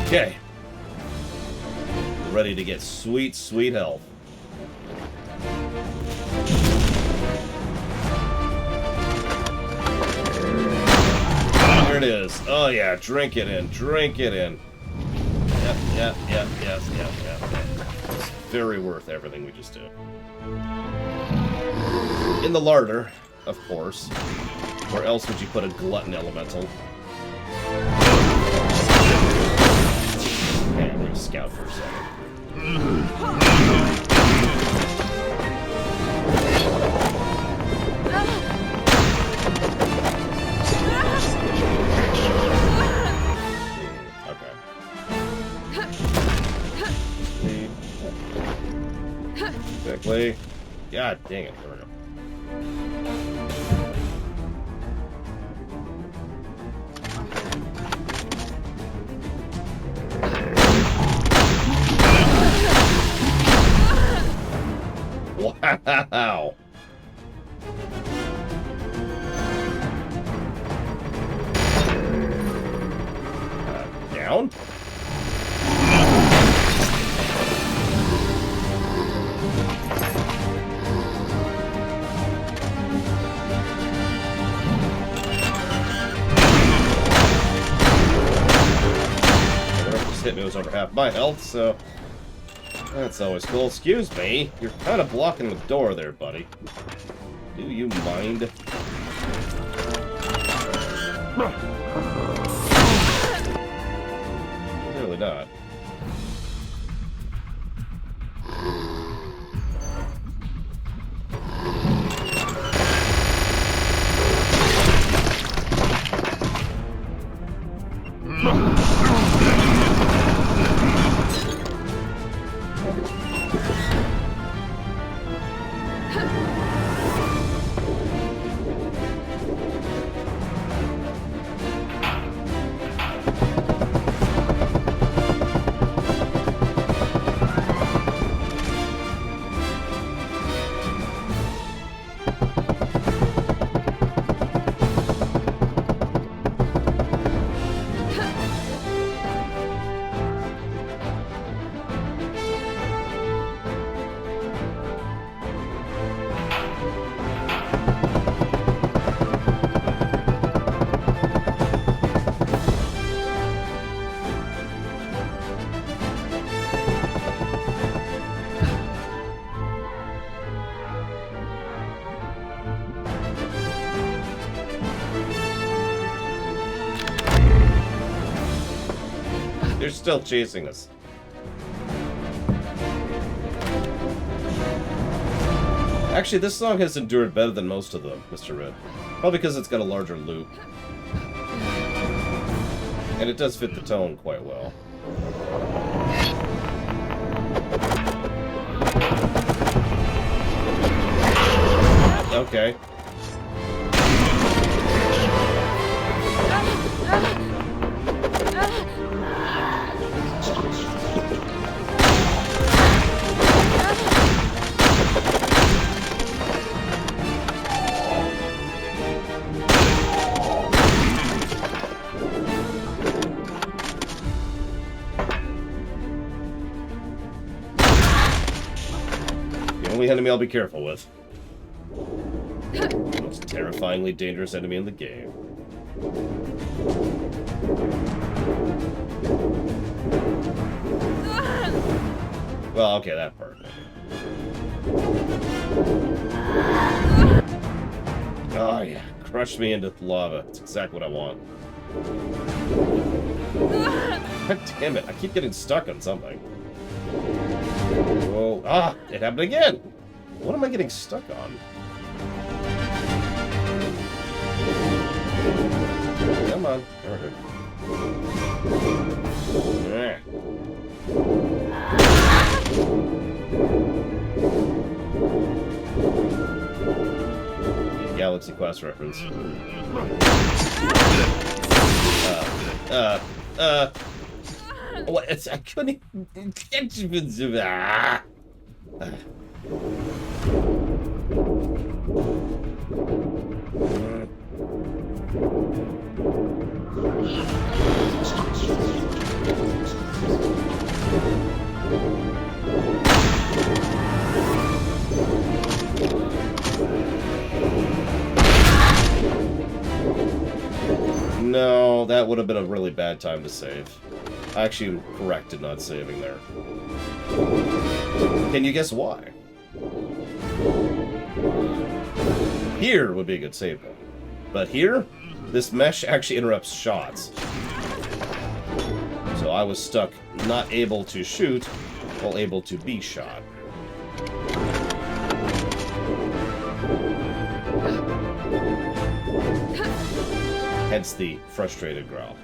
[SPEAKER 1] Okay. Ready to get sweet, sweet health. There it is. Oh yeah, drink it in. Drink it in. Yep. It's very worth everything we just did. In the larder, of course. Where else would you put a glutton elemental? Man, I'm gonna scout for a second. Quickly. God dang it. There we go. Wow. Down? Hit me was over half my health, so that's always cool. Excuse me, you're kind of blocking the door there, buddy. Do you mind? Clearly not. They're still chasing us. Actually, this song has endured better than most of them, Mr. Red. Probably because it's got a larger loop. And it does fit the tone quite well. Okay. The only enemy I'll be careful with. The most terrifyingly dangerous enemy in the game. Well, okay, that part. Oh yeah, crush me into lava. That's exactly what I want. God damn it, I keep getting stuck on something. Whoa. Ah, it happened again! What am I getting stuck on? Come on. Alright. Galaxy Quest reference. What? I couldn't even catch it. No, that would have been a really bad time to save. I actually corrected not saving there. Can you guess why? Here would be a good save point. But here, this mesh actually interrupts shots. So I was stuck, not able to shoot, while able to be shot. Hence the frustrated growl.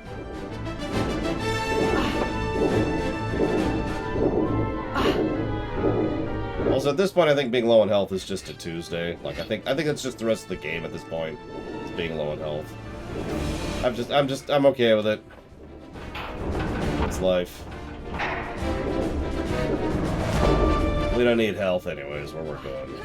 [SPEAKER 1] Also, at this point, I think being low on health is just a Tuesday. Like, I think it's just the rest of the game at this point. It's being low on health. I'm okay with it. It's life. We don't need health anyways, where we're going.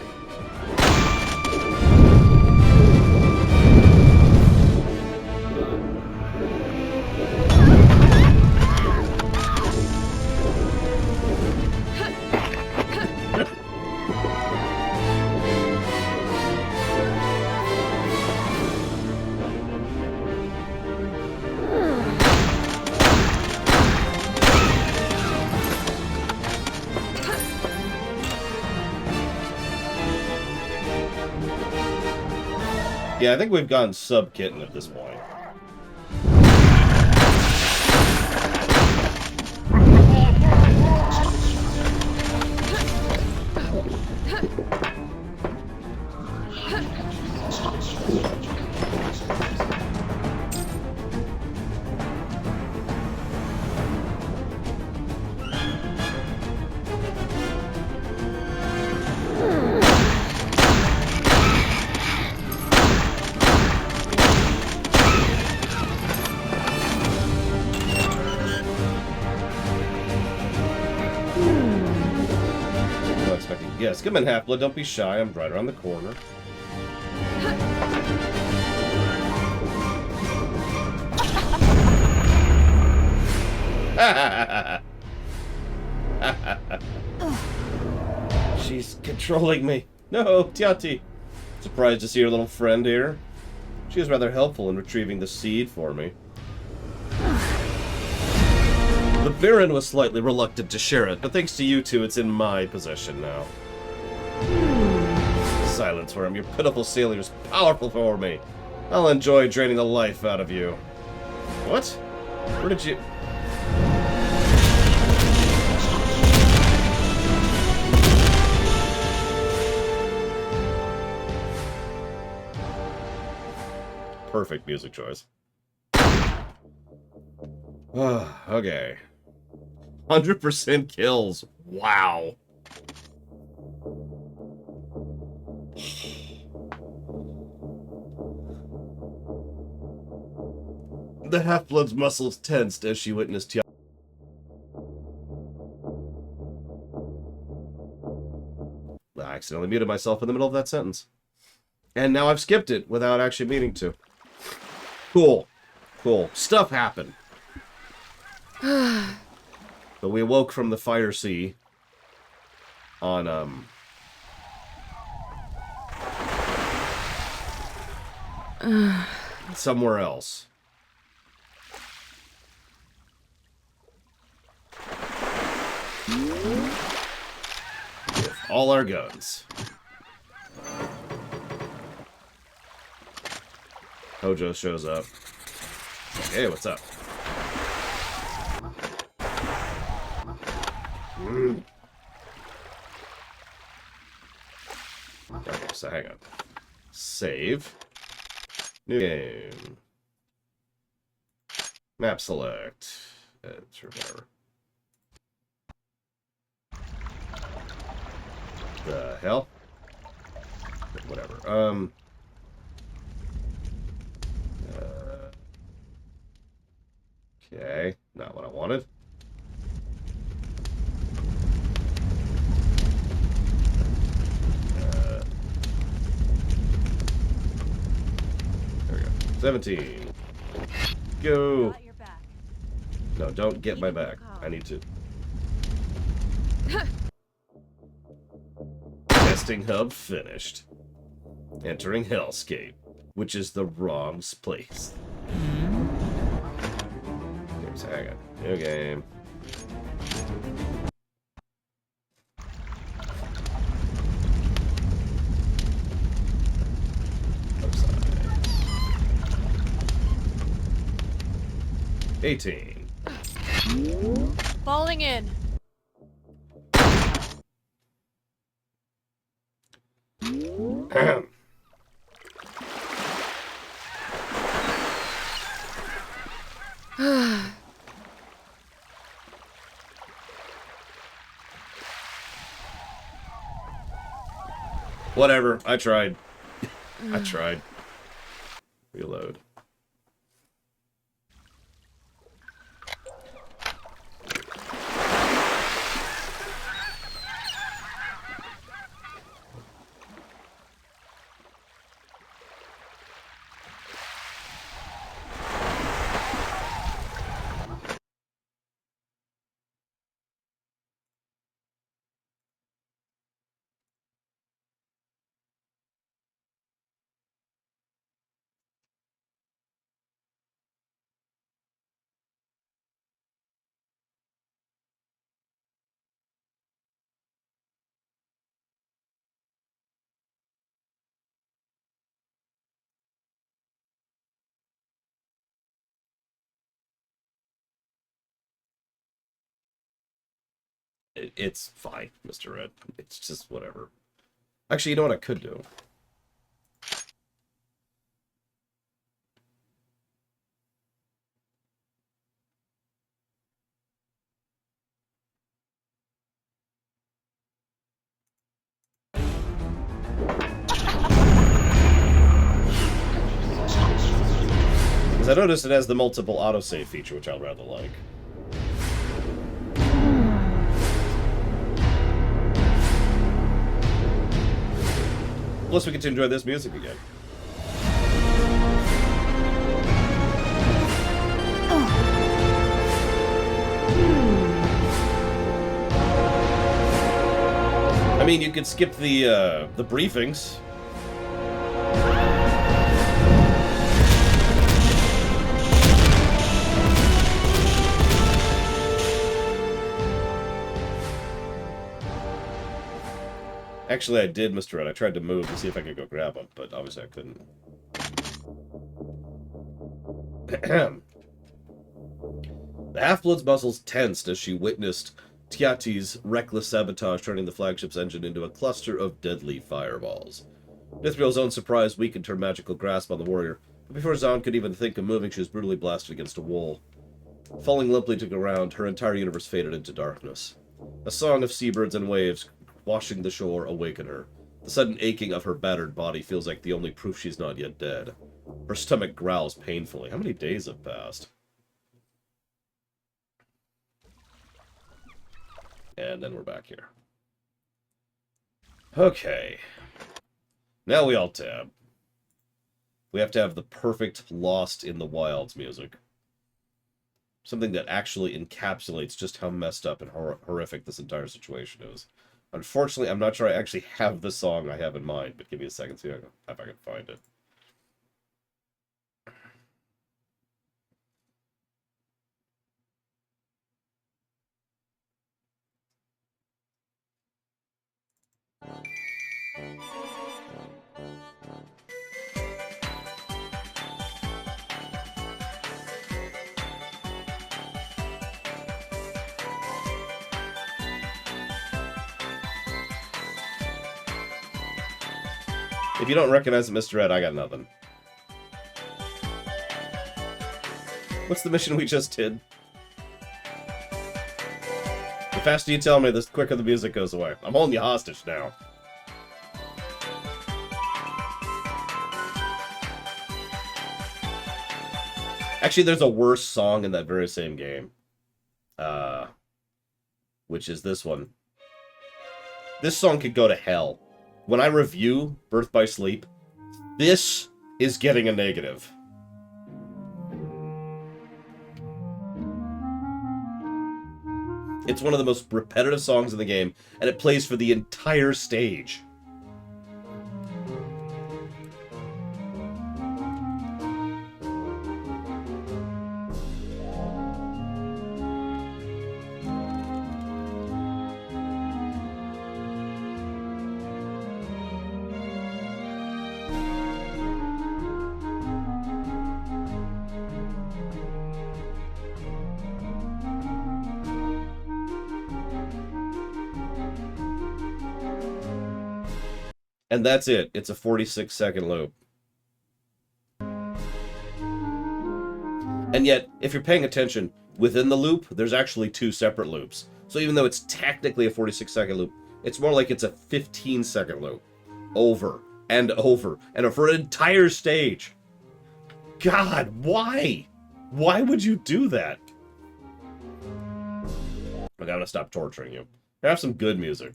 [SPEAKER 1] Yeah, I think we've gone sub-kitten at this point. Yes, come in, Half-Blood. Don't be shy. I'm right around the corner. She's controlling me. No, Tiati. Surprised to see your little friend here. She was rather helpful in retrieving the seed for me. The Baron was slightly reluctant to share it, but thanks to you two, it's in my possession now. Silence, Worm. Your pitiful sailor is powerful for me. I'll enjoy draining the life out of you. What? Where did you... Perfect music choice. Okay. 100% kills. Wow. The Half-Blood's muscles tensed as she witnessed I accidentally muted myself in the middle of that sentence. And now I've skipped it without actually meaning to. Cool. Cool. Stuff happened. But we awoke from the fire sea on, somewhere else. With all our guns. Hojo shows up. Hey, what's up? Okay, so hang on. Save. New game. Map select. Sure, whatever. The hell? Whatever. Okay, not what I wanted. 17. Go.
[SPEAKER 2] Got your back.
[SPEAKER 1] No, don't get my
[SPEAKER 2] Leave it
[SPEAKER 1] back.
[SPEAKER 2] to call.
[SPEAKER 1] I need to. Testing hub finished. Entering Hellscape, which is the wrong place. Hang on. New game. Upside. 18.
[SPEAKER 2] Falling in.
[SPEAKER 1] Ahem. Whatever. I tried. I tried. Reload. It's fine, Mr. Red. It's just whatever. Actually, you know what I could do? Because I noticed it has the multiple autosave feature, which I'd rather like. Plus, we get to enjoy this music again. I mean, you could skip the briefings. Actually, I did, Mr. Red. I tried to move to see if I could go grab him, but obviously I couldn't. The Half-Blood's muscles tensed as she witnessed Tiati's reckless sabotage, turning the flagship's engine into a cluster of deadly fireballs. Nithriel's own surprise weakened her magical grasp on the warrior, but before Zahn could even think of moving, she was brutally blasted against a wall. Falling limply to the ground, her entire universe faded into darkness. A song of seabirds and waves washing the shore awakened her. The sudden aching of her battered body feels like the only proof she's not yet dead. Her stomach growls painfully. How many days have passed? And then we're back here. Okay. Now we all tab. We have to have the perfect Lost in the Wilds music. Something that actually encapsulates just how messed up and horrific this entire situation is. Unfortunately, I'm not sure I actually have the song I have in mind, but give me a second to see if I can find it. If you don't recognize it, Mr. Red, I got nothing. What's the mission we just did? The faster you tell me, the quicker the music goes away. I'm holding you hostage now. Actually, there's a worse song in that very same game. Which is this one. This song could go to hell. When I review Birth by Sleep, this is getting a negative. It's one of the most repetitive songs in the game, and it plays for the entire stage. And that's it. It's a 46-second loop. And yet, if you're paying attention, within the loop, there's actually 2 separate loops. So even though it's technically a 46-second loop, it's more like it's a 15-second loop. Over and over. And for an entire stage. God, why? Why would you do that? I gotta stop torturing you. Have some good music.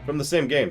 [SPEAKER 1] From the same game.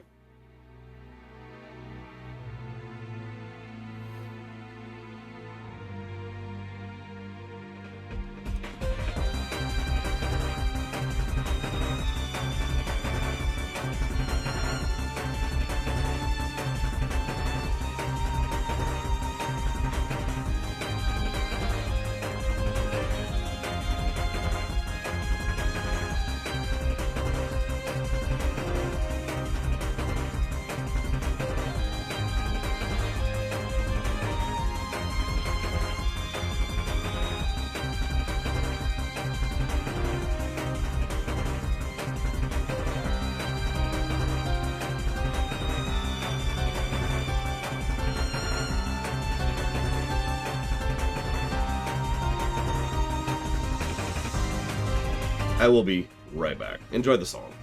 [SPEAKER 1] I will be right back. Enjoy the song.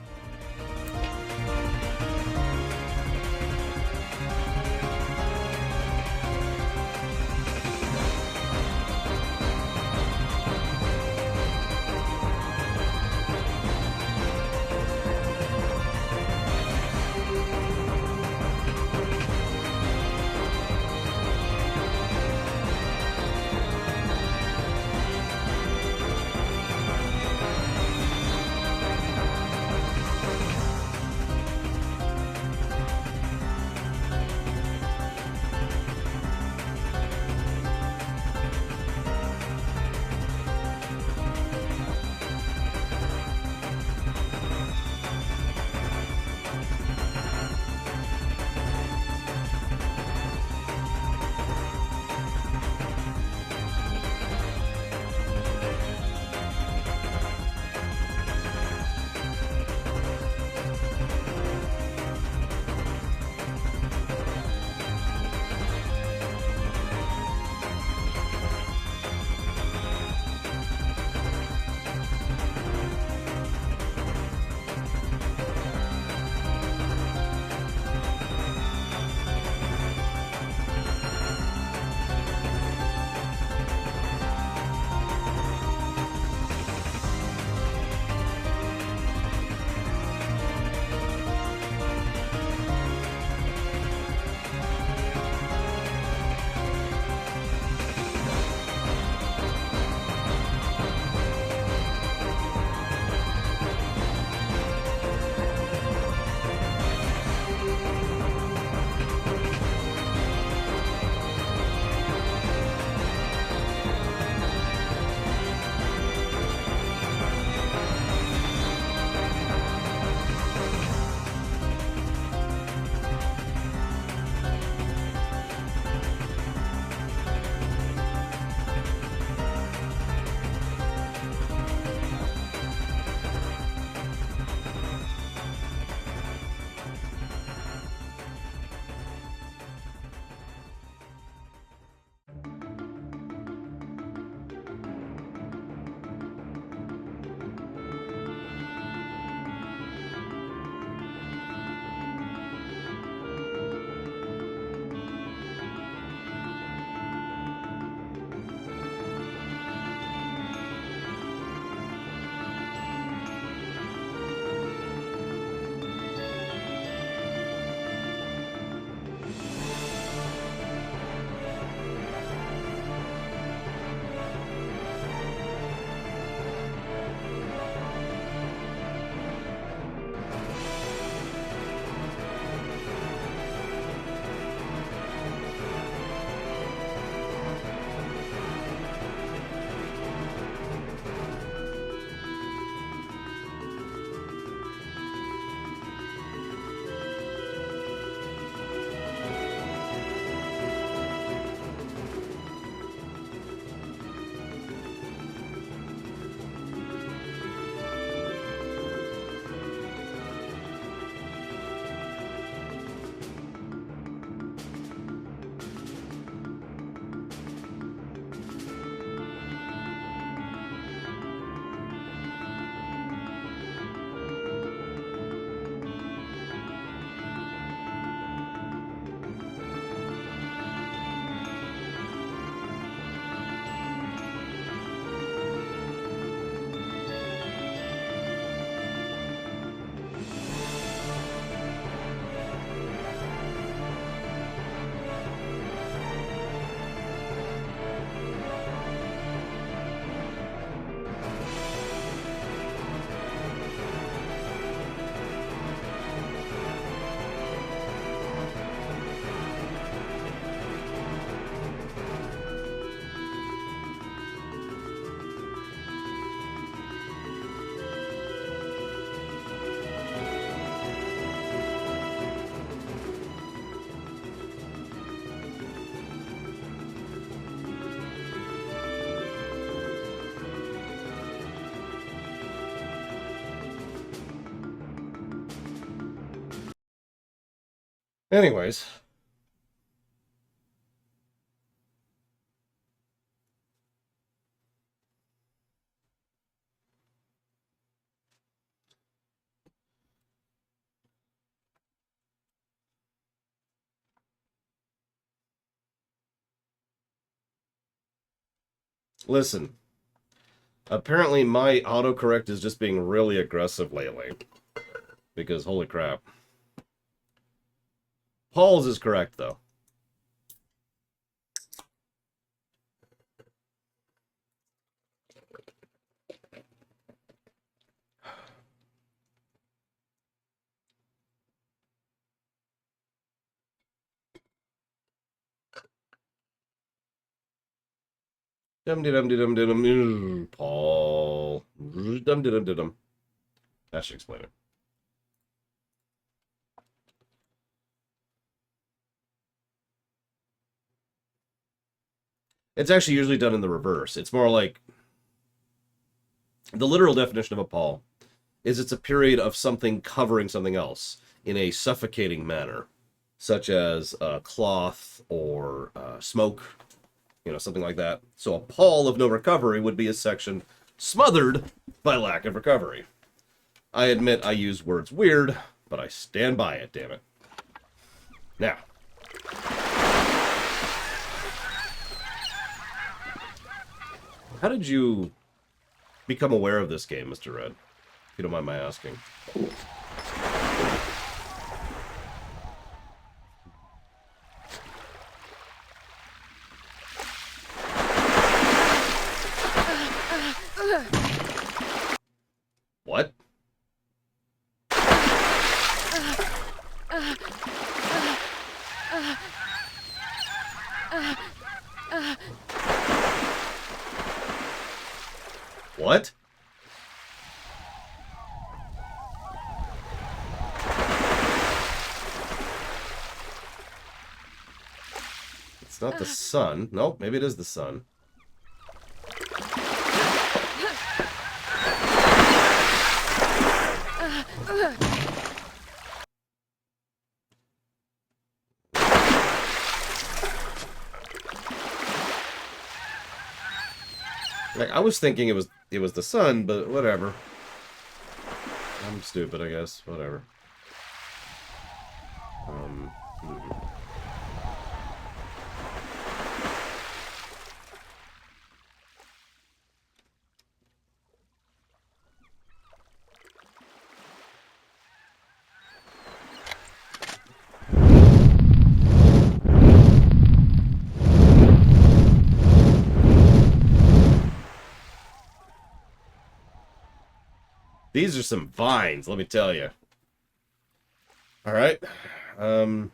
[SPEAKER 1] Anyways. Listen. Apparently my autocorrect is just being really aggressive lately. Because holy crap. Paul's is correct, though. Dum de dum de dum de dum. Paul. Dum de dum de dum. That should explain it. It's actually usually done in the reverse. It's more like the literal definition of a pall is it's a period of something covering something else in a suffocating manner, such as cloth or smoke, you know, something like that. So a pall of no recovery would be a section smothered by lack of recovery. I admit I use words weird, but I stand by it, damn it. Now. How did you become aware of this game, Mr. Red? If you don't mind my asking. What? What? It's not the sun. Nope, maybe it is the sun. Like, I was thinking it was the sun, but whatever. I'm stupid, I guess. Whatever. These are some vines, let me tell you. All right. Yeah,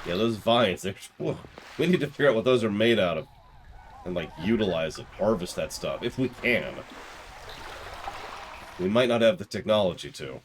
[SPEAKER 1] those vines, we need to figure out what those are made out of. And, like, utilize it, harvest that stuff, if we can. We might not have the technology to.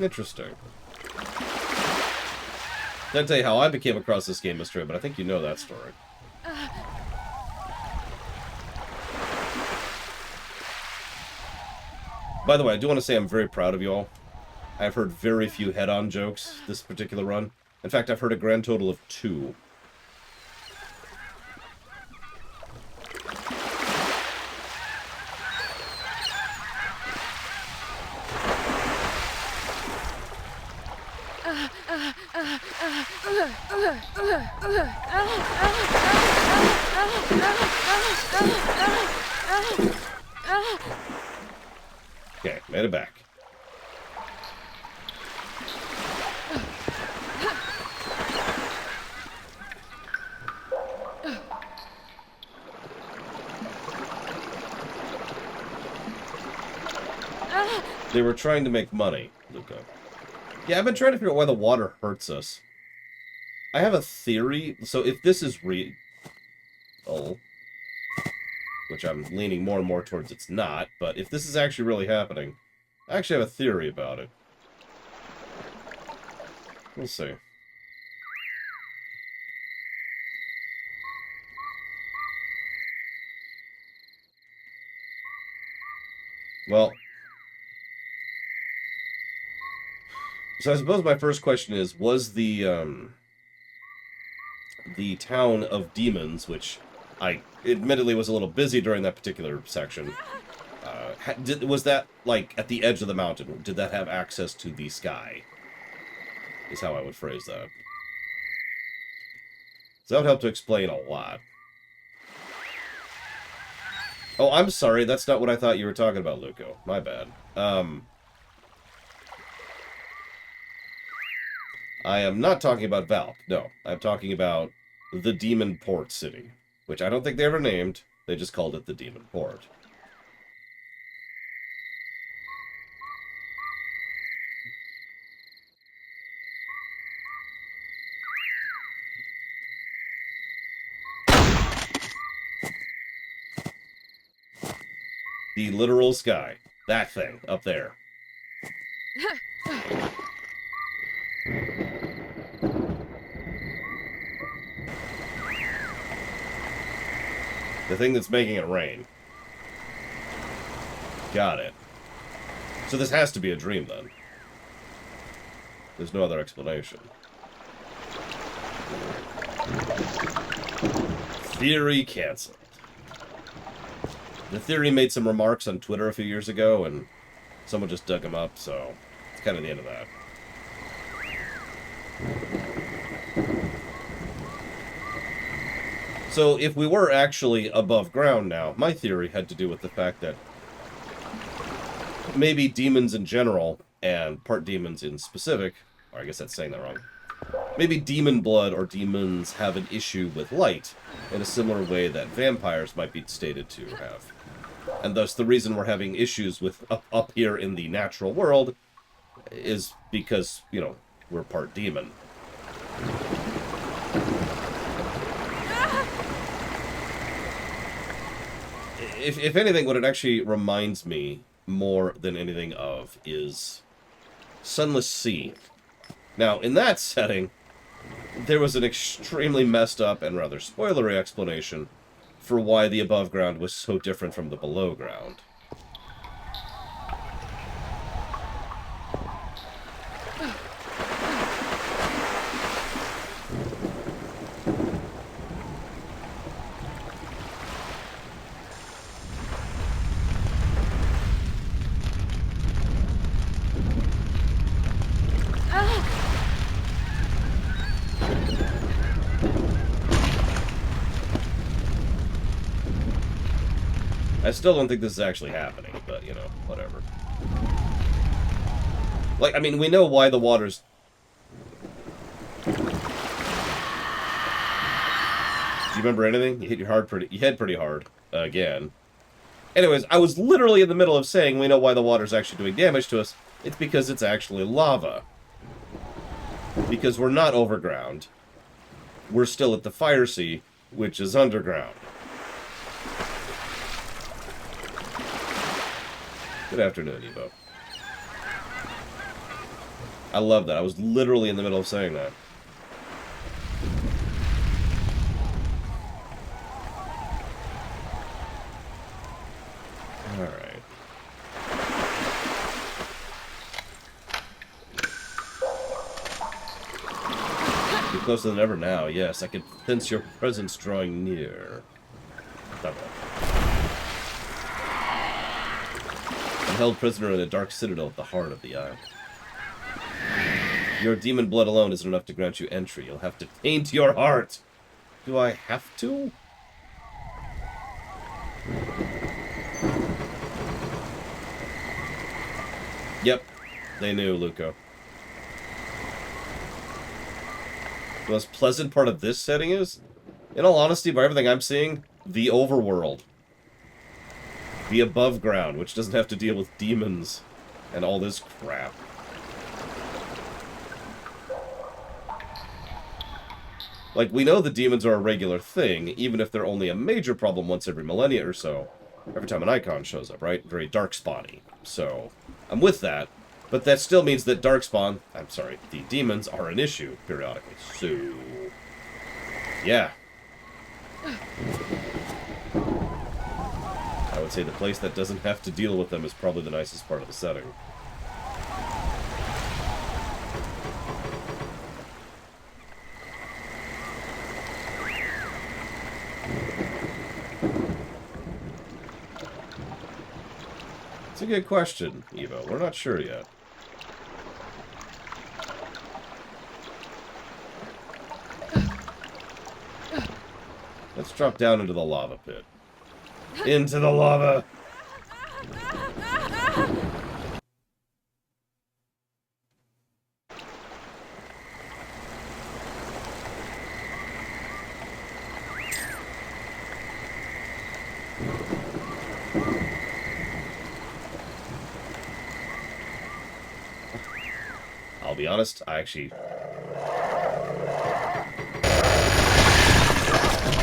[SPEAKER 1] Interesting. I'll tell you how I became across this game, Mr. Ed, but I think you know that story. By the way, I do want to say I'm very proud of you all. I've heard very few head-on jokes this particular run. In fact, I've heard a grand total of 2. Okay, made it back. They were trying to make money, Luca. Yeah, I've been trying to figure out why the water hurts us. I have a theory. So if this is real, which I'm leaning more and more towards it's not, but if this is actually really happening, I actually have a theory about it. We'll see. Well, so I suppose my first question is, was the town of demons, which I admittedly was a little busy during that particular section, was that, like, at the edge of the mountain? Did that have access to the sky? Is how I would phrase that. So that would help to explain a lot. Oh, I'm sorry, that's not what I thought you were talking about, Luco. My bad. I am not talking about Valk. No, I'm talking about the Demon Port City, which I don't think they ever named. They just called it the Demon Port. The literal sky. That thing, up there. The thing that's making it rain. Got it. So this has to be a dream, then. There's no other explanation. Theory canceled. The theory made some remarks on Twitter a few years ago, and someone just dug him up, so it's kind of the end of that. So if we were actually above ground now, my theory had to do with the fact that maybe demons in general, and part demons in specific, or I guess that's saying that wrong, maybe demon blood or demons have an issue with light in a similar way that vampires might be stated to have. And thus the reason we're having issues with up here in the natural world is because, you know, we're part demon. If anything, what it actually reminds me more than anything of is Sunless Sea. Now, in that setting, there was an extremely messed up and rather spoilery explanation for why the above ground was so different from the below ground. I still don't think this is actually happening, but, you know, whatever. Like, I mean, we know why the water's... Do you remember anything? You hit your head pretty hard. Again. Anyways, I was literally in the middle of saying we know why the water's actually doing damage to us. It's because it's actually lava. Because we're not overground. We're still at the Fire Sea, which is underground. Good afternoon, Evo. I love that. I was literally in the middle of saying that. Alright. You're closer than ever now. Yes, I can sense your presence drawing near. Stop that. Held prisoner in a dark citadel at the heart of the isle. Your demon blood alone isn't enough to grant you entry. You'll have to taint your heart. Do I have to? Yep, they knew, Luco. The most pleasant part of this setting is, in all honesty, by everything I'm seeing, the overworld. The above ground, which doesn't have to deal with demons and all this crap. Like, we know the demons are a regular thing, even if they're only a major problem once every millennia or so. Every time an icon shows up, right? Very darkspawn-y. So, I'm with that. But that still means that darkspawn, I'm sorry, the demons are an issue periodically. So, yeah. I would say the place that doesn't have to deal with them is probably the nicest part of the setting. It's a good question, Evo. We're not sure yet. Let's drop down into the lava pit. Into the lava! I'll be honest, I actually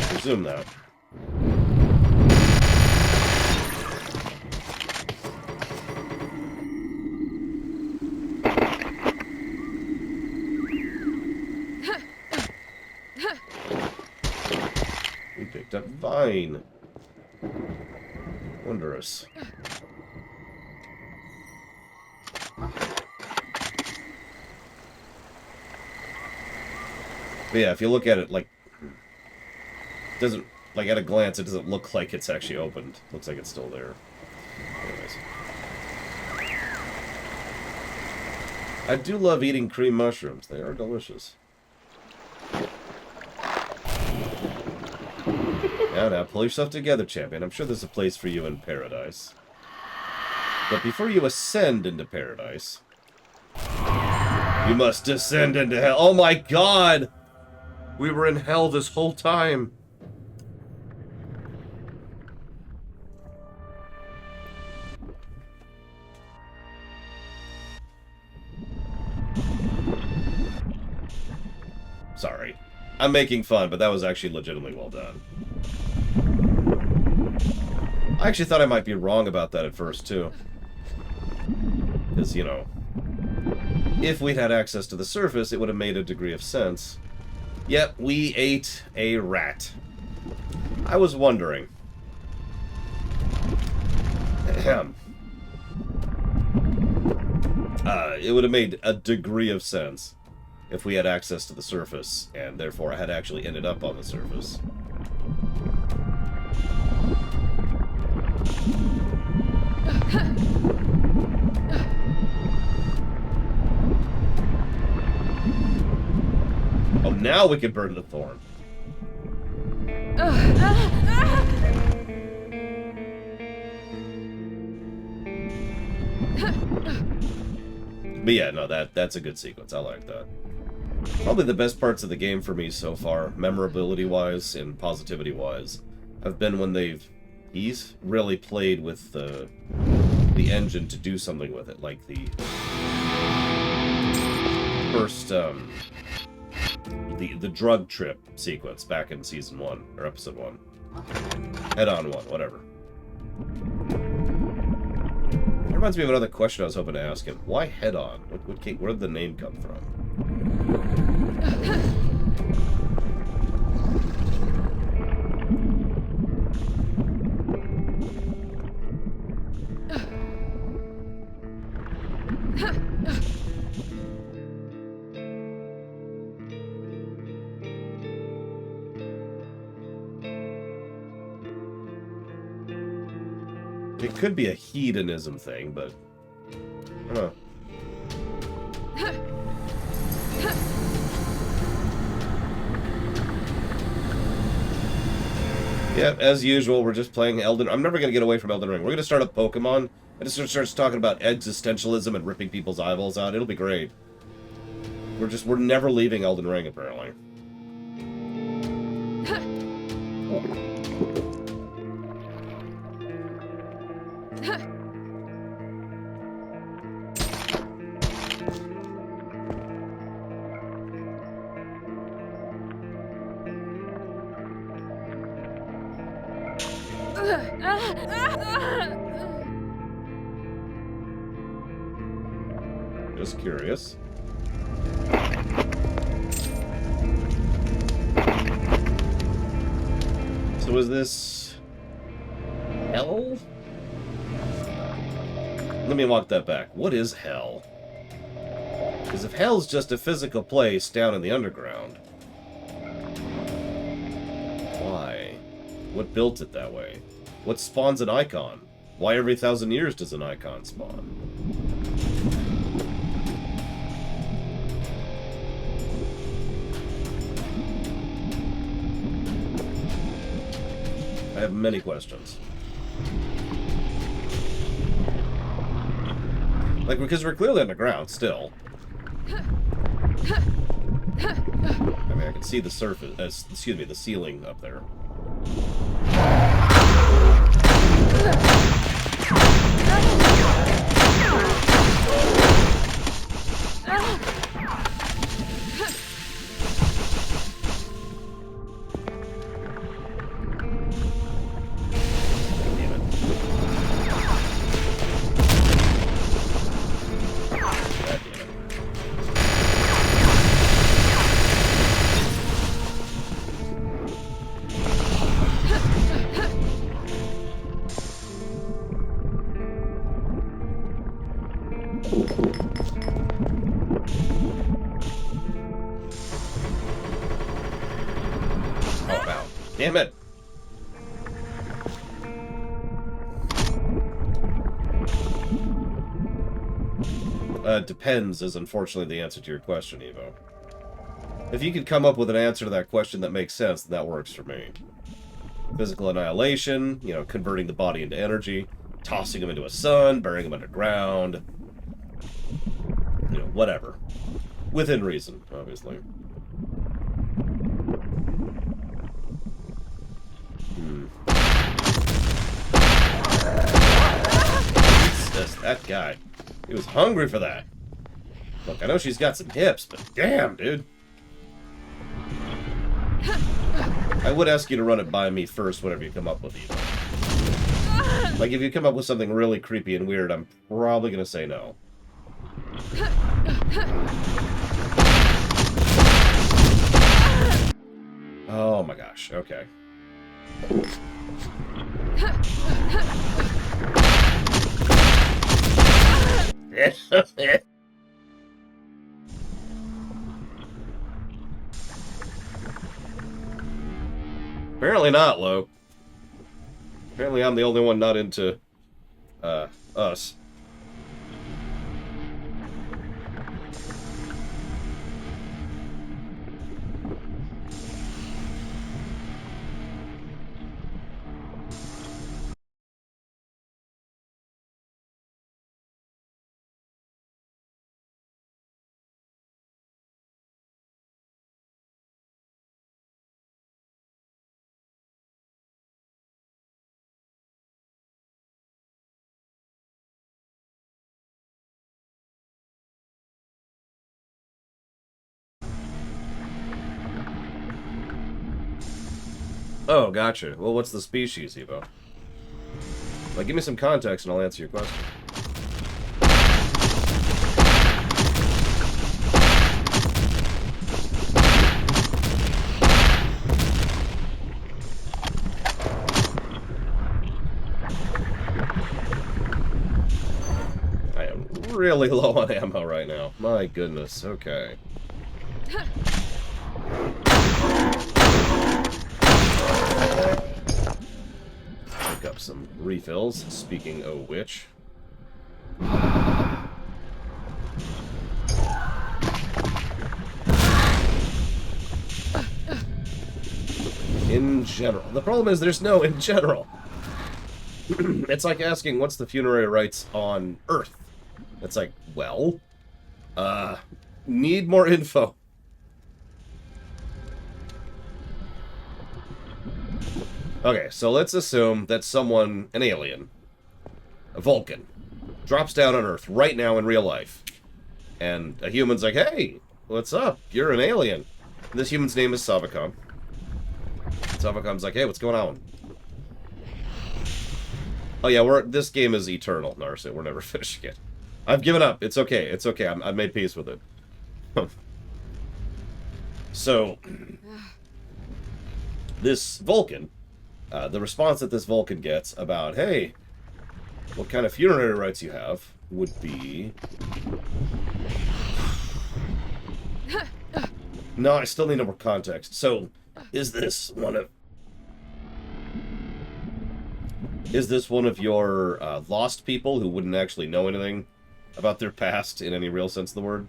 [SPEAKER 1] presume that. We picked up Vine. Wondrous. But yeah, if you look at it, like, doesn't, like, at a glance, it doesn't look like it's actually opened. Looks like it's still there. Anyways. I do love eating cream mushrooms. They are delicious. Now, pull yourself together, champion. I'm sure there's a place for you in paradise. But before you ascend into paradise, you must descend into hell. Oh my god! We were in hell this whole time. Sorry. I'm making fun, but that was actually legitimately well done. I actually thought I might be wrong about that at first, too. Because, you know, if we'd had access to the surface, it would have made a degree of sense. Yep, we ate a rat. I was wondering. Ahem. It would have made a degree of sense if we had access to the surface, and therefore I had actually ended up on the surface. Oh, now we can burn the thorn. But yeah, no, that's a good sequence. I like that. Probably the best parts of the game for me so far, memorability-wise and positivity-wise, have been when he's really played with the engine to do something with it, like the first, the drug trip sequence back in Season 1, or Episode 1. Hedon 1, whatever. That reminds me of another question I was hoping to ask him. Why Hedon? Where did the name come from? It could be a hedonism thing, but I don't know. Yeah, as usual, we're just playing Elden. I'm never gonna get away from Elden Ring. We're gonna start up Pokemon. I just starts talking about existentialism and ripping people's eyeballs out. It'll be great. We're never leaving Elden Ring, apparently. Just curious. So is this hell? Let me walk that back. What is hell? Because if hell's just a physical place down in the underground, why? What built it that way? What spawns an icon? Why every 1,000 years does an icon spawn? I have many questions. Like, because we're clearly underground still. I mean, I can see the surface, excuse me, the ceiling up there. Damn it! Depends is unfortunately the answer to your question, Evo. If you could come up with an answer to that question that makes sense, then that works for me. Physical annihilation, you know, converting the body into energy, tossing them into a sun, burying them underground. You know, whatever. Within reason, obviously. Jesus, that guy. He was hungry for that. Look, I know she's got some hips, but damn, dude. I would ask you to run it by me first whenever you come up with it. Like, if you come up with something really creepy and weird, I'm probably going to say no. Oh my gosh, okay. Apparently not, Lo. Apparently I'm the only one not into, us. Oh, gotcha. Well, what's the species, Evo? Like, give me some context and I'll answer your question. I am really low on ammo right now. My goodness. Okay. Pick up some refills, speaking of which. In general. The problem is there's no in general. It's like asking what's the funerary rites on Earth. It's like, well, need more info. Okay, so let's assume that someone, an alien, a Vulcan, drops down on Earth right now in real life. And a human's like, hey, what's up? You're an alien. And this human's name is Savacom. Savacom's like, hey, what's going on? Oh yeah, this game is eternal, Narset. We're never finishing it. I've given up. It's okay. It's okay. I've made peace with it. So, this Vulcan, the response that this Vulcan gets about, hey, what kind of funerary rites you have, would be... No, I still need more context. So, is this one of your lost people who wouldn't actually know anything about their past in any real sense of the word?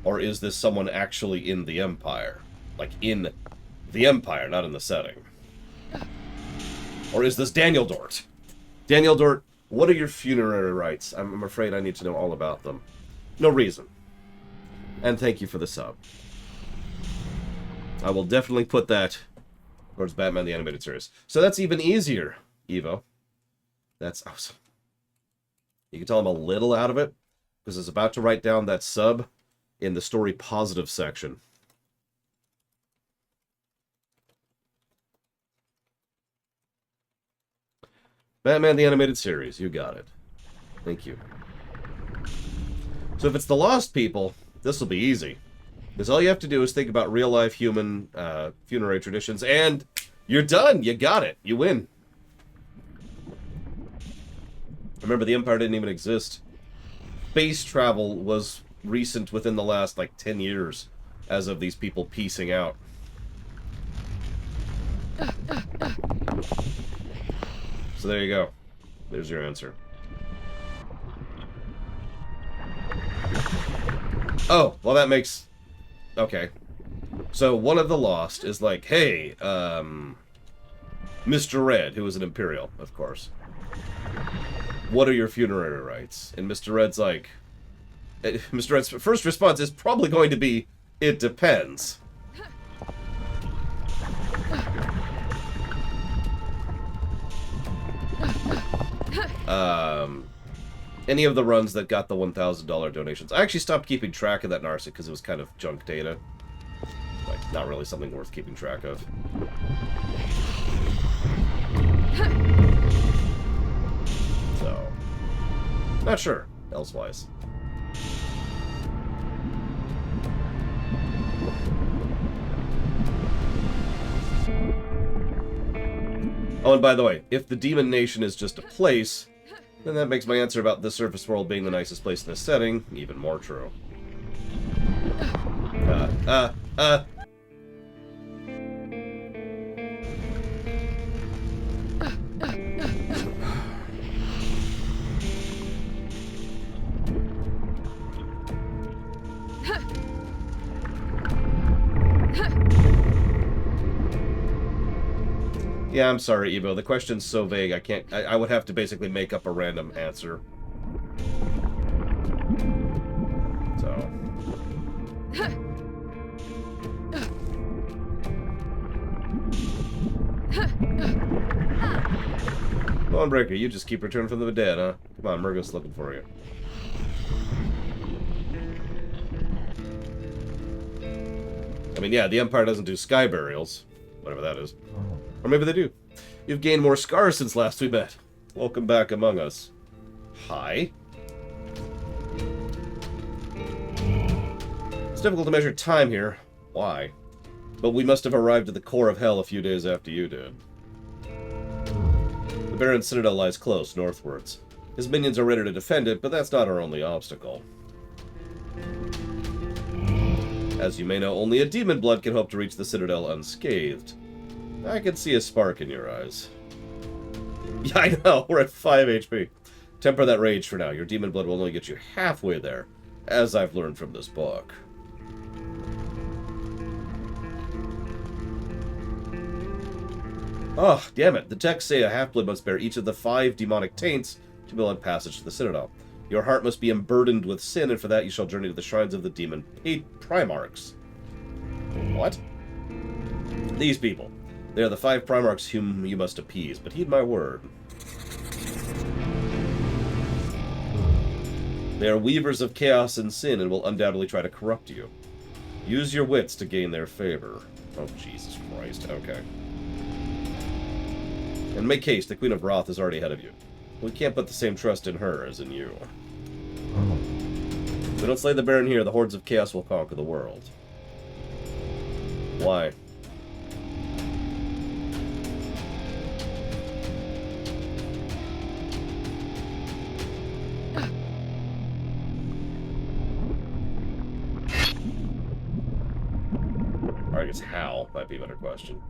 [SPEAKER 1] Or is this someone actually in the Empire? Like, in the Empire, not in the setting. Or is this Daniel Dort? Daniel Dort, what are your funerary rites? I'm afraid I need to know all about them. No reason. And thank you for the sub. I will definitely put that towards Batman the Animated Series. So that's even easier, Evo. That's awesome. You can tell I'm a little out of it, because I was about to write down that sub in the story positive section. Batman the Animated Series, you got it. Thank you. So if it's the Lost People, this will be easy. Because all you have to do is think about real-life human funerary traditions, and you're done! You got it! You win! Remember, the Empire didn't even exist. Space travel was recent within the last, like, 10 years, as of these people piecing out. So there you go. There's your answer. Oh, well that makes... Okay. So one of the Lost is like, hey, Mr. Red, who is an Imperial, of course. What are your funerary rites? And Mr. Red's like... Mr. Red's first response is probably going to be, it depends. Any of the runs that got the $1,000 donations. I actually stopped keeping track of that Narset because it was kind of junk data. Like, not really something worth keeping track of. So, not sure, elsewise. Oh, and by the way, if the Demon Nation is just a place, then that makes my answer about the surface world being the nicest place in this setting even more true. Yeah, I'm sorry, Evo. The question's so vague, I would have to basically make up a random answer. So. Come on, Breaker, you just keep returning from the dead, huh? Come on, Murgo's looking for you. I mean, yeah, the Empire doesn't do sky burials. Whatever that is. Or maybe they do. You've gained more scars since last we met. Welcome back among us. Hi. It's difficult to measure time here. Why? But we must have arrived at the core of hell a few days after you did. The Baron's Citadel lies close, northwards. His minions are ready to defend it, but that's not our only obstacle. As you may know, only a demon blood can hope to reach the Citadel unscathed. I can see a spark in your eyes. Yeah, I know, we're at 5 HP. Temper that rage for now. Your demon blood will only get you halfway there, as I've learned from this book. Oh, damn it. The texts say a half-blood must bear each of the 5 demonic taints to be allowed passage to the Citadel. Your heart must be emburdened with sin, and for that you shall journey to the shrines of the demon Primarchs. What? These people. They are the 5 Primarchs whom you must appease, but heed my word. They are weavers of chaos and sin and will undoubtedly try to corrupt you. Use your wits to gain their favor. Oh, Jesus Christ. Okay. And make haste, the Queen of Wrath is already ahead of you. We can't put the same trust in her as in you. If we don't slay the Baron here, the hordes of chaos will conquer the world. Why? Or I guess how might be a better question.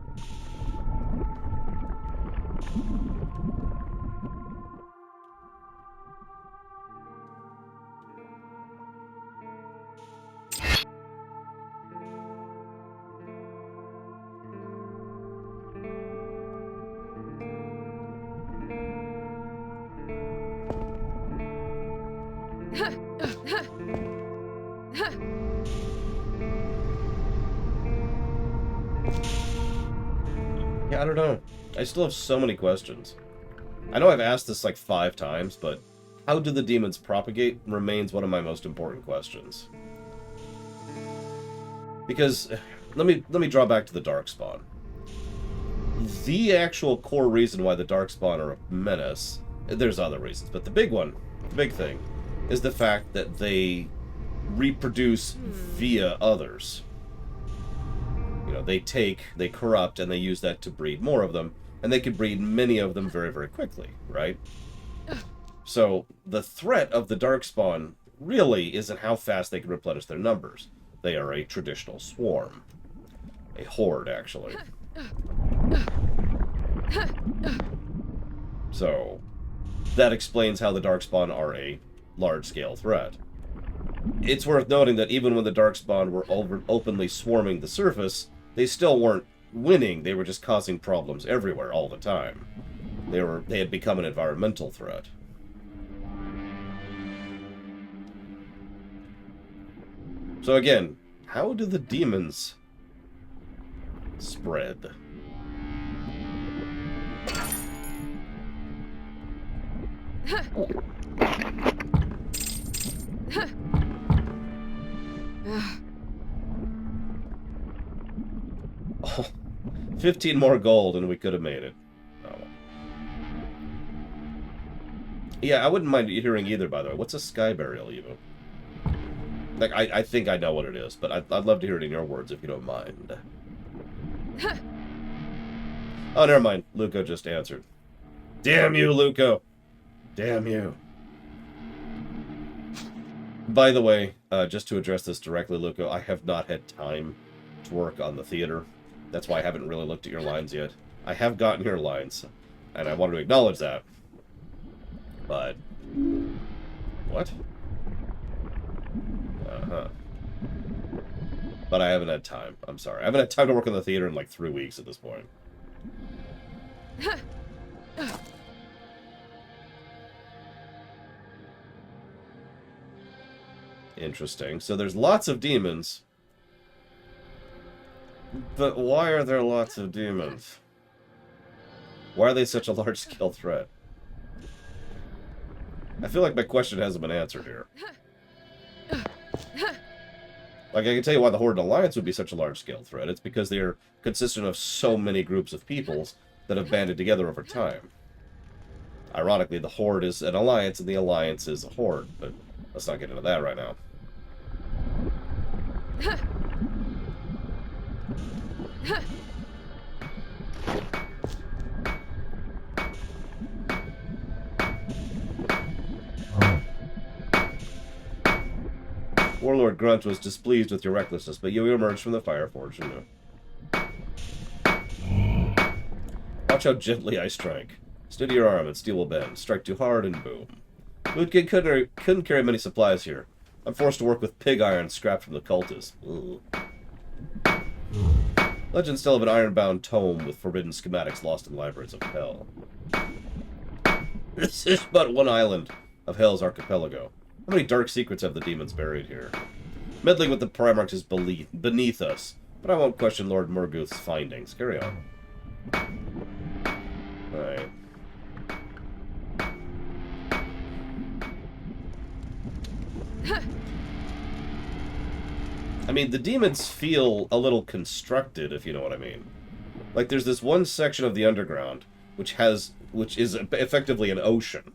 [SPEAKER 1] Yeah, I don't know. I still have so many questions. I know I've asked this like 5 times, but how do the demons propagate remains one of my most important questions. Because let me draw back to the Darkspawn. The actual core reason why the Darkspawn are a menace, there's other reasons, but the big one, the big thing, is the fact that they reproduce via others. You know, they corrupt, and they use that to breed more of them, and they can breed many of them very, very quickly, right? So, the threat of the Darkspawn really isn't how fast they can replenish their numbers. They are a traditional swarm. A horde, actually. So, that explains how the Darkspawn are a large-scale threat. It's worth noting that even when the Darkspawn were openly swarming the surface, they still weren't winning, they were just causing problems everywhere all the time. They had become an environmental threat. So again, how do the demons spread? Oh, 15 more gold and we could have made it. Oh. Yeah, I wouldn't mind hearing either, by the way. What's a sky burial, even? Like, I think I know what it is, but I'd love to hear it in your words if you don't mind. Oh, never mind. Luco just answered. Damn you, Luco! Damn you. By the way, just to address this directly, Luco, I have not had time to work on the theater. That's why I haven't really looked at your lines yet. I have gotten your lines, and I wanted to acknowledge that. But... what? Uh-huh. But I haven't had time. I'm sorry. I haven't had time to work on the theater in like 3 weeks at this point. Interesting. So there's lots of demons. But why are there lots of demons? Why are they such a large-scale threat? I feel like my question hasn't been answered here. Like, I can tell you why the Horde Alliance would be such a large-scale threat. It's because they're consistent of so many groups of peoples that have banded together over time. Ironically, the Horde is an alliance, and the alliance is a horde. But let's not get into that right now. Warlord Grunt was displeased with your recklessness, but you emerged from the fire forge, you know. Watch how gently I strike. Steady your arm and steel will bend. Strike too hard and boom. Moodkid couldn't carry many supplies here. I'm forced to work with pig iron scrapped from the cultists. Ooh. Legends tell of an iron-bound tome with forbidden schematics lost in libraries of hell. This is but one island of Hell's archipelago. How many dark secrets have the demons buried here? Meddling with the Primarchs is beneath us, but I won't question Lord Murguth's findings. Carry on. Alright. I mean, the demons feel a little constructed, if you know what I mean. Like, there's this one section of the underground which is effectively an ocean.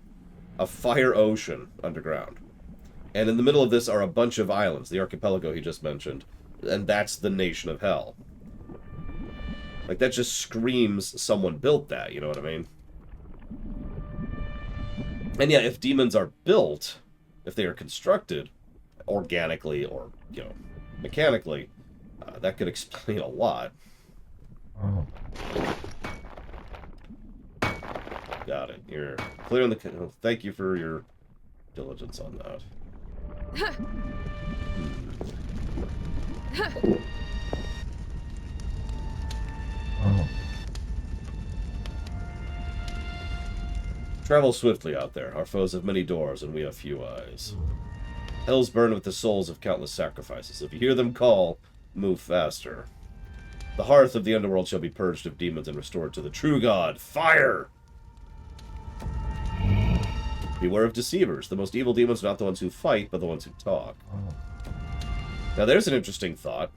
[SPEAKER 1] a fire ocean underground. And in the middle of this are a bunch of islands, the archipelago he just mentioned. And that's the nation of hell. Like, that just screams someone built that, you know what I mean? And yeah, if demons are built, if they are constructed organically or, you know, mechanically, that could explain a lot. Got it. You're clearing the... Thank you for your diligence on that. Travel swiftly out there. Our foes have many doors, and we have few eyes. Hell's burned with the souls of countless sacrifices. If you hear them call, move faster. The hearth of the underworld shall be purged of demons and restored to the true God. Fire! Beware of deceivers. The most evil demons are not the ones who fight, but the ones who talk. Now there's an interesting thought.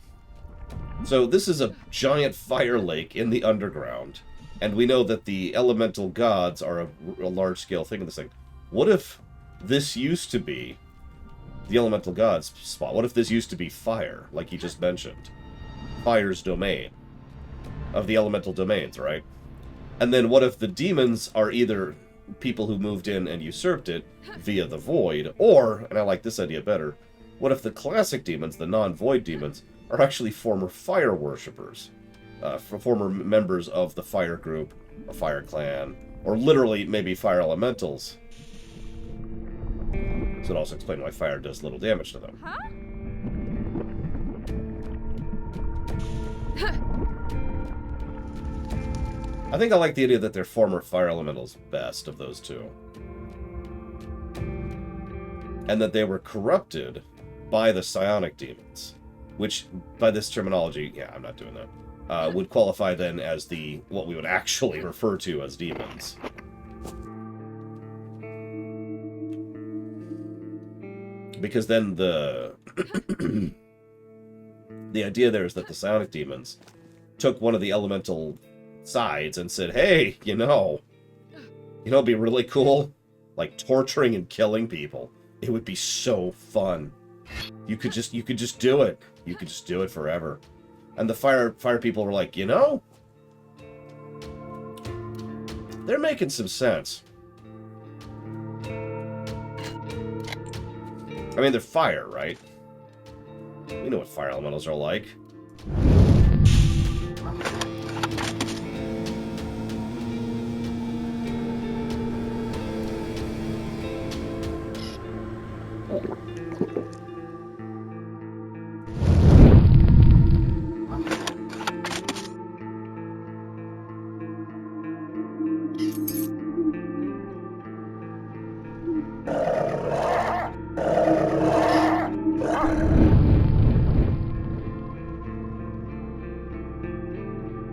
[SPEAKER 1] So this is a giant fire lake in the underground, and we know that the elemental gods are a large-scale thing in this thing. What if this used to be the elemental gods spot? What if this used to be fire, like he just mentioned? Fire's domain. Of the elemental domains, right? And then what if the demons are either people who moved in and usurped it via the void, or, and I like this idea better, what if the classic demons, the non-void demons, are actually former fire worshippers? Former members of the fire group, or fire clan, or literally maybe fire elementals. So it also explains why fire does little damage to them.
[SPEAKER 2] Huh?
[SPEAKER 1] I think I like the idea that they're former fire elementals best of those two. And that they were corrupted by the psionic demons. Which, by this terminology, yeah, I'm not doing that, would qualify then as the, what we would actually refer to as demons. Because then the the idea there is that the psionic demons took one of the elemental sides and said, hey, you know, it'd be really cool, like torturing and killing people. It would be so fun. You could just do it. You could just do it forever. And the fire people were like, you know, they're making some sense. I mean, they're fire, right? We know what fire elementals are like.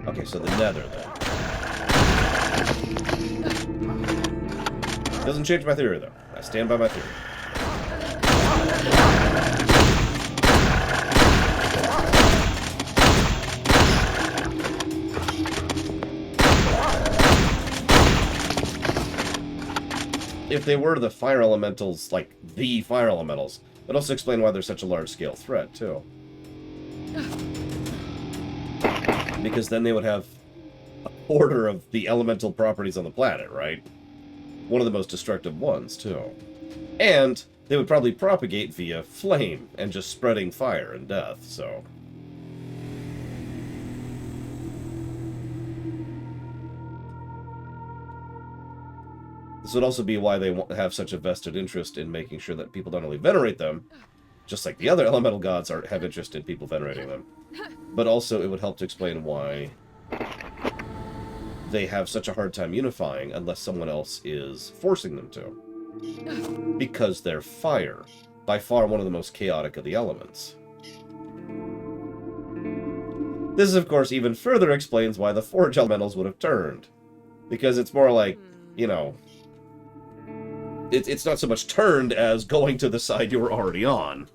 [SPEAKER 1] Okay, so the nether, then. Doesn't change my theory, though. I stand by my theory. If they were the fire elementals, like the fire elementals, that also explain why they're such a large-scale threat, too. Because then they would have a quarter of the elemental properties on the planet, right? One of the most destructive ones, too. And they would probably propagate via flame and just spreading fire and death, so... This would also be why they have such a vested interest in making sure that people not only venerate them, just like the other elemental gods have interest in people venerating them, but also it would help to explain why they have such a hard time unifying unless someone else is forcing them to. Because they're fire, by far one of the most chaotic of the elements. This, of course, even further explains why the Forge elementals would have turned. Because it's more like, you know... It's not so much turned as going to the side you were already on.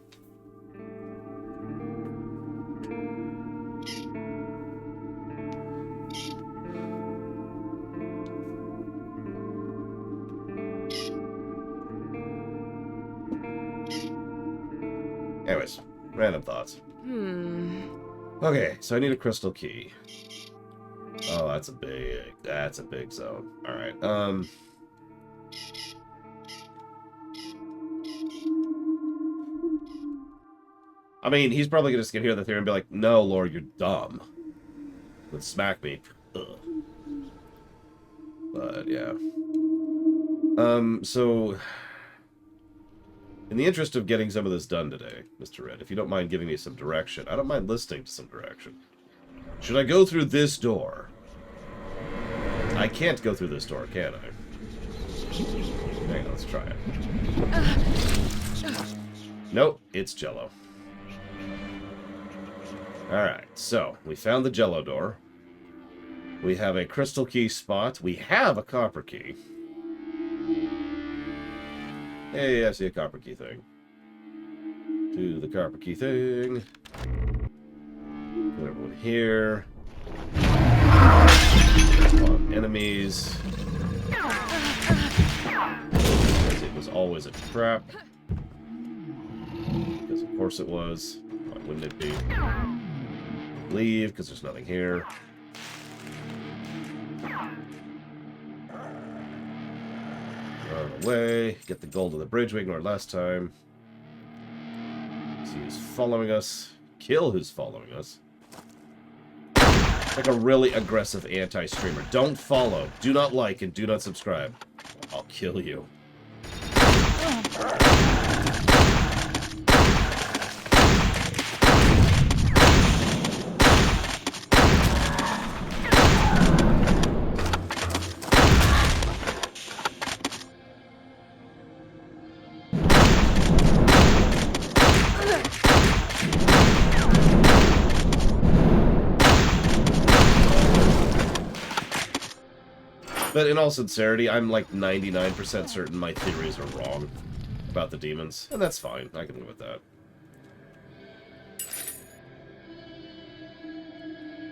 [SPEAKER 1] Anyways, random thoughts. Okay, so I need a crystal key. Oh, that's a big zone. Alright, I mean, he's probably gonna just get here the theory and be like, no, Lord, you're dumb. Would smack me. Ugh. But, yeah. So... In the interest of getting some of this done today, Mr. Red, if you don't mind giving me some direction, I don't mind listening to some direction. Should I go through this door? I can't go through this door, can I? Hang on, let's try it. Nope, it's Jello. Alright, so, we found the Jello door. We have a crystal key spot. We have a copper key. Hey, I see a copper key thing. Do the copper key thing. Put everyone here. Enemies. Because it was always a trap. Because of course it was. Why wouldn't it be? Leave, because there's nothing here. Run away. Get the gold of the bridge we ignored last time. See who's following us. Kill who's following us. Like a really aggressive anti-streamer. Don't follow, do not like, and do not subscribe. I'll kill you. But in all sincerity, I'm like 99% certain my theories are wrong about the demons. And that's fine. I can live with that.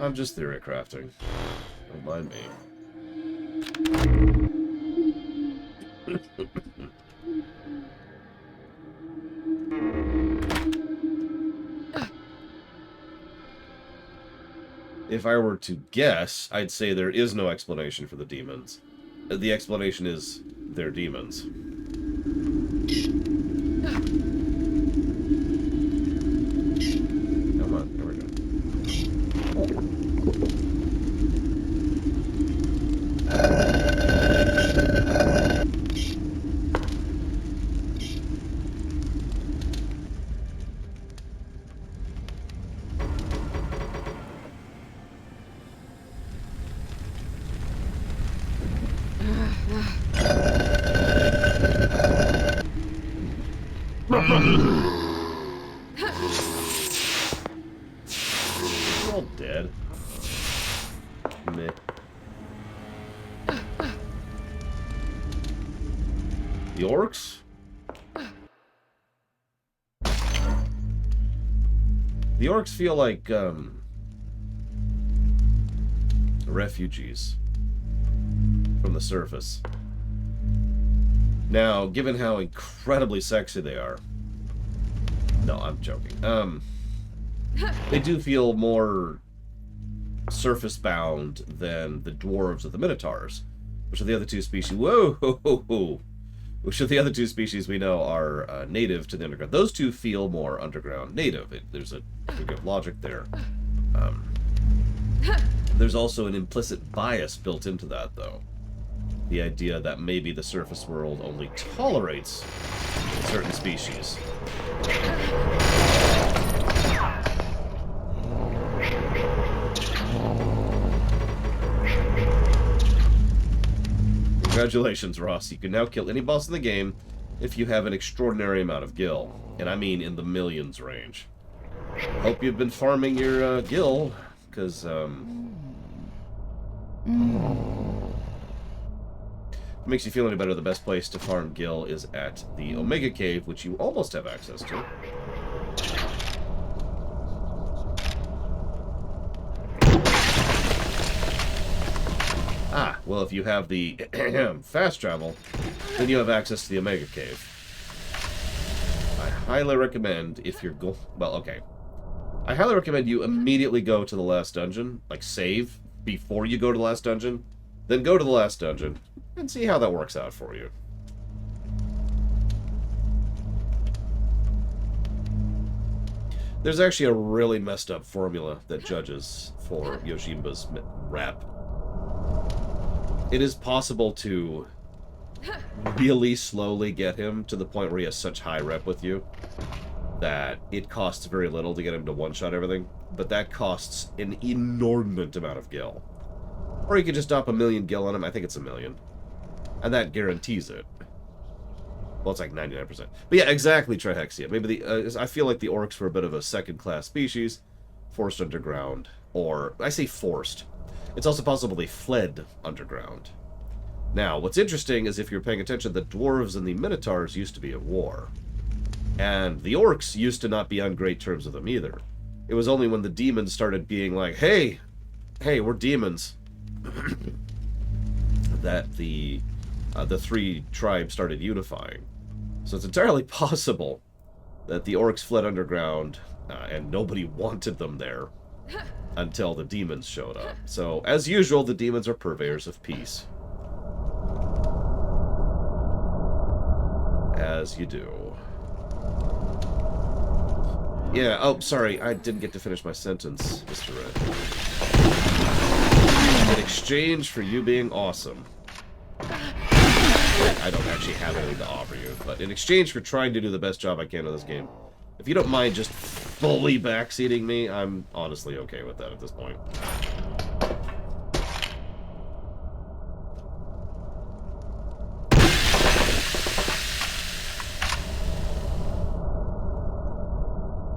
[SPEAKER 1] I'm just theory crafting. Don't mind me. If I were to guess, I'd say there is no explanation for the demons. The explanation is they're demons. Come on, here we They're all dead. Meh. The orcs? The orcs feel like, refugees from the surface. Now, given how incredibly sexy they are... No, I'm joking. They do feel more surface-bound than the dwarves or the minotaurs, which are the other two species... Whoa! Which are the other two species we know are native to the underground. Those two feel more underground native. There's a degree of logic there. There's also an implicit bias built into that, though. The idea that maybe the surface world only tolerates certain species. Congratulations, Ross. You can now kill any boss in the game if you have an extraordinary amount of gil. And I mean in the millions range. Hope you've been farming your gil, because, If it makes you feel any better, the best place to farm gil is at the Omega Cave, which you almost have access to. Ah, well, if you have the fast travel, then you have access to the Omega Cave. I highly recommend if you're well, okay. I highly recommend you immediately go to the last dungeon, like save before you go to the last dungeon, then go to the last dungeon and see how that works out for you. There's actually a really messed up formula that judges for Yoshimba's rap. It is possible to really slowly get him to the point where he has such high rep with you that it costs very little to get him to one-shot everything, but that costs an inordinate amount of gil. Or you could just drop 1,000,000 gil on him, I think it's 1,000,000. And that guarantees it. Well, it's like 99%. But yeah, exactly, Trihexia. Maybe I feel like the orcs were a bit of a second-class species, forced underground, or, I say forced. It's also possible they fled underground. Now, what's interesting is if you're paying attention, the dwarves and the minotaurs used to be at war. And the orcs used to not be on great terms with them either. It was only when the demons started being like, hey, we're demons, that the three tribes started unifying. So it's entirely possible that the orcs fled underground and nobody wanted them there until the demons showed up. So, as usual, the demons are purveyors of peace. As you do. Yeah, oh, sorry, I didn't get to finish my sentence, Mr. Red. In exchange for you being awesome. I don't actually have anything to offer you, but in exchange for trying to do the best job I can in this game, if you don't mind just fully backseating me, I'm honestly okay with that at this point.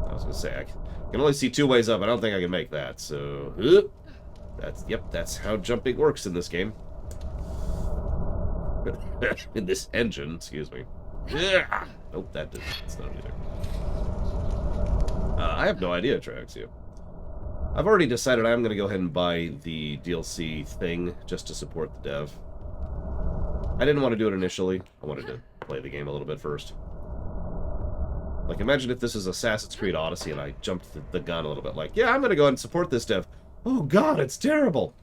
[SPEAKER 1] I was gonna say, I can only see two ways up. I don't think I can make that, so... that's how jumping works in this game. In this engine, excuse me. Nope, that's not either. I have no idea, Trihexia. I've already decided I'm going to go ahead and buy the DLC thing just to support the dev. I didn't want to do it initially. I wanted to play the game a little bit first. Like, imagine if this is Assassin's Creed Odyssey and I jumped the gun a little bit. Like, yeah, I'm going to go ahead and support this dev. Oh, God, it's terrible.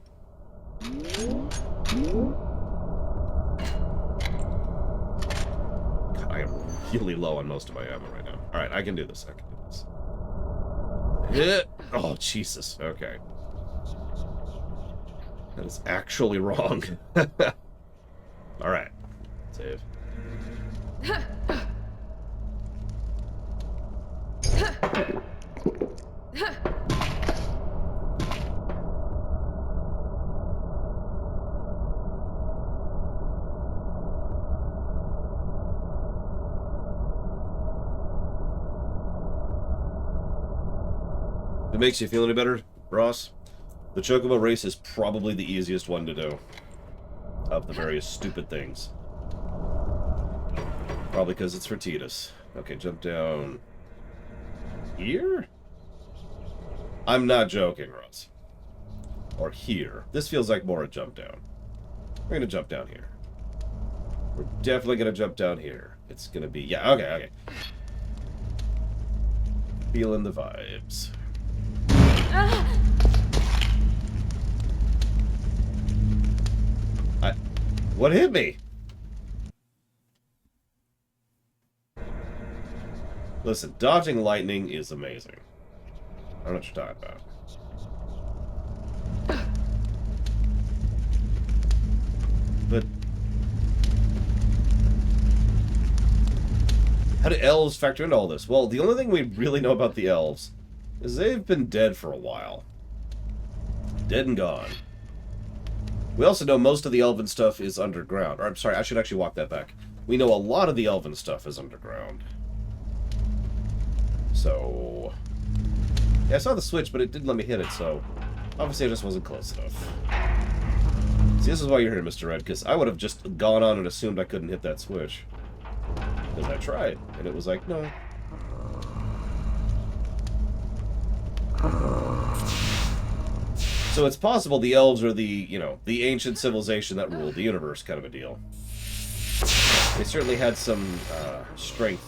[SPEAKER 1] I am really low on most of my ammo right now. Alright, I can do this. I can do this. Oh, Jesus. Okay. That is actually wrong. Alright. Save. If it makes you feel any better, Ross, the Chocobo race is probably the easiest one to do of the various stupid things. Probably because it's for Titus. Okay, jump down here? I'm not joking, Ross. Or here. This feels like more a jump down. We're going to jump down here. We're definitely going to jump down here. It's going to be... Yeah, okay. Feeling the vibes. What hit me? Listen, dodging lightning is amazing. I don't know what you're talking about. But how do elves factor into all this? Well, the only thing we really know about the elves is they've been dead for a while. Dead and gone. We also know most of the elven stuff is underground. Or, I'm sorry, I should actually walk that back. We know a lot of the elven stuff is underground. So... Yeah, I saw the switch, but it didn't let me hit it, so... Obviously, I just wasn't close enough. See, this is why you're here, Mr. Red, because I would have just gone on and assumed I couldn't hit that switch. Because I tried, and it was like, no. So it's possible the elves are the, you know, the ancient civilization that ruled the universe kind of a deal. They certainly had some strength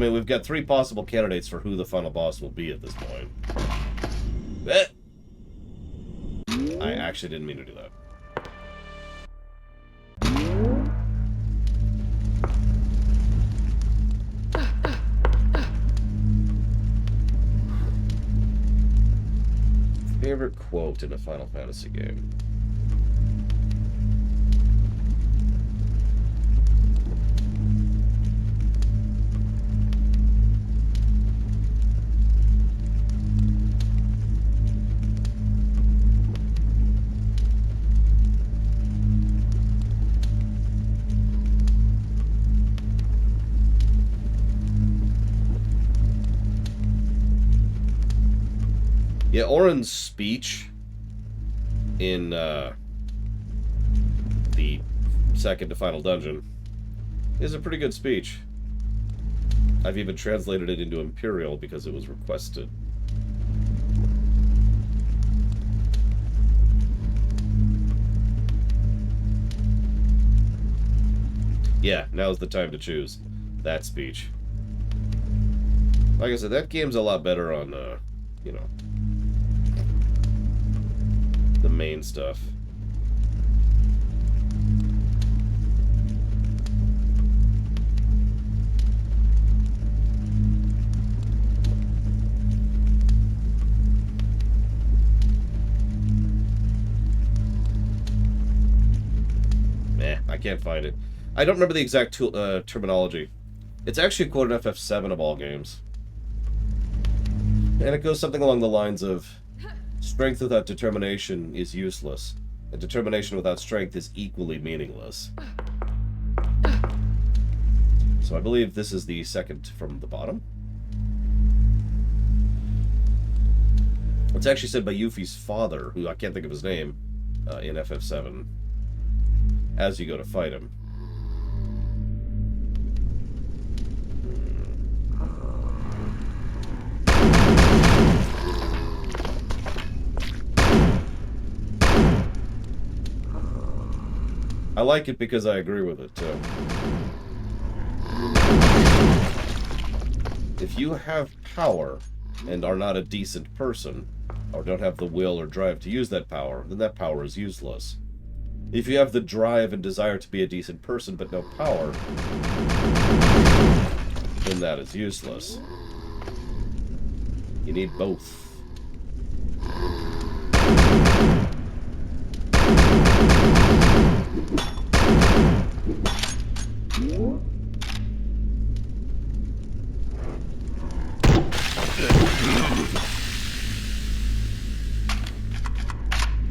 [SPEAKER 1] mean, we've got 3 possible candidates for who the final boss will be at this point. Eh. I actually didn't mean to do that. Favorite quote in a Final Fantasy game? Yeah, Auron's speech in the second to final dungeon is a pretty good speech. I've even translated it into Imperial because it was requested. Yeah, now's the time to choose that speech. Like I said, that game's a lot better on, you know, the main stuff. I can't find it. I don't remember the exact terminology. It's actually quoted in FF7 of all games. And it goes something along the lines of, strength without determination is useless, and determination without strength is equally meaningless. So I believe this is the second from the bottom. It's actually said by Yuffie's father, who I can't think of his name, in FF7, as you go to fight him. I like it because I agree with it, too. If you have power and are not a decent person, or don't have the will or drive to use that power, then that power is useless. If you have the drive and desire to be a decent person but no power, then that is useless. You need both.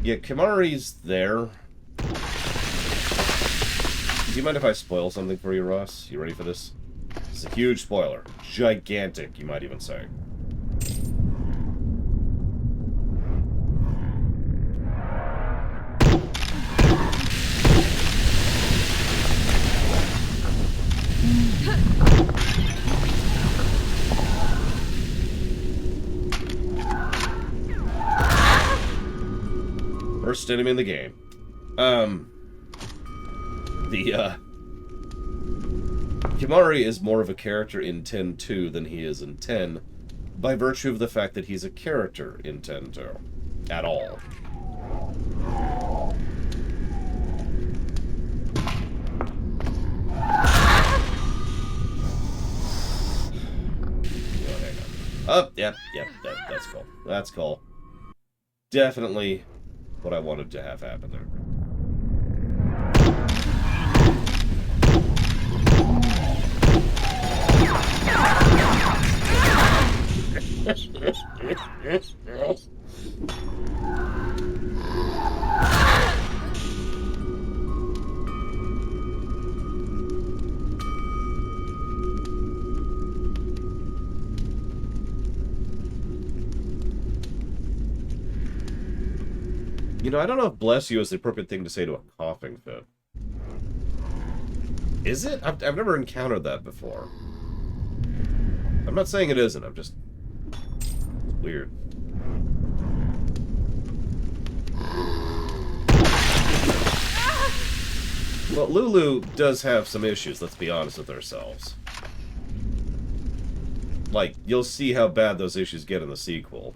[SPEAKER 1] Yeah, Kimahri's there. Do you mind if I spoil something for you, Ross? You ready for this? It's a huge spoiler. Gigantic, you might even say. First enemy in the game. Kimahri is more of a character in 10-2 than he is in 10, by virtue of the fact that he's a character in 10-2. At all. Oh, yep, that's cool. That's cool. Definitely what I wanted to have happen there. You know, I don't know if bless you is the appropriate thing to say to a coughing fit. Is it? I've never encountered that before. I'm not saying it isn't, I'm just... It's weird. Well, Lulu does have some issues, let's be honest with ourselves. like, you'll see how bad those issues get in the sequel.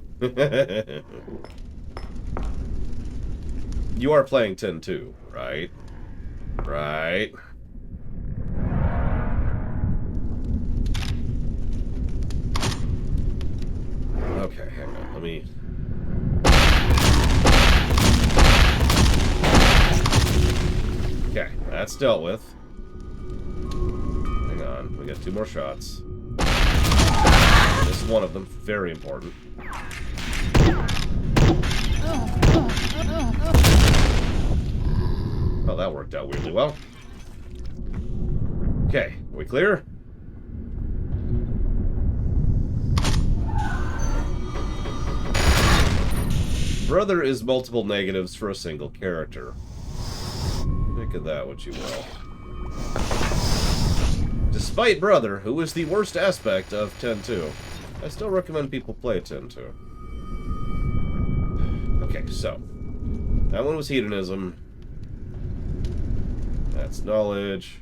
[SPEAKER 1] You are playing 10-2, right? Right. Okay, hang on. Let me... Okay, that's dealt with. Hang on. We got 2 more shots. This is one of them. Very important. Well, that worked out weirdly well. Okay, are we clear? Brother is multiple negatives for a single character. Think of that what you will. Despite Brother, who is the worst aspect of 10-2, I still recommend people play 10-2. Okay, so. That one was hedonism. That's knowledge.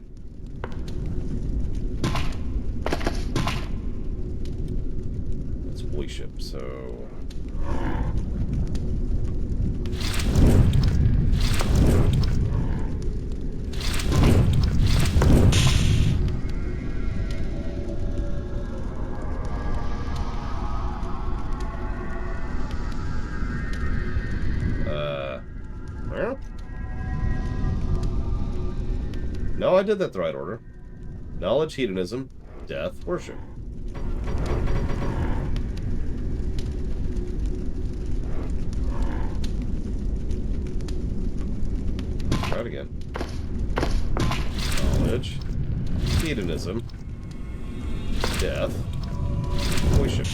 [SPEAKER 1] That's worship, so... Well... No, I did that the right order. Knowledge, hedonism, death, worship. Let's try it again. Knowledge, hedonism, death, worship.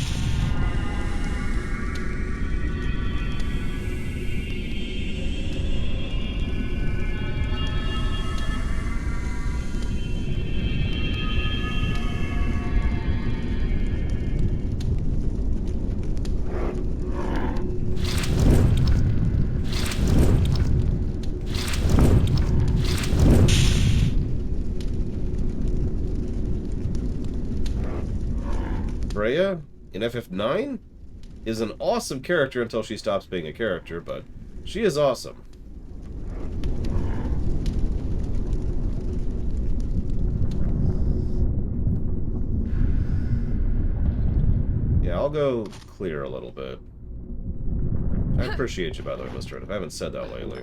[SPEAKER 1] Freya in FF9 is an awesome character until she stops being a character, but she is awesome. Yeah, I'll go clear a little bit. I appreciate you, by the way, Mr. Ed. I haven't said that lately.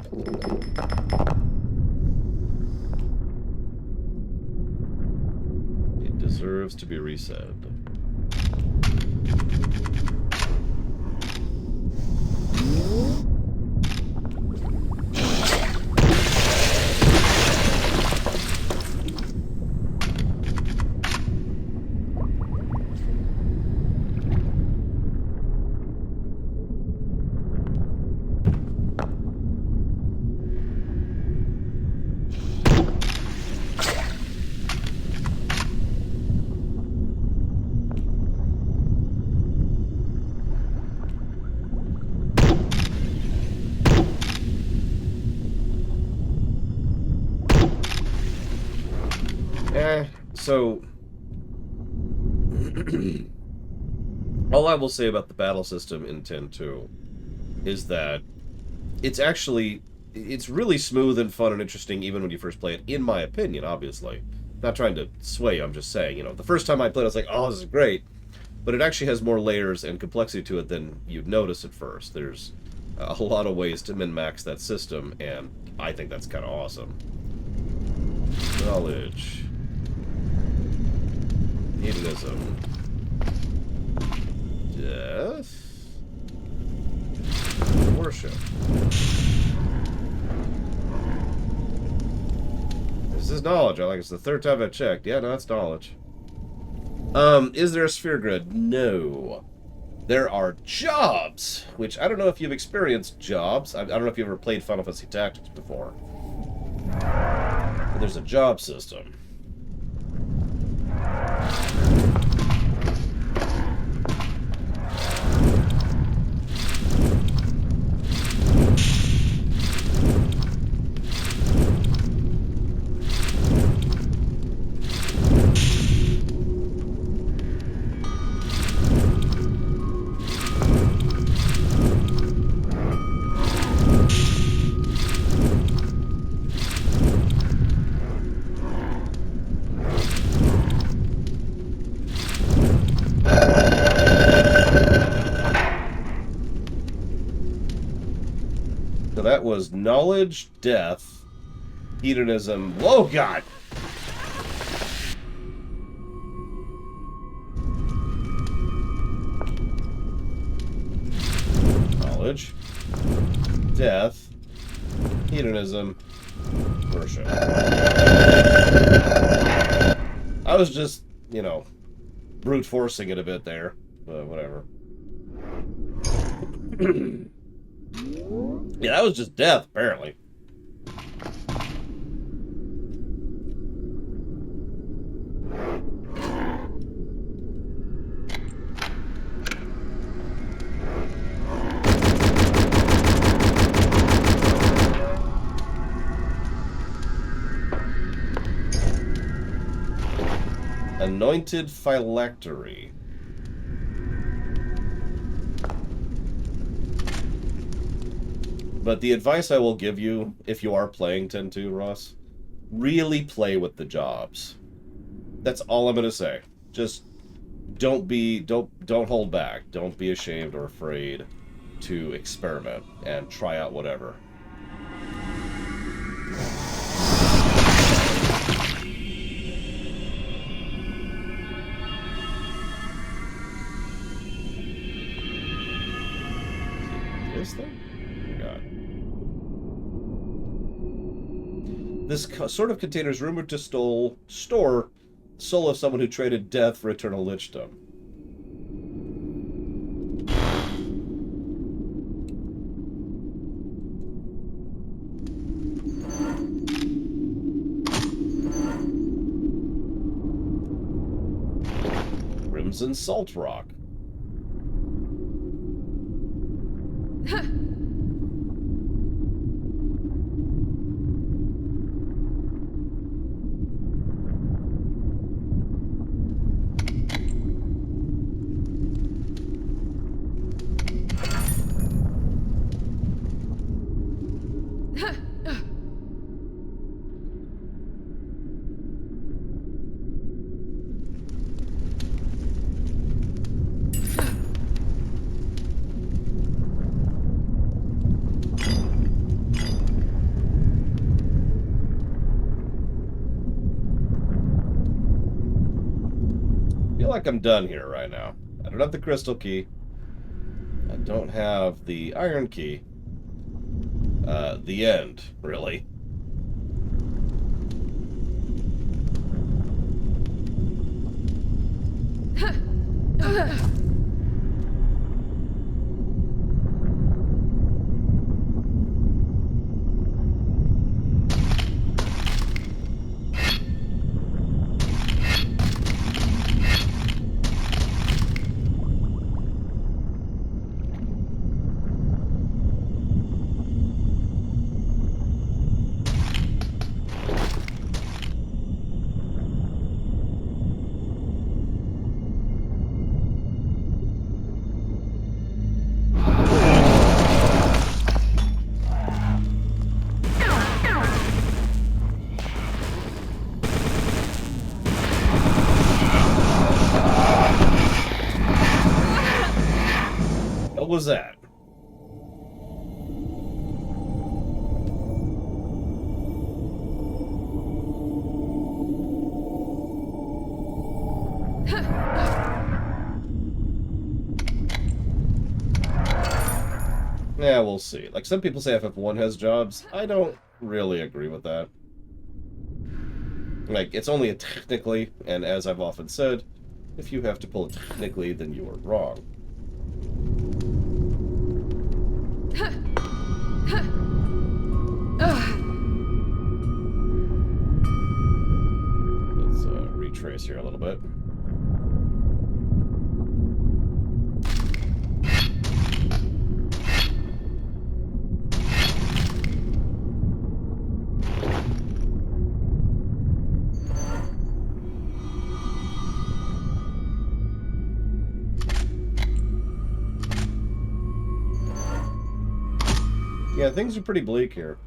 [SPEAKER 1] It deserves to be resaid. So, all I will say about the battle system in 10-2 is that it's really smooth and fun and interesting even when you first play it, in my opinion, obviously. Not trying to sway you, I'm just saying, the first time I played it, I was like, oh, this is great. But it actually has more layers and complexity to it than you'd notice at first. There's a lot of ways to min-max that system, and I think that's kind of awesome. Knowledge. Hedonism. Death. Worship. This is knowledge. I like it's the third time I checked. Yeah, no, that's knowledge. Is there a sphere grid? No. There are jobs, which I don't know if you've experienced jobs. I don't know if you've ever played Final Fantasy Tactics before. But there's a job system. So that was knowledge, death, hedonism. Whoa, God! Knowledge, death, hedonism, worship. I was just, you know, brute forcing it a bit there, but whatever. Yeah, that was just death, apparently. Anointed phylactery. But the advice I will give you, if you are playing 10-2, Ross, really play with the jobs. That's all I'm gonna say. Just don't hold back. Don't be ashamed or afraid to experiment and try out whatever. This thing? God. This sort of container is rumored to store the soul of someone who traded death for eternal lichdom. Crimson Salt Rock. I feel like I'm done here right now. I don't have the crystal key. I don't have the iron key. The end, really. What was that? Yeah, we'll see. Like, some people say FF1 has jobs. I don't really agree with that. Like, it's only a technically, and as I've often said, if you have to pull it technically, then you are wrong. Let's retrace here a little bit. Yeah, things are pretty bleak here.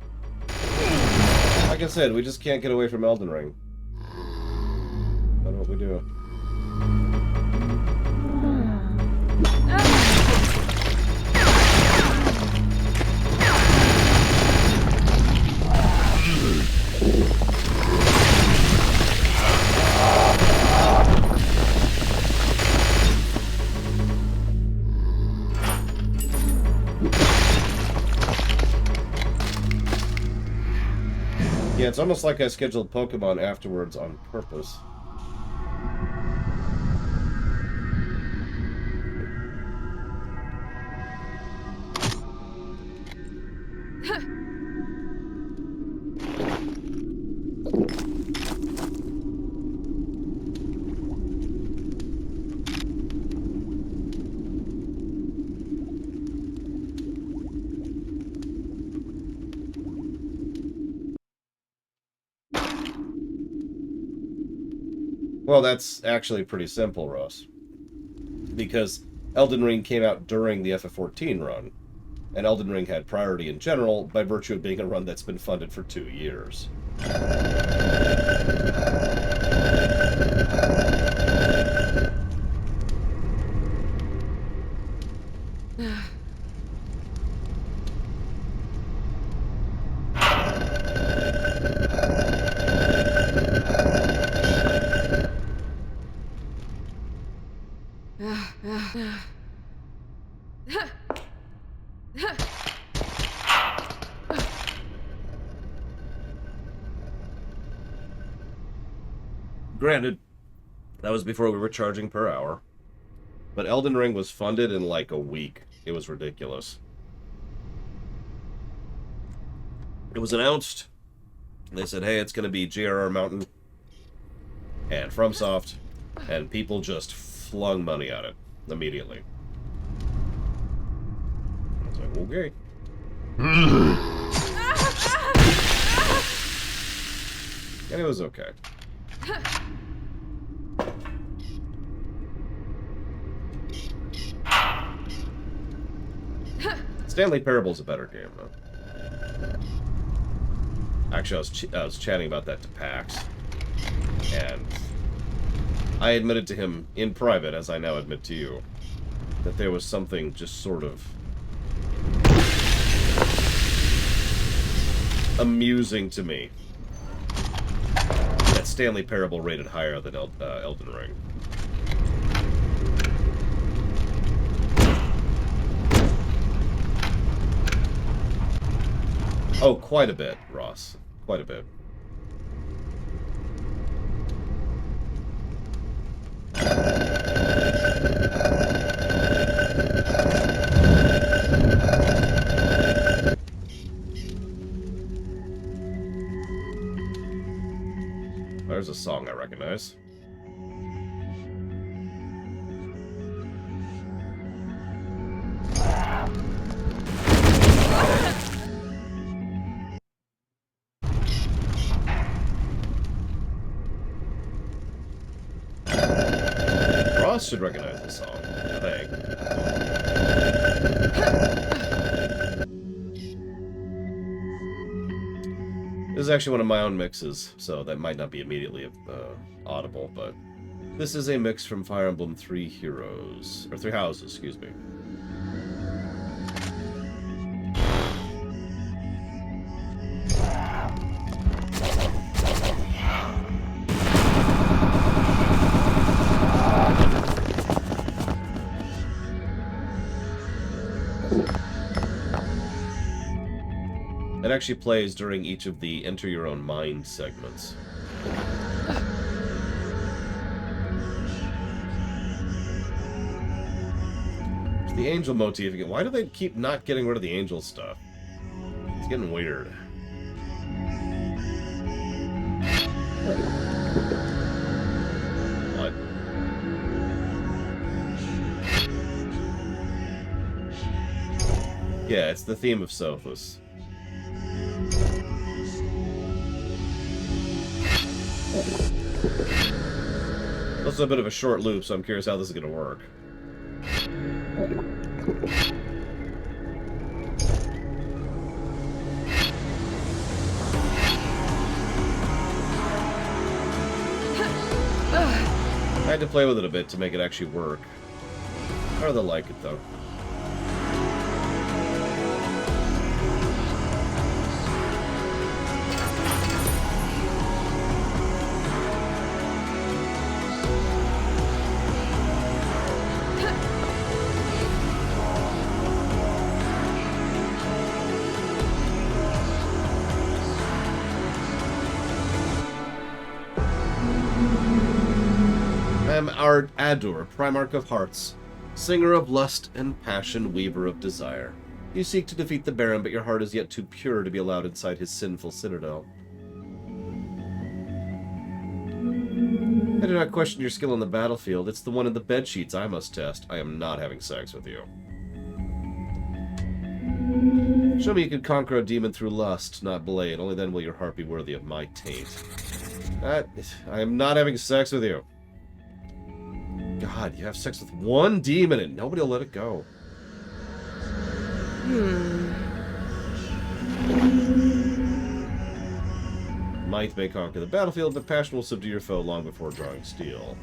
[SPEAKER 1] Like I said, we just can't get away from Elden Ring. I don't know what we do. Yeah, it's almost like I scheduled Pokemon afterwards on purpose. Well, that's actually pretty simple, Ross. Because Elden Ring came out during the FF14 run, and Elden Ring had priority in general by virtue of being a run that's been funded for 2 years. Granted, that was before we were charging per hour, but Elden Ring was funded in like a week. It was ridiculous. It was announced. They said, hey, it's going to be JRR Mountain and FromSoft, and people just flung money at it immediately. I was like, okay. And it was okay. Stanley Parable's a better game, though. Actually, I was chatting about that to Pax, and I admitted to him in private, as I now admit to you, that there was something just sort of amusing to me that Stanley Parable rated higher than Elden Ring. Oh, quite a bit, Ross. Quite a bit. There's a song I recognize. Ross should recognize this song, I think. This is actually one of my own mixes, so that might not be immediately audible, but this is a mix from Fire Emblem Three Heroes, or Three Houses, excuse me. It actually plays during each of the Enter Your Own Mind segments. The angel motif again. Why do they keep not getting rid of the angel stuff? It's getting weird. What? Yeah, it's the theme of Sophos. Also a bit of a short loop, so I'm curious how this is going to work. I had to play with it a bit to make it actually work. I rather like it, though. am Adur, Primarch of Hearts, Singer of Lust and Passion, Weaver of Desire. You seek to defeat the Baron, but your heart is yet too pure to be allowed inside his sinful citadel. I do not question your skill on the battlefield. It's the one in the bedsheets I must test. I am not having sex with you. Show me you can conquer a demon through lust, not blade. Only then will your heart be worthy of my taint. I am not having sex with you. God, you have sex with one demon and nobody will let it go. Might may conquer the battlefield, but passion will subdue your foe long before drawing steel.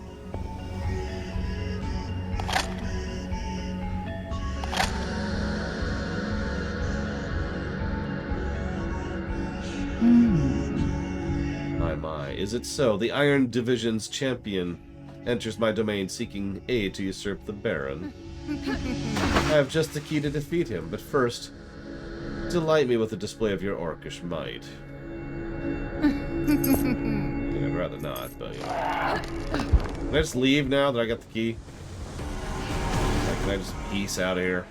[SPEAKER 1] My, is it so? The Iron Division's champion enters my domain seeking aid to usurp the Baron. I have just the key to defeat him, but first, delight me with a display of your orcish might. Yeah, I'd rather not, but yeah. Can I just leave now that I got the key? Like, can I just peace out of here?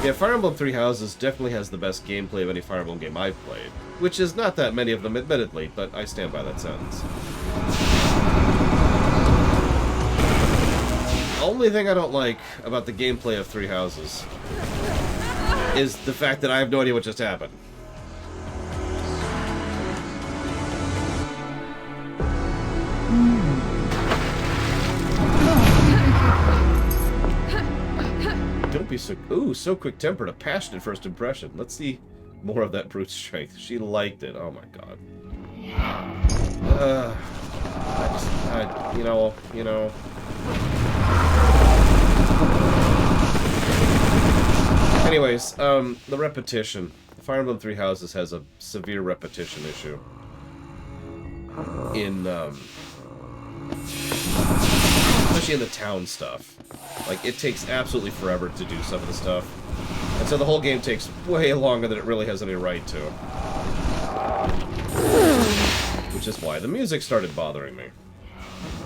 [SPEAKER 1] Yeah, Fire Emblem Three Houses definitely has the best gameplay of any Fire Emblem game I've played. Which is not that many of them, admittedly, but I stand by that sentence. The only thing I don't like about the gameplay of Three Houses is the fact that I have no idea what just happened. Don't be so... Ooh, so quick-tempered. A passionate first impression. Let's see more of that brute strength. She liked it. Oh my god. You know... Anyways, the repetition. Fire Emblem Three Houses has a severe repetition issue. Especially in the town stuff. Like, it takes absolutely forever to do some of the stuff. And so the whole game takes way longer than it really has any right to. Which is why the music started bothering me.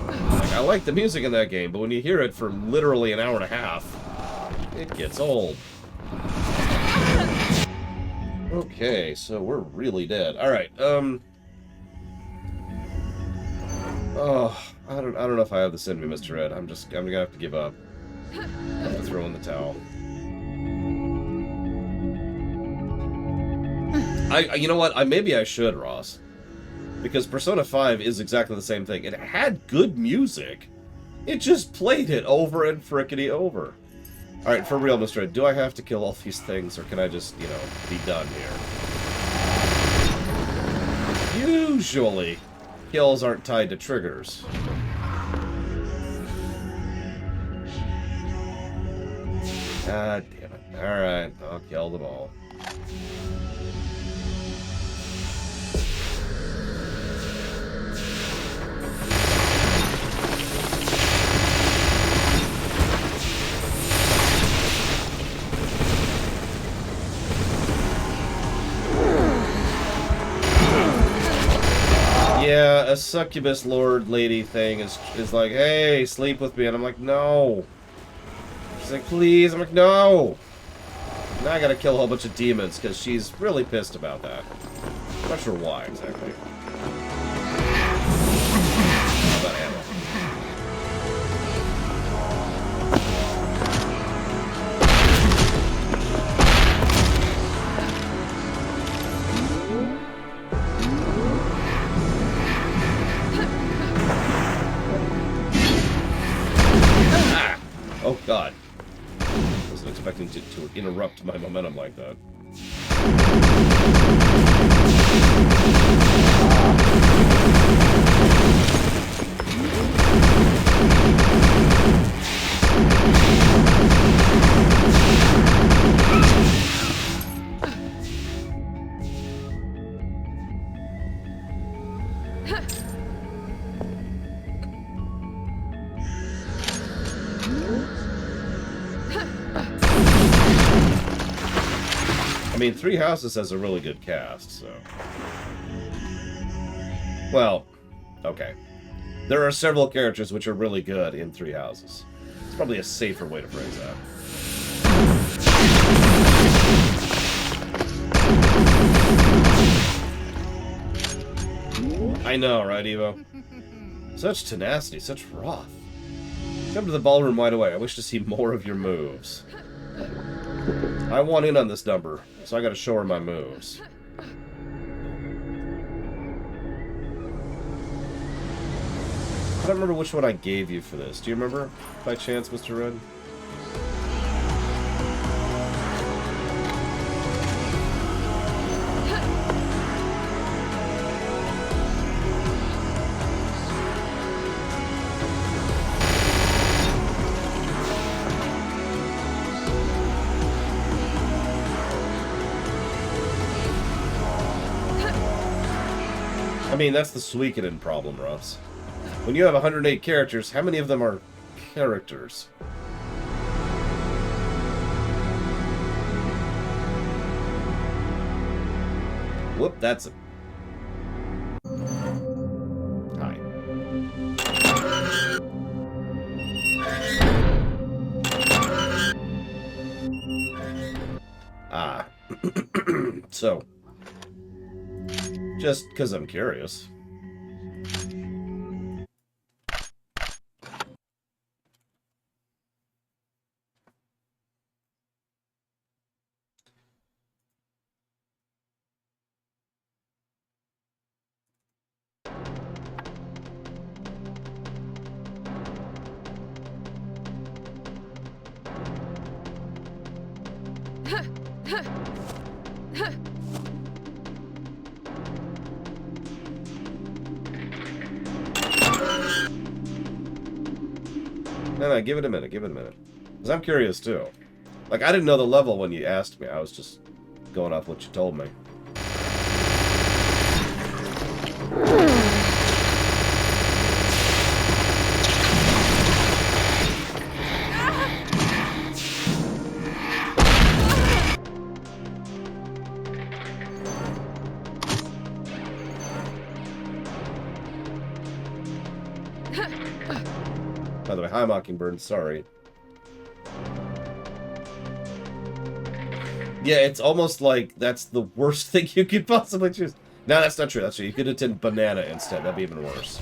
[SPEAKER 1] Like, I like the music in that game, but when you hear it for literally an hour and a half, it gets old. Okay, so we're really dead. Alright, oh, I don't know if I have this in me, Mr. Ed. I'm gonna have to give up. I'm gonna throw in the towel. You know what? Maybe I should, Ross. Because Persona 5 is exactly the same thing. It had good music. It just played it over and frickety over. Alright, for real, Mr. Ed, do I have to kill all these things, or can I just, you know, be done here? Usually, kills aren't tied to triggers. God damn it. Alright, I'll kill them all. Yeah, a succubus lord lady thing is like, hey, sleep with me, and I'm like, no. She's like, please. I'm like, no. Now I gotta kill a whole bunch of demons because she's really pissed about that. I'm not sure why exactly. How about Anna? Oh god. I wasn't expecting to interrupt my momentum like that. I mean, Three Houses has a really good cast, so... Well, okay. There are several characters which are really good in Three Houses. It's probably a safer way to phrase that. I know, right, Evo? Such tenacity, such wrath. Come to the ballroom right away. I wish to see more of your moves. I want in on this number, so I gotta show her my moves. I don't remember which one I gave you for this. Do you remember, by chance, Mr. Red? I mean, that's the Suikoden problem, Ruffs. When you have 108 characters, how many of them are characters? Whoop, that's it. Hi. Ah. So. Just because I'm curious. No, give it a minute, give it a minute. Because I'm curious, too. Like, I didn't know the level when you asked me. I was just going off what you told me. By the way, hi Mockingbird, sorry. Yeah, it's almost like that's the worst thing you could possibly choose. No, that's not true, that's true. You could attend Banana instead, that'd be even worse.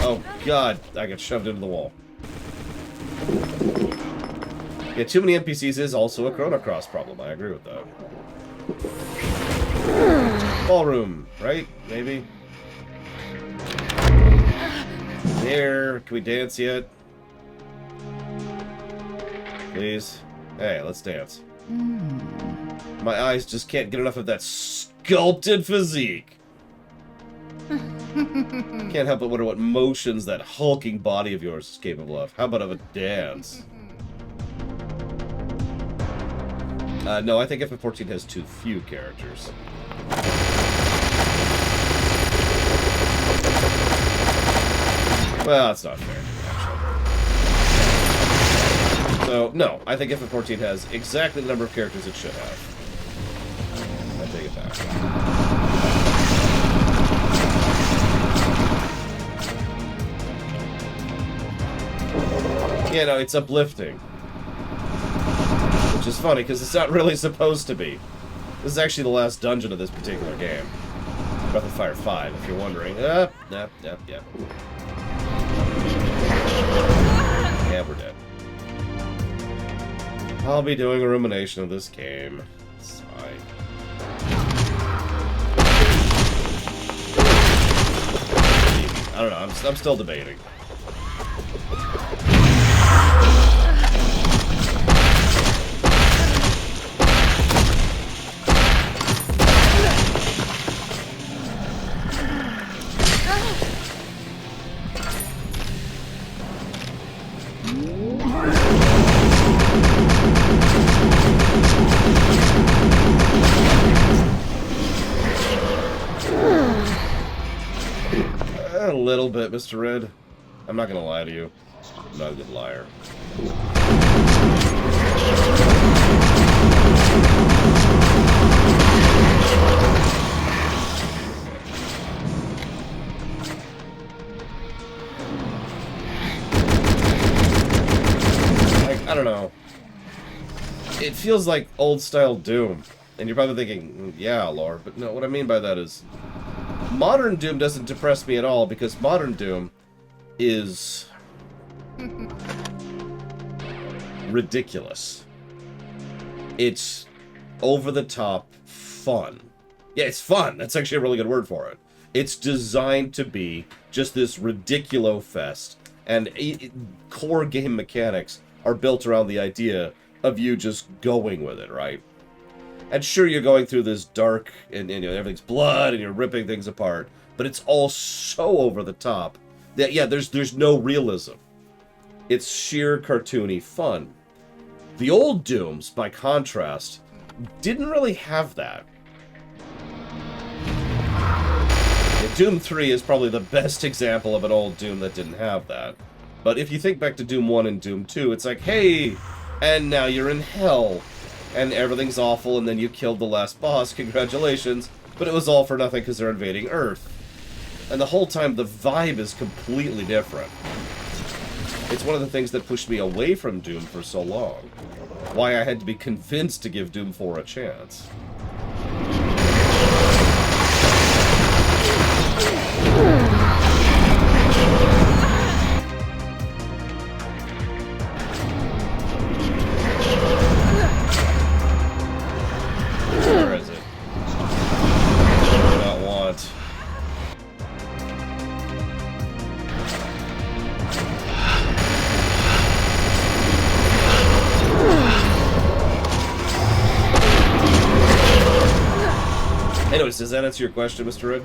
[SPEAKER 1] Oh god, I got shoved into the wall. Yeah, too many NPCs is also a Chrono Cross problem, I agree with that. Ballroom, right? Maybe? Here, can we dance yet? Please? Hey, let's dance. My eyes just can't get enough of that sculpted physique. Can't help but wonder what motions that hulking body of yours is capable of. How about of a dance? No, I think FF14 has too few characters. Well, that's not fair, actually. So, no, I think FF14 has exactly the number of characters it should have. I take it back. Yeah, no, it's uplifting. Which is funny, because it's not really supposed to be. This is actually the last dungeon of this particular game. Breath of Fire 5, if you're wondering. Yep. Yeah, we're dead. I'll be doing a rumination of this game. It's fine. I don't know, I'm still debating. A little bit, Mr. Red. I'm not gonna lie to you. I'm not a good liar. I don't know. It feels like old-style Doom. And you're probably thinking, yeah, Lore. But no, what I mean by that is... modern Doom doesn't depress me at all, because modern Doom is... ridiculous. It's over-the-top fun. Yeah, it's fun. That's actually a really good word for it. It's designed to be just this ridiculo fest. And core game mechanics are built around the idea of you just going with it, right? And sure, you're going through this dark, and you know, everything's blood, and you're ripping things apart, but it's all so over the top that, yeah, there's no realism. It's sheer cartoony fun. The old Dooms, by contrast, didn't really have that. Yeah, Doom 3 is probably the best example of an old Doom that didn't have that. But if you think back to Doom 1 and Doom 2, it's like, hey, and now you're in hell, and everything's awful, and then you killed the last boss, congratulations, but it was all for nothing because they're invading Earth. And the whole time, the vibe is completely different. It's one of the things that pushed me away from Doom for so long. Why I had to be convinced to give Doom 4 a chance. Where is it? I do not want. Anyways, does that answer your question, Mr. Red?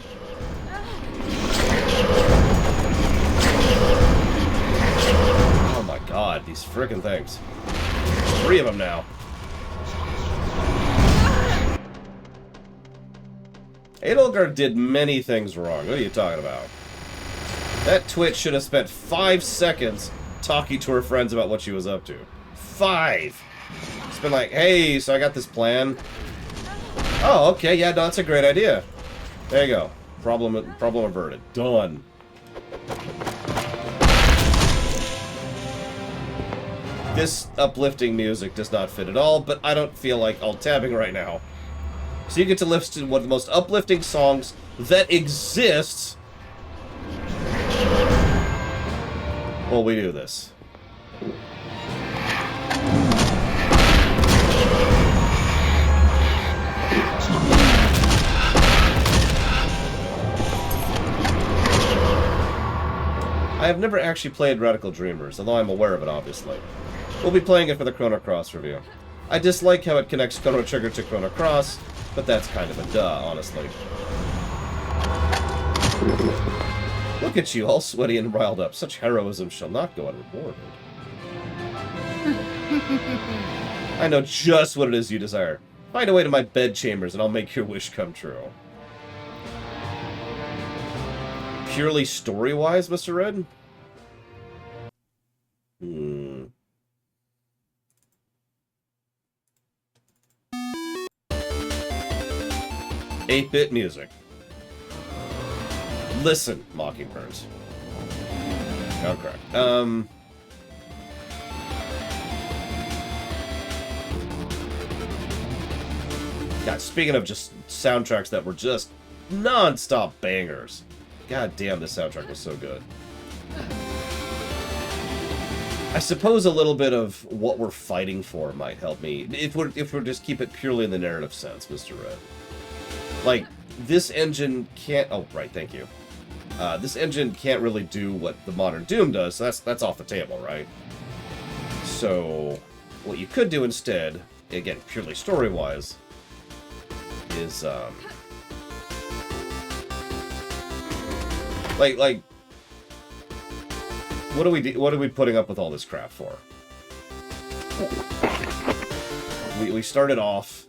[SPEAKER 1] Oh my god, these frickin' things. 3 of them now. Edelgard did many things wrong. What are you talking about? That twitch should have spent 5 seconds talking to her friends about what she was up to. 5! It's been like, hey, so I got this plan. Oh, okay, yeah, no, that's a great idea. There you go. Problem averted. Done. This uplifting music does not fit at all, but I don't feel like alt-tabbing right now. So you get to listen to one of the most uplifting songs that exists while we do this. I have never actually played Radical Dreamers, although I'm aware of it, obviously. We'll be playing it for the Chrono Cross review. I dislike how it connects Chrono Trigger to Chrono Cross, but that's kind of a duh, honestly. Look at you, all sweaty and riled up. Such heroism shall not go unrewarded. I know just what it is you desire. Find a way to my bedchambers and I'll make your wish come true. Purely story-wise, Mr. Red? 8-bit music. Listen, Mockingbirds. Oh, correct. God, speaking of just soundtracks that were just non-stop bangers. God damn, this soundtrack was so good. I suppose a little bit of what we're fighting for might help me. If we're just keep it purely in the narrative sense, Mr. Red. Like, this engine can't... Oh, right, thank you. This engine can't really do what the modern Doom does, so that's off the table, right? So, what you could do instead, again, purely story-wise, is, like, what are we putting up with all this crap for? We started off...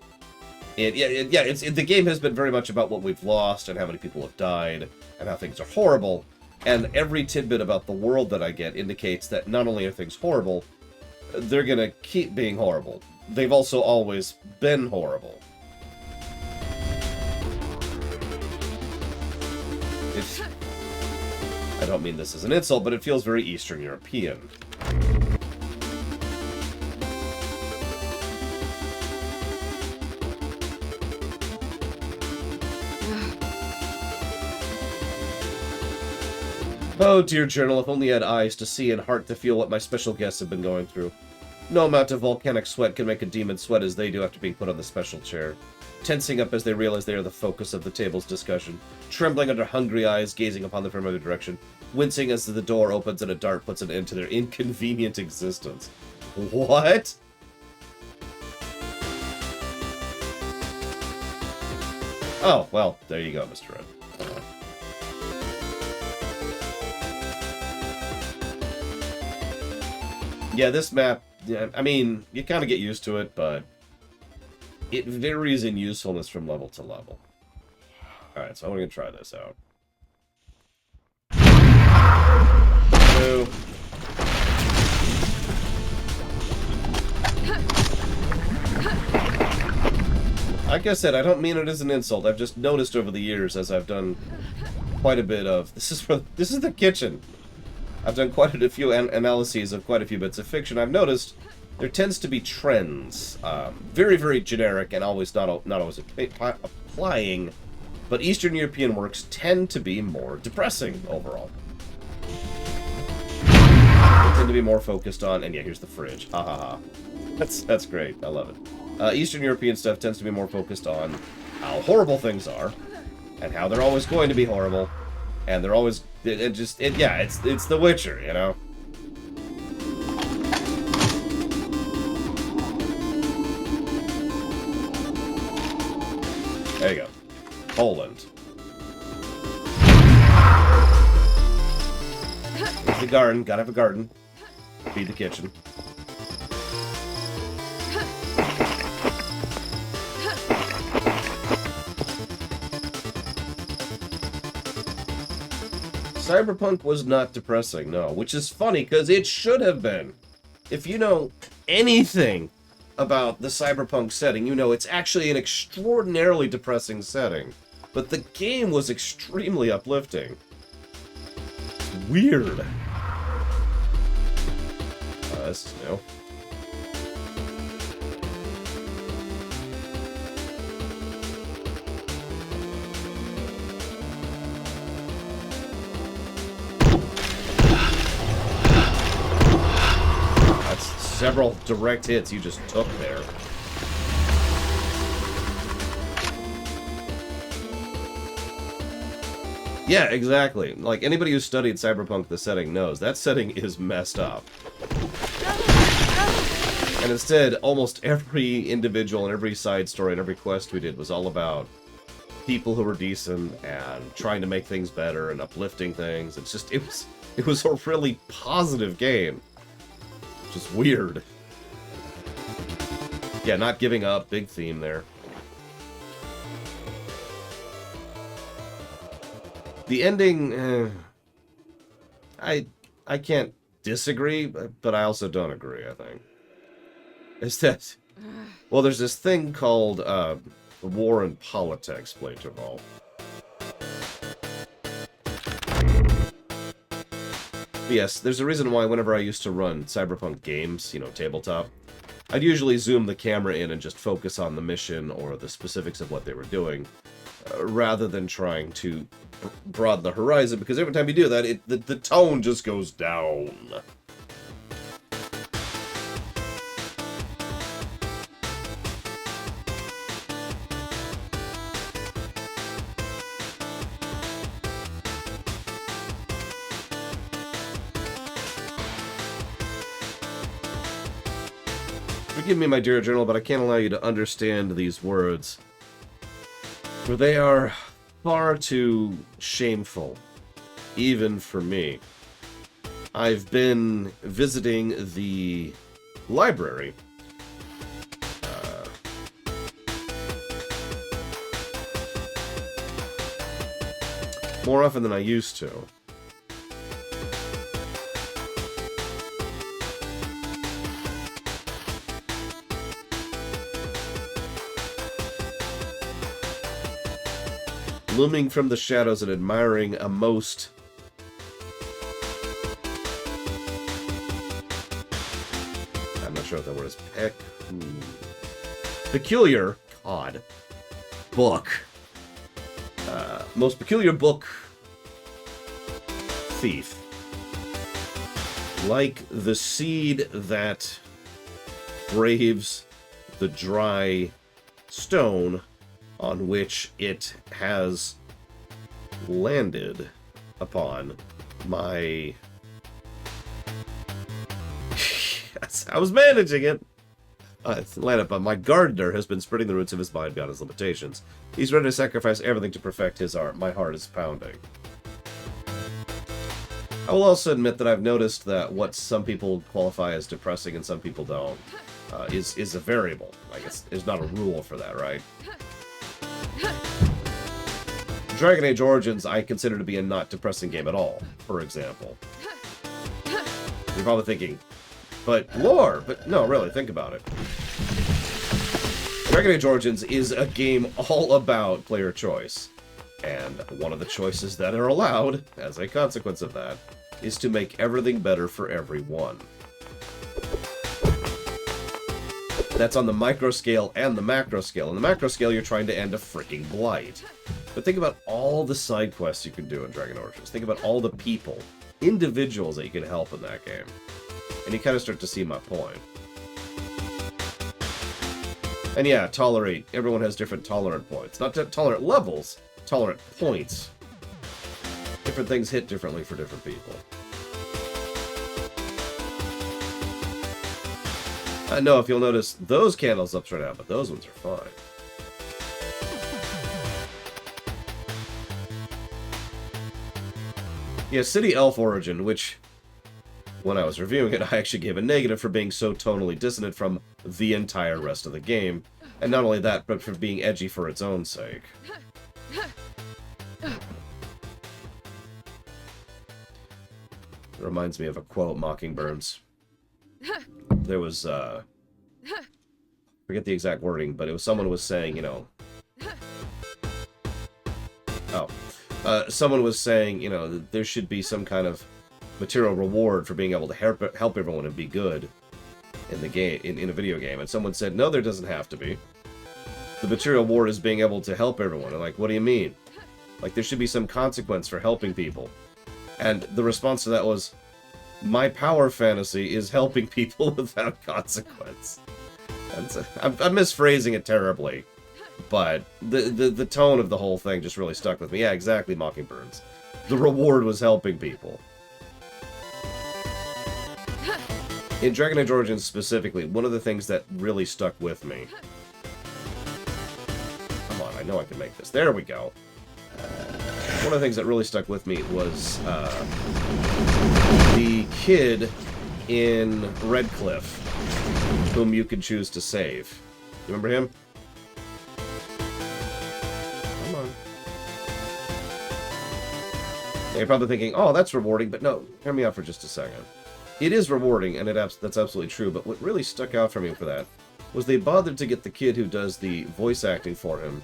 [SPEAKER 1] the game has been very much about what we've lost and how many people have died and how things are horrible. And every tidbit about the world that I get indicates that not only are things horrible, they're gonna keep being horrible. They've also always been horrible. I don't mean this as an insult, but it feels very Eastern European. Oh, dear journal, if only I had eyes to see and heart to feel what my special guests have been going through. No amount of volcanic sweat can make a demon sweat as they do after being put on the special chair. Tensing up as they realize they are the focus of the table's discussion. Trembling under hungry eyes, gazing upon the familiar direction. Wincing as the door opens and a dart puts an end to their inconvenient existence. What? Oh, well, there you go, Mr. Red. Yeah, this map, yeah, I mean, you kind of get used to it, but it varies in usefulness from level to level. Alright, so I'm going to try this out. So, like I said, I don't mean it as an insult. I've just noticed over the years, as I've done quite a bit of... This is the kitchen. I've done quite a few analyses of quite a few bits of fiction. I've noticed there tends to be trends, very, very generic and always not always applying, but Eastern European works tend to be more depressing overall. They tend to be more focused on, and yeah, here's the fridge. Ha ha ha. That's great. I love it. Eastern European stuff tends to be more focused on how horrible things are, and how they're always going to be horrible, and they're always yeah, it's The Witcher, you know. There you go. Poland. Here's the garden. Gotta have a garden. Feed the kitchen. Cyberpunk was not depressing, no. Which is funny, because it should have been. If you know anything about the cyberpunk setting, you know it's actually an extraordinarily depressing setting. But the game was extremely uplifting. Weird. This is new. That's several direct hits you just took there. Yeah, exactly. Like, anybody who studied Cyberpunk the setting knows, that setting is messed up. And instead, almost every individual and every side story and every quest we did was all about people who were decent and trying to make things better and uplifting things. It's just, it was a really positive game. Which is weird. Yeah, not giving up, big theme there. The ending, I can't disagree, but I also don't agree, I think. It's that, well, there's this thing called war and politics, play to evolve. Yes, there's a reason why whenever I used to run Cyberpunk games, you know, tabletop, I'd usually zoom the camera in and just focus on the mission or the specifics of what they were doing, rather than trying to broaden the horizon, because every time you do that, the tone just goes down. Forgive me, my dear journal, but I can't allow you to understand these words, for they are far too shameful, even for me. I've been visiting the library. More often than I used to. looming from the shadows and admiring a most... I'm not sure what that word is. Peculiar, God, book. Most peculiar book thief. Like the seed that braves the dry stone on which it has landed upon my... I was managing it. It's landed upon my gardener has been spreading the roots of his mind beyond his limitations. He's ready to sacrifice everything to perfect his art. My heart is pounding. I will also admit that I've noticed that what some people qualify as depressing and some people don't is a variable. Like, it's not a rule for that, right? Dragon Age Origins I consider to be a not depressing game at all, for example. You're probably thinking, but lore! But no, really, think about it. Dragon Age Origins is a game all about player choice. And one of the choices that are allowed, as a consequence of that, is to make everything better for everyone. That's on the micro scale and the macro scale. On the macro scale, you're trying to end a freaking blight. But think about all the side quests you can do in Dragon Origins. Think about all the people, individuals that you can help in that game. And you kind of start to see my point. And yeah, tolerate. Everyone has different tolerant points. Not tolerant levels, tolerant points. Different things hit differently for different people. I know if you'll notice, those candles upside down, but those ones are fine. Yeah, City Elf Origin, which, when I was reviewing it, I actually gave a negative for being so tonally dissonant from the entire rest of the game. And not only that, but for being edgy for its own sake. It reminds me of a quote, Mockingbirds. There was, forget the exact wording, but it was someone was saying, you know... someone was saying, you know, that there should be some kind of material reward for being able to help everyone and be good in the game, in a video game. And someone said, no, there doesn't have to be. The material reward is being able to help everyone. And like, what do you mean? Like, there should be some consequence for helping people. And the response to that was, my power fantasy is helping people without consequence. I'm misphrasing it terribly. But the tone of the whole thing just really stuck with me. Yeah, exactly, Mockingbirds. The reward was helping people. In Dragon Age Origins specifically, one of the things that really stuck with me... Come on, I know I can make this. There we go. One of the things that really stuck with me was the kid in Redcliffe, whom you could choose to save. You remember him? Come on. Yeah, you're probably thinking, oh, that's rewarding, but no, hear me out for just a second. It is rewarding, and that's absolutely true, but what really stuck out for me for that was they bothered to get the kid who does the voice acting for him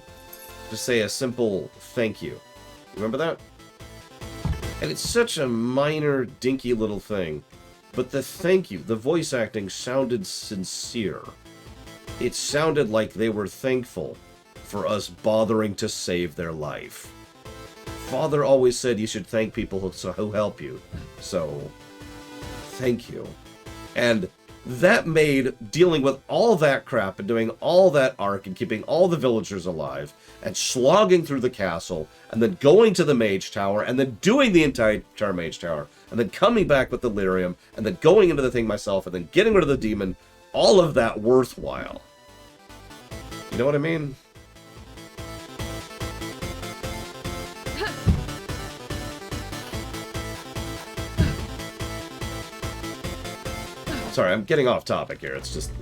[SPEAKER 1] to say a simple thank you. Remember that? And it's such a minor, dinky little thing, but the thank you, the voice acting sounded sincere. It sounded like they were thankful for us bothering to save their life. Father always said you should thank people who help you, so thank you. And that made dealing with all that crap and doing all that arc and keeping all the villagers alive and slogging through the castle and then going to the Mage Tower and then doing the entire Mage Tower and then coming back with the lyrium and then going into the thing myself and then getting rid of the demon, all of that worthwhile. You know what I mean? Sorry, I'm getting off topic here. It's just...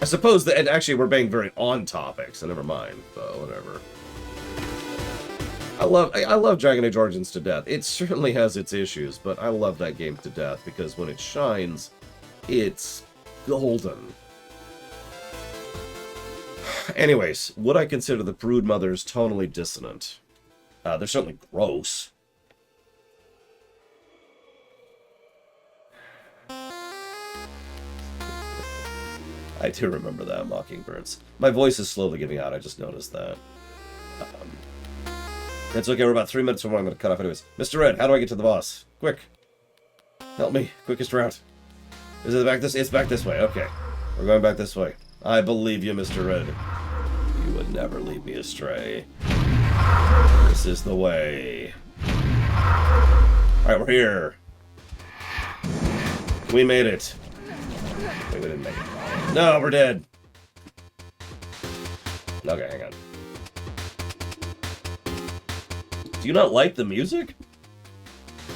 [SPEAKER 1] I suppose that... And actually, we're being very on topic, so never mind. But whatever. I love Dragon Age Origins to death. It certainly has its issues, but I love that game to death, because when it shines, it's golden. Anyways, would I consider the Brood Mothers tonally dissonant? They're certainly gross. I do remember that, Mockingbirds. My voice is slowly giving out, I just noticed that. It's okay, we're about 3 minutes from when I'm going to cut off anyways. Mr. Red, how do I get to the boss? Quick. Help me. Quickest route. Is it back this? It's back this way. Okay. We're going back this way. I believe you, Mr. Red. You would never lead me astray. This is the way. Alright, we're here. We made it. Wait, we didn't make it. No, we're dead. Okay, hang on. Do you not like the music?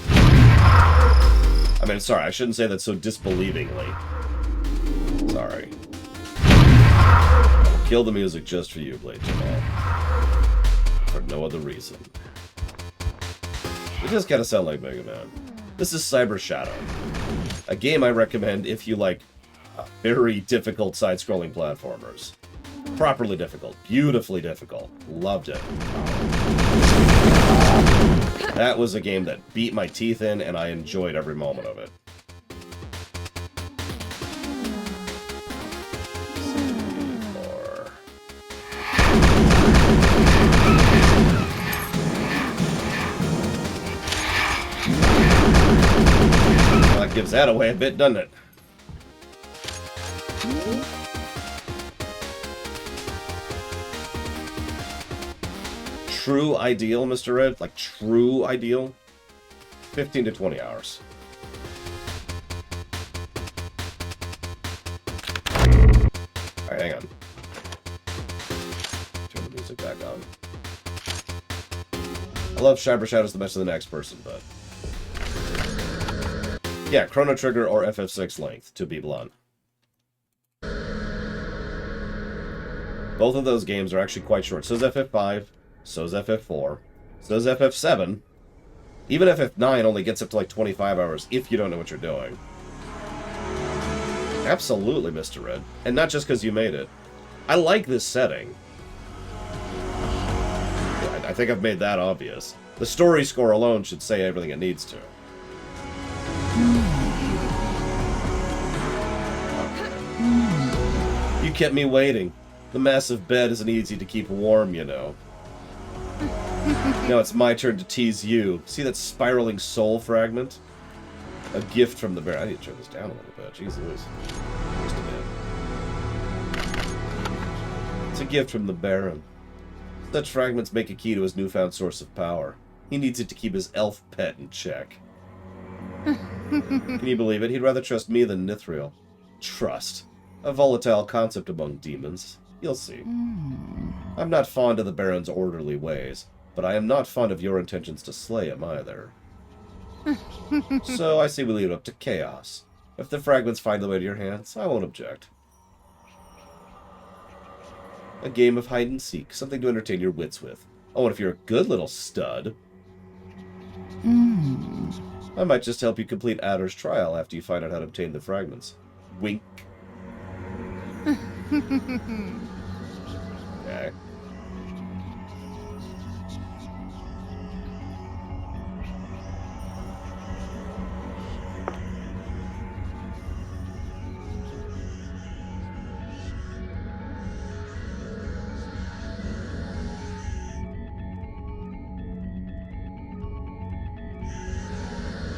[SPEAKER 1] I mean, sorry, I shouldn't say that so disbelievingly. Sorry. I'll kill the music just for you, Blade Jamal. For no other reason. It does kind of sound like Mega Man. This is Cyber Shadow. A game I recommend if you like very difficult side-scrolling platformers. Properly difficult. Beautifully difficult. Loved it. That was a game that beat my teeth in, and I enjoyed every moment of it. Well, that gives that away a bit, doesn't it? True ideal, Mr. Red? Like, true ideal? 15 to 20 hours. Alright, hang on. Turn the music back on. I love Cyber Shadow's the best of the next person, but... yeah, Chrono Trigger or FF6 length, to be blunt. Both of those games are actually quite short. So is FF5. So's FF4. So's FF7. Even FF9 only gets up to like 25 hours if you don't know what you're doing. Absolutely, Mr. Red. And not just because you made it. I like this setting. I think I've made that obvious. The story score alone should say everything it needs to. Okay. You kept me waiting. The massive bed isn't easy to keep warm, you know. Now it's my turn to tease you. See that spiraling soul fragment? A gift from the Baron. I need to turn this down a little bit. Jeez Louise. Just a bit. It's a gift from the Baron. Such fragments make a key to his newfound source of power. He needs it to keep his elf pet in check. Can you believe it? He'd rather trust me than Nithriel. Trust. A volatile concept among demons. You'll see. I'm not fond of the Baron's orderly ways, but I am not fond of your intentions to slay him either. So I say we leave it up to chaos. If the fragments find their way to your hands, I won't object. A game of hide and seek, something to entertain your wits with. Oh, and if you're a good little stud, I might just help you complete Adder's trial after you find out how to obtain the fragments. Wink. Okay.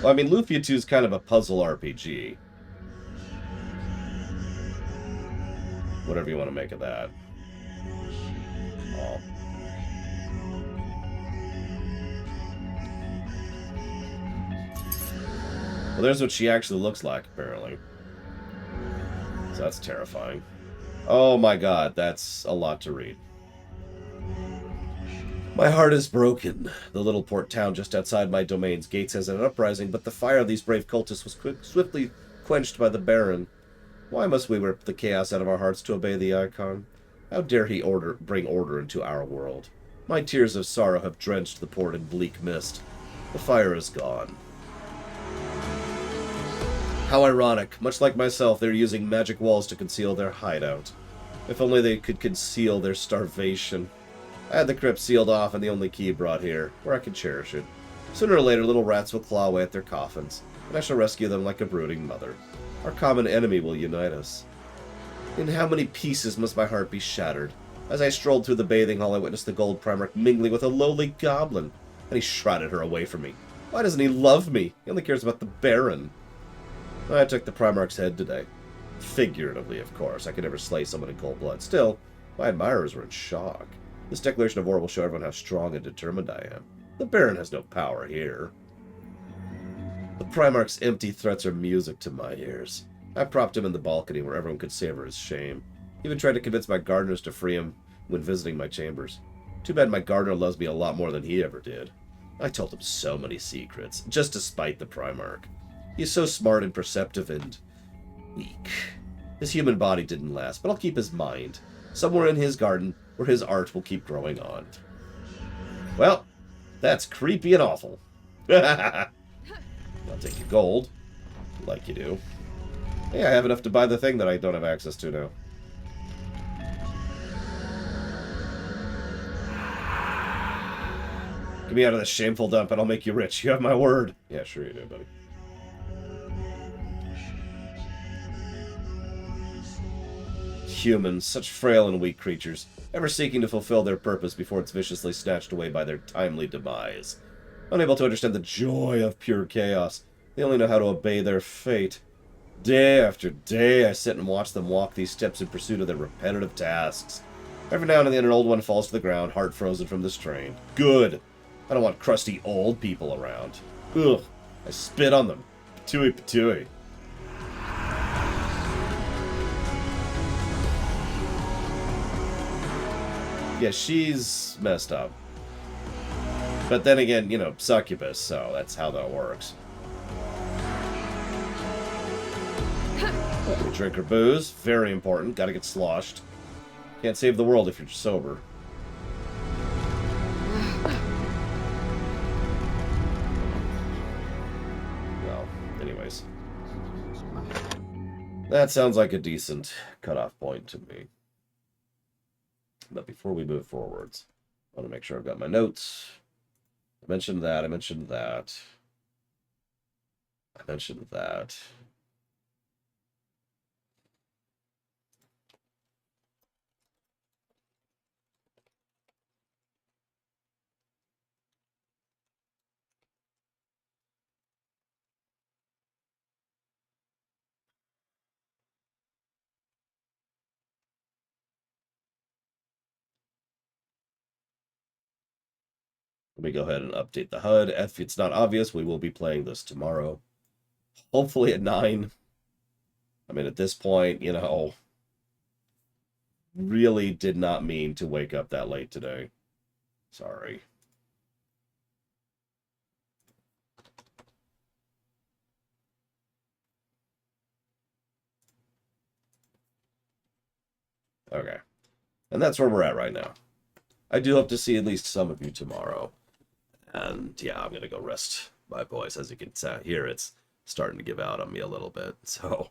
[SPEAKER 1] Well, I mean, Lufia 2 is kind of a puzzle RPG. Whatever you want to make of that. Oh. Well, there's what she actually looks like, apparently. So that's terrifying. Oh my god, that's a lot to read. My heart is broken. The little port town just outside my domain's gates has an uprising, but the fire of these brave cultists was swiftly quenched by the Baron. Why must we rip the chaos out of our hearts to obey the Icon? How dare he bring order into our world? My tears of sorrow have drenched the port in bleak mist. The fire is gone. How ironic. Much like myself, they're using magic walls to conceal their hideout. If only they could conceal their starvation. I had the crypt sealed off and the only key brought here, where I can cherish it. Sooner or later, little rats will claw away at their coffins, and I shall rescue them like a brooding mother. Our common enemy will unite us. In how many pieces must my heart be shattered? As I strolled through the bathing hall, I witnessed the gold Primarch mingling with a lowly goblin, and he shrouded her away from me. Why doesn't he love me? He only cares about the Baron. I took the Primarch's head today. Figuratively, of course. I could never slay someone in cold blood. Still, my admirers were in shock. This declaration of war will show everyone how strong and determined I am. The Baron has no power here. The Primarch's empty threats are music to my ears. I propped him in the balcony where everyone could savor his shame. Even tried to convince my gardeners to free him when visiting my chambers. Too bad my gardener loves me a lot more than he ever did. I told him so many secrets, just to spite the Primarch. He's so smart and perceptive and weak. His human body didn't last, but I'll keep his mind. Somewhere in his garden, where his art will keep growing on. Well, that's creepy and awful. I'll take your gold, like you do. Hey, I have enough to buy the thing that I don't have access to now. Get me out of this shameful dump and I'll make you rich. You have my word. Yeah, sure you do, buddy. Humans, such frail and weak creatures, ever seeking to fulfill their purpose before it's viciously snatched away by their timely demise. Unable to understand the joy of pure chaos, they only know how to obey their fate. Day after day, I sit and watch them walk these steps in pursuit of their repetitive tasks. Every now and then, an old one falls to the ground, heart frozen from the strain. Good! I don't want crusty old people around. Ugh! I spit on them. Patooey patooey. Yeah, she's messed up. But then again, you know, succubus, so that's how that works. We drink her booze. Very important. Gotta get sloshed. Can't save the world if you're sober. Well, anyways. That sounds like a decent cutoff point to me. But before we move forwards, I want to make sure I've got my notes. I mentioned that. I mentioned that. I mentioned that. Let me go ahead and update the HUD. If it's not obvious, we will be playing this tomorrow. Hopefully at 9. I mean, at this point, you know, really did not mean to wake up that late today. Sorry. Okay. And that's where we're at right now. I do hope to see at least some of you tomorrow. And yeah, I'm going to go rest my voice. As you can hear, it's starting to give out on me a little bit. So